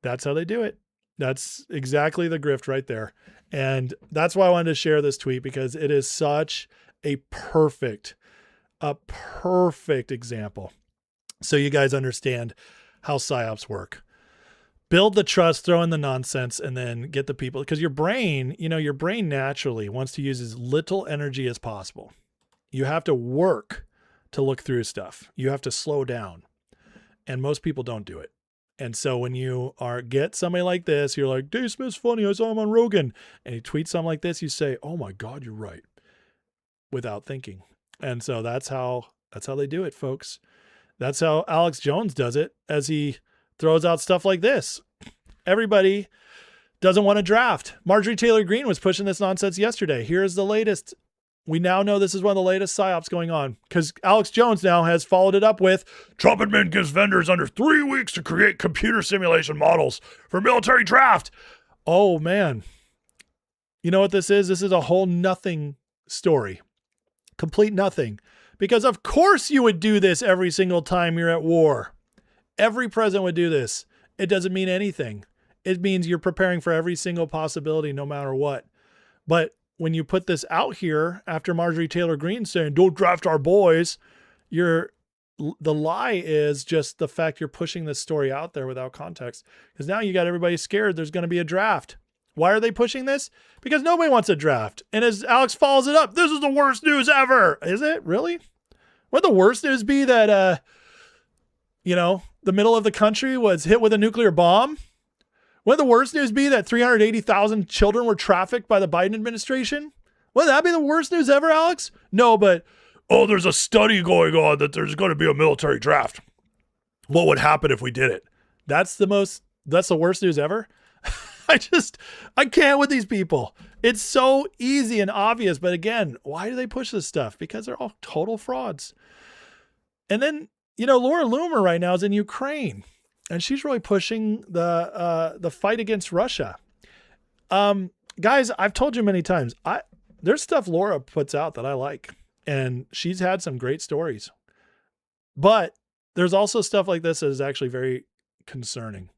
That's how they do it. That's exactly the grift right there. And that's why I wanted to share this tweet because it is such a perfect example. So you guys understand how psyops work. Build the trust, throw in the nonsense, and then get the people. Because your brain naturally wants to use as little energy as possible. You have to work to look through stuff. You have to slow down. And most people don't do it. And so when you get somebody like this, you're like, Dave Smith's funny. I saw him on Rogan. And he tweets something like this. You say, oh my God, you're right. Without thinking. And so that's how That's how they do it, folks. That's how Alex Jones does it as he throws out stuff like this. Everybody doesn't want to draft. Marjorie Taylor Greene was pushing this nonsense yesterday. Here's the latest. We now know this is one of the latest psyops going on because Alex Jones now has followed it up with Trump admin gives vendors under 3 weeks to create computer simulation models for military draft. Oh, man. You know what this is? This is a whole nothing story. Complete nothing. Because of course you would do this every single time you're at war. Every president would do this. It doesn't mean anything. It means you're preparing for every single possibility no matter what. But when you put this out here after Marjorie Taylor Greene saying, don't draft our boys, the lie is just the fact you're pushing this story out there without context. Because now you got everybody scared there's going to be a draft. Why are they pushing this? Because nobody wants a draft. And as Alex follows it up, this is the worst news ever. Is it really? Would the worst news be that, the middle of the country was hit with a nuclear bomb? Would the worst news be that 380,000 children were trafficked by the Biden administration? Would that be the worst news ever, Alex? No, but, there's a study going on that there's going to be a military draft. What would happen if we did it? That's the worst news ever? I can't with these people. It's so easy and obvious. But again, why do they push this stuff? Because they're all total frauds. And then, Laura Loomer right now is in Ukraine. And she's really pushing the fight against Russia. Guys, I've told you many times, there's stuff Laura puts out that I like. And she's had some great stories. But there's also stuff like this that is actually very concerning.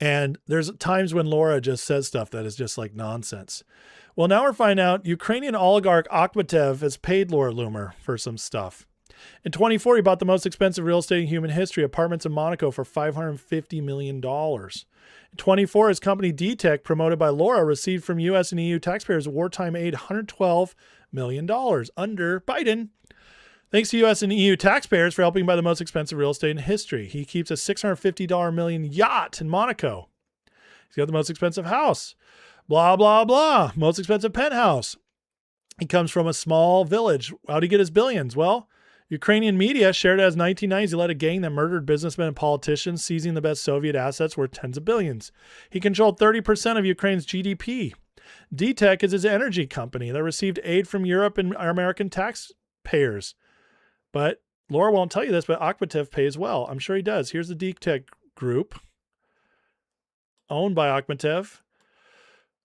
And there's times when Laura just says stuff that is just like nonsense. Well, now we're finding out Ukrainian oligarch Akhmetev has paid Laura Loomer for some stuff. In 2024, he bought the most expensive real estate in human history, apartments in Monaco, for $550 million. In 2024, his company D-Tech, promoted by Laura, received from U.S. and EU taxpayers wartime aid $112 million under Biden. Thanks to U.S. and EU taxpayers for helping buy the most expensive real estate in history. He keeps a $650 million yacht in Monaco. He's got the most expensive house. Blah, blah, blah. Most expensive penthouse. He comes from a small village. How'd he get his billions? Well, Ukrainian media shared it as 1990s. He led a gang that murdered businessmen and politicians, seizing the best Soviet assets worth tens of billions. He controlled 30% of Ukraine's GDP. D-Tech is his energy company that received aid from Europe and American taxpayers. But Laura won't tell you this, but Akhmetev pays well. I'm sure he does. Here's the D-Tech group owned by Akhmetev.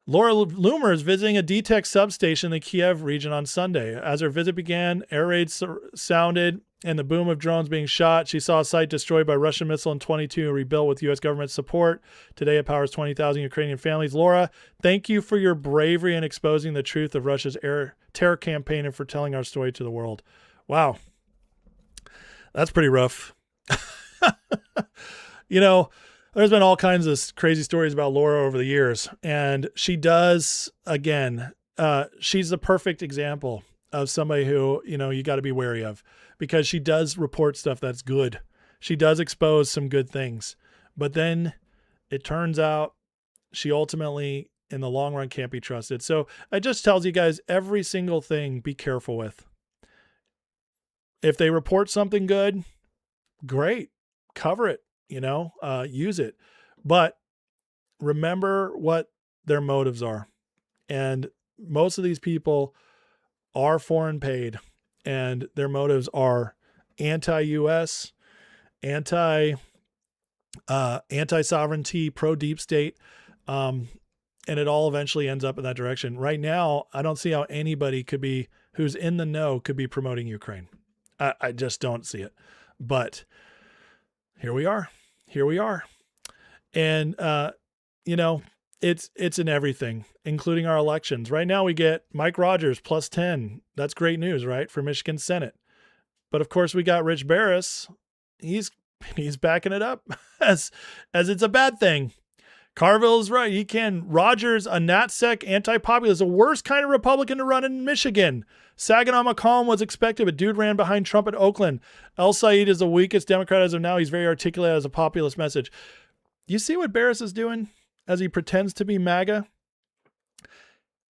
Laura Loomer is visiting a D-Tech substation in the Kiev region on Sunday. As her visit began, air raids sounded and the boom of drones being shot. She saw a site destroyed by Russian missile in 22 and rebuilt with U.S. government support. Today it powers 20,000 Ukrainian families. Laura, thank you for your bravery in exposing the truth of Russia's terror campaign and for telling our story to the world. Wow. That's pretty rough. There's been all kinds of crazy stories about Laura over the years. And she does, again, she's the perfect example of somebody who, you got to be wary of, because she does report stuff that's good. She does expose some good things. But then it turns out she ultimately, in the long run, can't be trusted. So it just tells you guys every single thing, be careful with. If they report something good, great, cover it, use it. But remember what their motives are. And most of these people are foreign paid, and their motives are anti-US, anti-sovereignty, pro-deep state. And it all eventually ends up in that direction. Right now, I don't see how anybody who's in the know could be promoting Ukraine. I just don't see it. But here we are. And, it's in everything, including our elections. Right now we get Mike Rogers plus 10. That's great news, right? For Michigan Senate. But of course we got Rich Barris. He's backing it up as it's a bad thing. Carville is right. Rogers, a NatSec anti-populist, the worst kind of Republican to run in Michigan. Saginaw McCollum was expected, but dude ran behind Trump at Oakland. El Said is the weakest Democrat as of now. He's very articulate as a populist message. You see what Barris is doing as he pretends to be MAGA?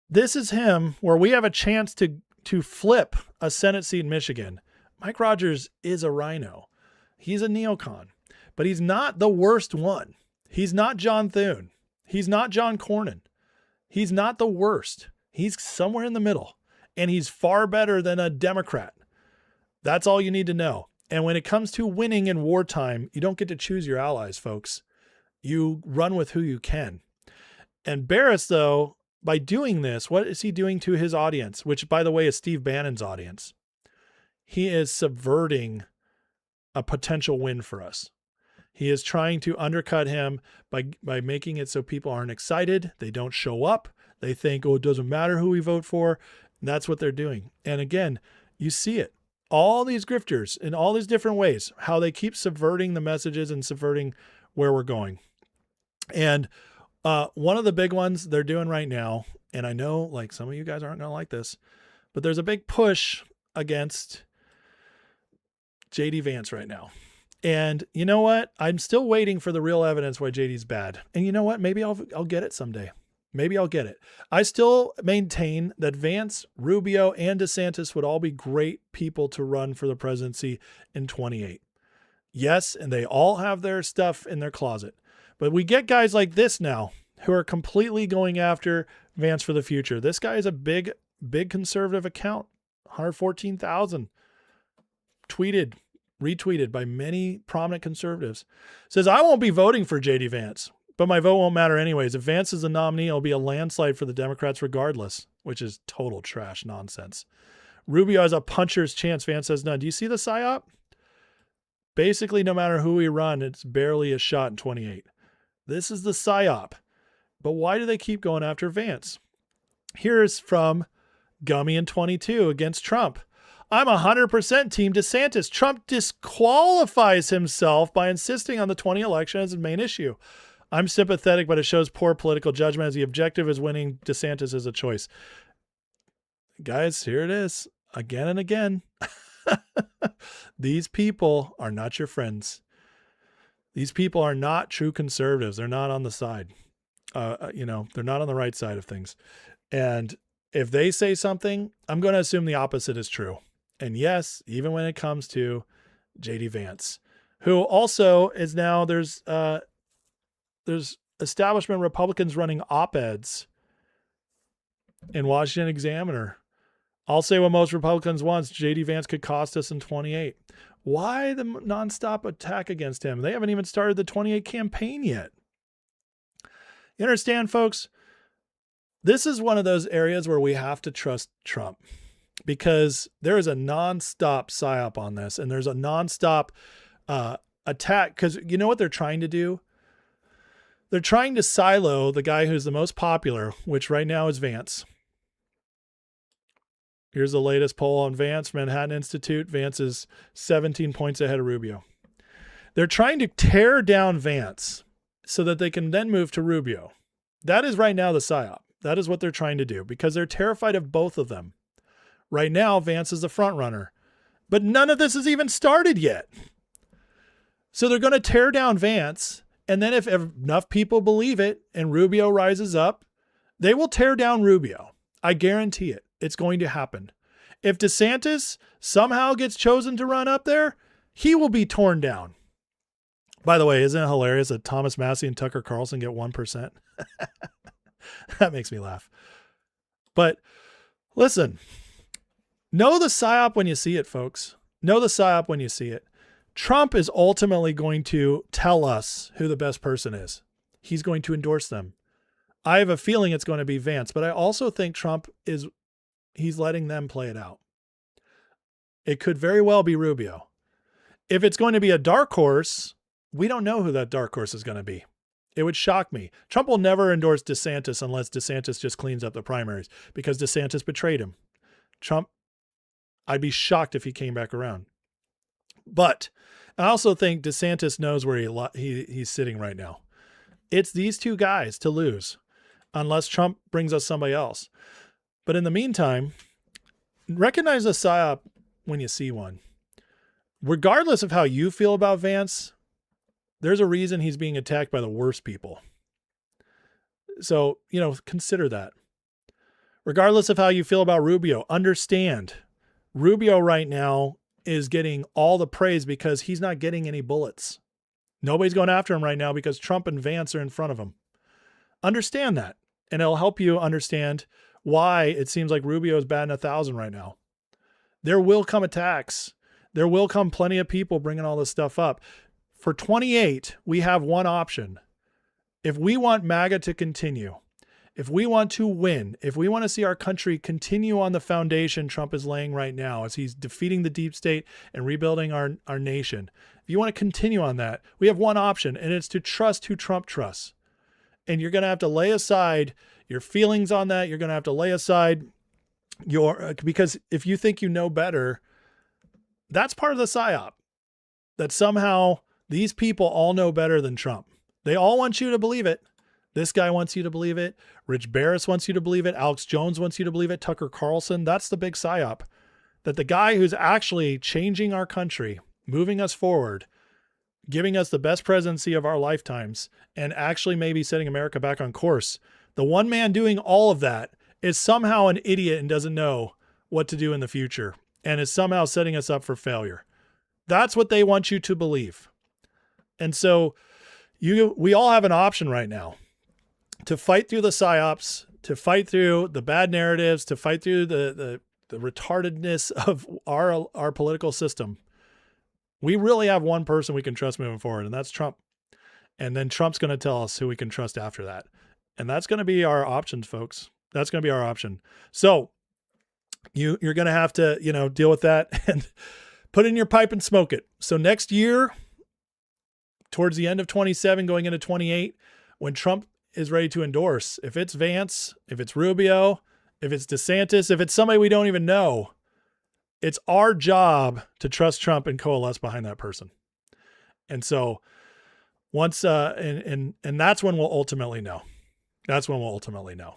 This is him where we have a chance to flip a Senate seat in Michigan. Mike Rogers is a rhino. He's a neocon, but he's not the worst one. He's not John Thune. He's not John Cornyn. He's not the worst. He's somewhere in the middle, and he's far better than a Democrat. That's all you need to know. And when it comes to winning in wartime, you don't get to choose your allies, folks. You run with who you can. And Barris, though, by doing this, what is he doing to his audience, which, by the way, is Steve Bannon's audience? He is subverting a potential win for us. He is trying to undercut him by making it so people aren't excited. They don't show up. They think, oh, it doesn't matter who we vote for. And that's what they're doing. And again, you see it. All these grifters in all these different ways, how they keep subverting the messages and subverting where we're going. And one of the big ones they're doing right now, and I know like some of you guys aren't going to like this, but there's a big push against JD Vance right now. And you know what? I'm still waiting for the real evidence why JD's bad. And you know what? Maybe I'll get it someday. Maybe I'll get it. I still maintain that Vance, Rubio, and DeSantis would all be great people to run for the presidency in 28. Yes, and they all have their stuff in their closet. But we get guys like this now who are completely going after Vance for the future. This guy is a big conservative account, 114,000 tweeted, retweeted by many prominent conservatives. Says, I won't be voting for JD Vance, but my vote won't matter anyways. If Vance is the nominee, it'll be a landslide for the Democrats regardless, which is total trash nonsense. Rubio has a puncher's chance. Vance has none. Do you see the psyop? Basically, no matter who we run, it's barely a shot in 28. This is the psyop. But why do they keep going after Vance? Here's from Gummy in 22 against Trump. I'm 100% Team DeSantis. Trump disqualifies himself by insisting on the 20 election as his main issue. I'm sympathetic, but it shows poor political judgment as the objective is winning DeSantis as a choice. Guys, here it is again and again. These people are not your friends. These people are not true conservatives. They're not on the side. They're not on the right side of things. And if they say something, I'm going to assume the opposite is true. And yes, even when it comes to JD Vance, who also is now there's establishment Republicans running op-eds in Washington Examiner. I'll say what most Republicans want. JD Vance could cost us in 28. Why the nonstop attack against him? They haven't even started the 28 campaign yet. You understand, folks? This is one of those areas where we have to trust Trump because there is a nonstop psyop on this, and there's a nonstop attack because you know what they're trying to do? They're trying to silo the guy who's the most popular, which right now is Vance. Here's the latest poll on Vance, Manhattan Institute. Vance is 17 points ahead of Rubio. They're trying to tear down Vance so that they can then move to Rubio. That is right now the psyop. That is what they're trying to do because they're terrified of both of them. Right now, Vance is the front runner, but none of this has even started yet. So they're going to tear down Vance. And then if enough people believe it and Rubio rises up, they will tear down Rubio. I guarantee it. It's going to happen. If DeSantis somehow gets chosen to run up there, he will be torn down. By the way, isn't it hilarious that Thomas Massie and Tucker Carlson get 1%? That makes me laugh. But listen, know the psyop when you see it, folks. Know the psyop when you see it. Trump is ultimately going to tell us who the best person is. He's going to endorse them. I have a feeling it's going to be Vance, but I also think Trump he's letting them play it out. It could very well be Rubio. If it's going to be a dark horse, we don't know who that dark horse is going to be. It would shock me. Trump will never endorse DeSantis unless DeSantis just cleans up the primaries because DeSantis betrayed him. Trump, I'd be shocked if he came back around. But I also think DeSantis knows where he's sitting right now. It's these two guys to lose unless Trump brings us somebody else. But in the meantime, recognize a psyop when you see one. Regardless of how you feel about Vance, there's a reason he's being attacked by the worst people. So, consider that. Regardless of how you feel about Rubio, understand Rubio right now is getting all the praise because he's not getting any bullets. Nobody's going after him right now because Trump and Vance are in front of him. Understand that, and it'll help you understand why it seems like Rubio is batting 1,000 right now. There will come attacks. There will come plenty of people bringing all this stuff up. For 28, we have one option. If we want MAGA to continue, if we want to win, if we want to see our country continue on the foundation Trump is laying right now as he's defeating the deep state and rebuilding our nation, if you want to continue on that, we have one option, and it's to trust who Trump trusts. And you're going to have to lay aside your feelings on that. You're going to have to lay aside because if you think you know better, that's part of the psyop, that somehow these people all know better than Trump. They all want you to believe it. This guy wants you to believe it. Rich Barris wants you to believe it. Alex Jones wants you to believe it. Tucker Carlson. That's the big psyop, that the guy who's actually changing our country, moving us forward, giving us the best presidency of our lifetimes, and actually maybe setting America back on course, the one man doing all of that is somehow an idiot and doesn't know what to do in the future and is somehow setting us up for failure. That's what they want you to believe. And so we all have an option right now to fight through the psyops, to fight through the bad narratives, to fight through the retardedness of our political system. We really have one person we can trust moving forward, and that's Trump. And then Trump's going to tell us who we can trust after that. And that's going to be our options, folks. That's going to be our option. So you're going to have to, deal with that and put in your pipe and smoke it. So next year, towards the end of 27, going into 28, when Trump is ready to endorse, if it's Vance, if it's Rubio, if it's DeSantis, if it's somebody we don't even know, it's our job to trust Trump and coalesce behind that person. And so once, and that's when we'll ultimately know. That's when we'll ultimately know.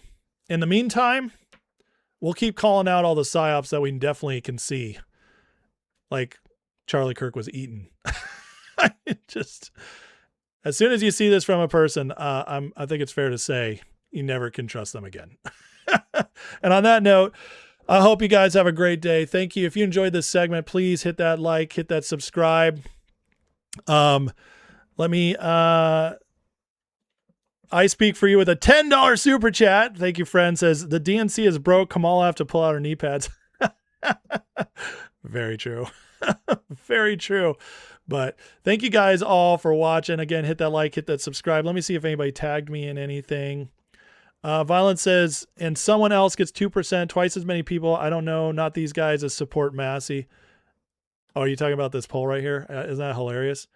In the meantime, we'll keep calling out all the psyops that we definitely can see, like Charlie Kirk was eaten. Just as soon as you see this from a person, I think it's fair to say you never can trust them again. And on that note, I hope you guys have a great day. Thank you. If you enjoyed this segment, please hit that like, hit that subscribe. Let me, I speak for you with a $10 super chat. Thank you, friend. Says the DNC is broke. Kamala have to pull out her knee pads. Very true. Very true. But thank you guys all for watching. Again, hit that like, hit that subscribe. Let me see if anybody tagged me in anything. Violence says, and someone else gets 2%, twice as many people. I don't know. Not these guys as support Massey. Oh, are you talking about this poll right here? Isn't that hilarious?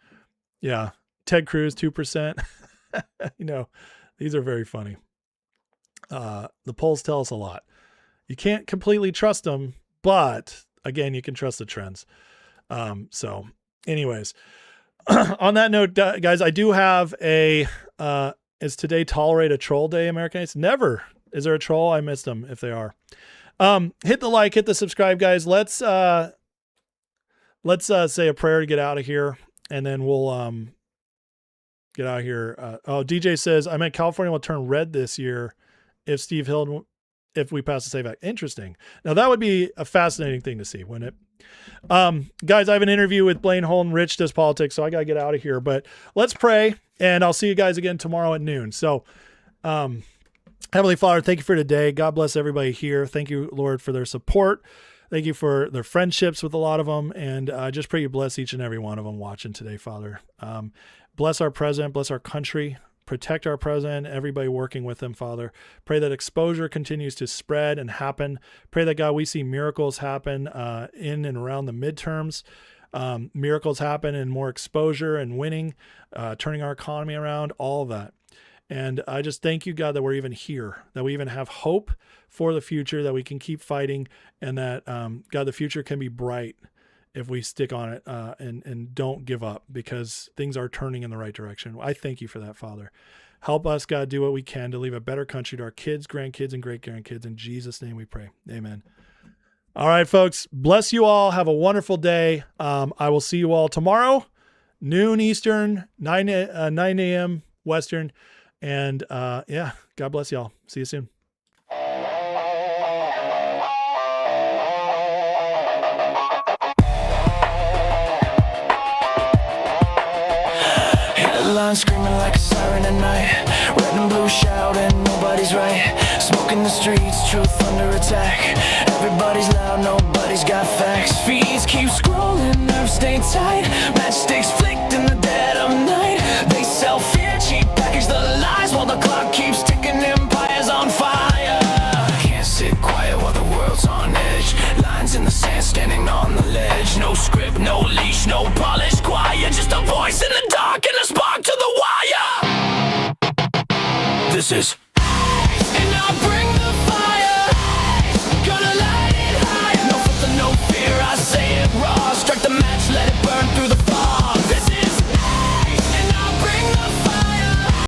Yeah. Ted Cruz, 2%. These are very funny. The polls tell us a lot. You can't completely trust them, but again, you can trust the trends. So anyways, on that note, guys, I do have is today Tolerate a Troll Day, Americanites? Never. Is there a troll? I missed them if they are. Hit the like, hit the subscribe, guys. Let's say a prayer to get out of here, and then we'll get out of here. DJ says, I meant California will turn red this year if if we pass the SAFE Act. Interesting. Now that would be a fascinating thing to see, wouldn't it? Guys, I have an interview with Blaine Holton. Rich does politics, so I got to get out of here, but let's pray, and I'll see you guys again tomorrow at noon. So, Heavenly Father, thank you for today. God bless everybody here. Thank you, Lord, for their support. Thank you for their friendships with a lot of them. And I just pray you bless each and every one of them watching today, Father. Bless our president, bless our country, protect our president, everybody working with him, Father. Pray that exposure continues to spread and happen. Pray that, God, we see miracles happen in and around the midterms. Miracles happen in more exposure and winning, turning our economy around, all of that. And I just thank you, God, that we're even here, that we even have hope for the future, that we can keep fighting, and that, God, the future can be bright if we stick on it and don't give up, because things are turning in the right direction. I thank you for that, Father. Help us, God, do what we can to leave a better country to our kids, grandkids, and great-grandkids. In Jesus' name we pray. Amen. All right, folks. Bless you all. Have a wonderful day. I will see you all tomorrow, noon Eastern, 9 a.m. Western. And God bless y'all. See you soon. line screaming like a siren at night. Red and blue shouting, nobody's right. Smoke in the streets, truth under attack. Everybody's loud, nobody's got facts. Feeds keep scrolling, nerves stay tight. Matchsticks flicked in the dead of night. They sell fear, cheap package the lies, while the clock keeps ticking, empires on fire. Can't sit quiet while the world's on edge. Lines in the sand, standing on the ledge. No script, no leash, no polish, quiet. Just a voice in the dark and a spark to the wire. This is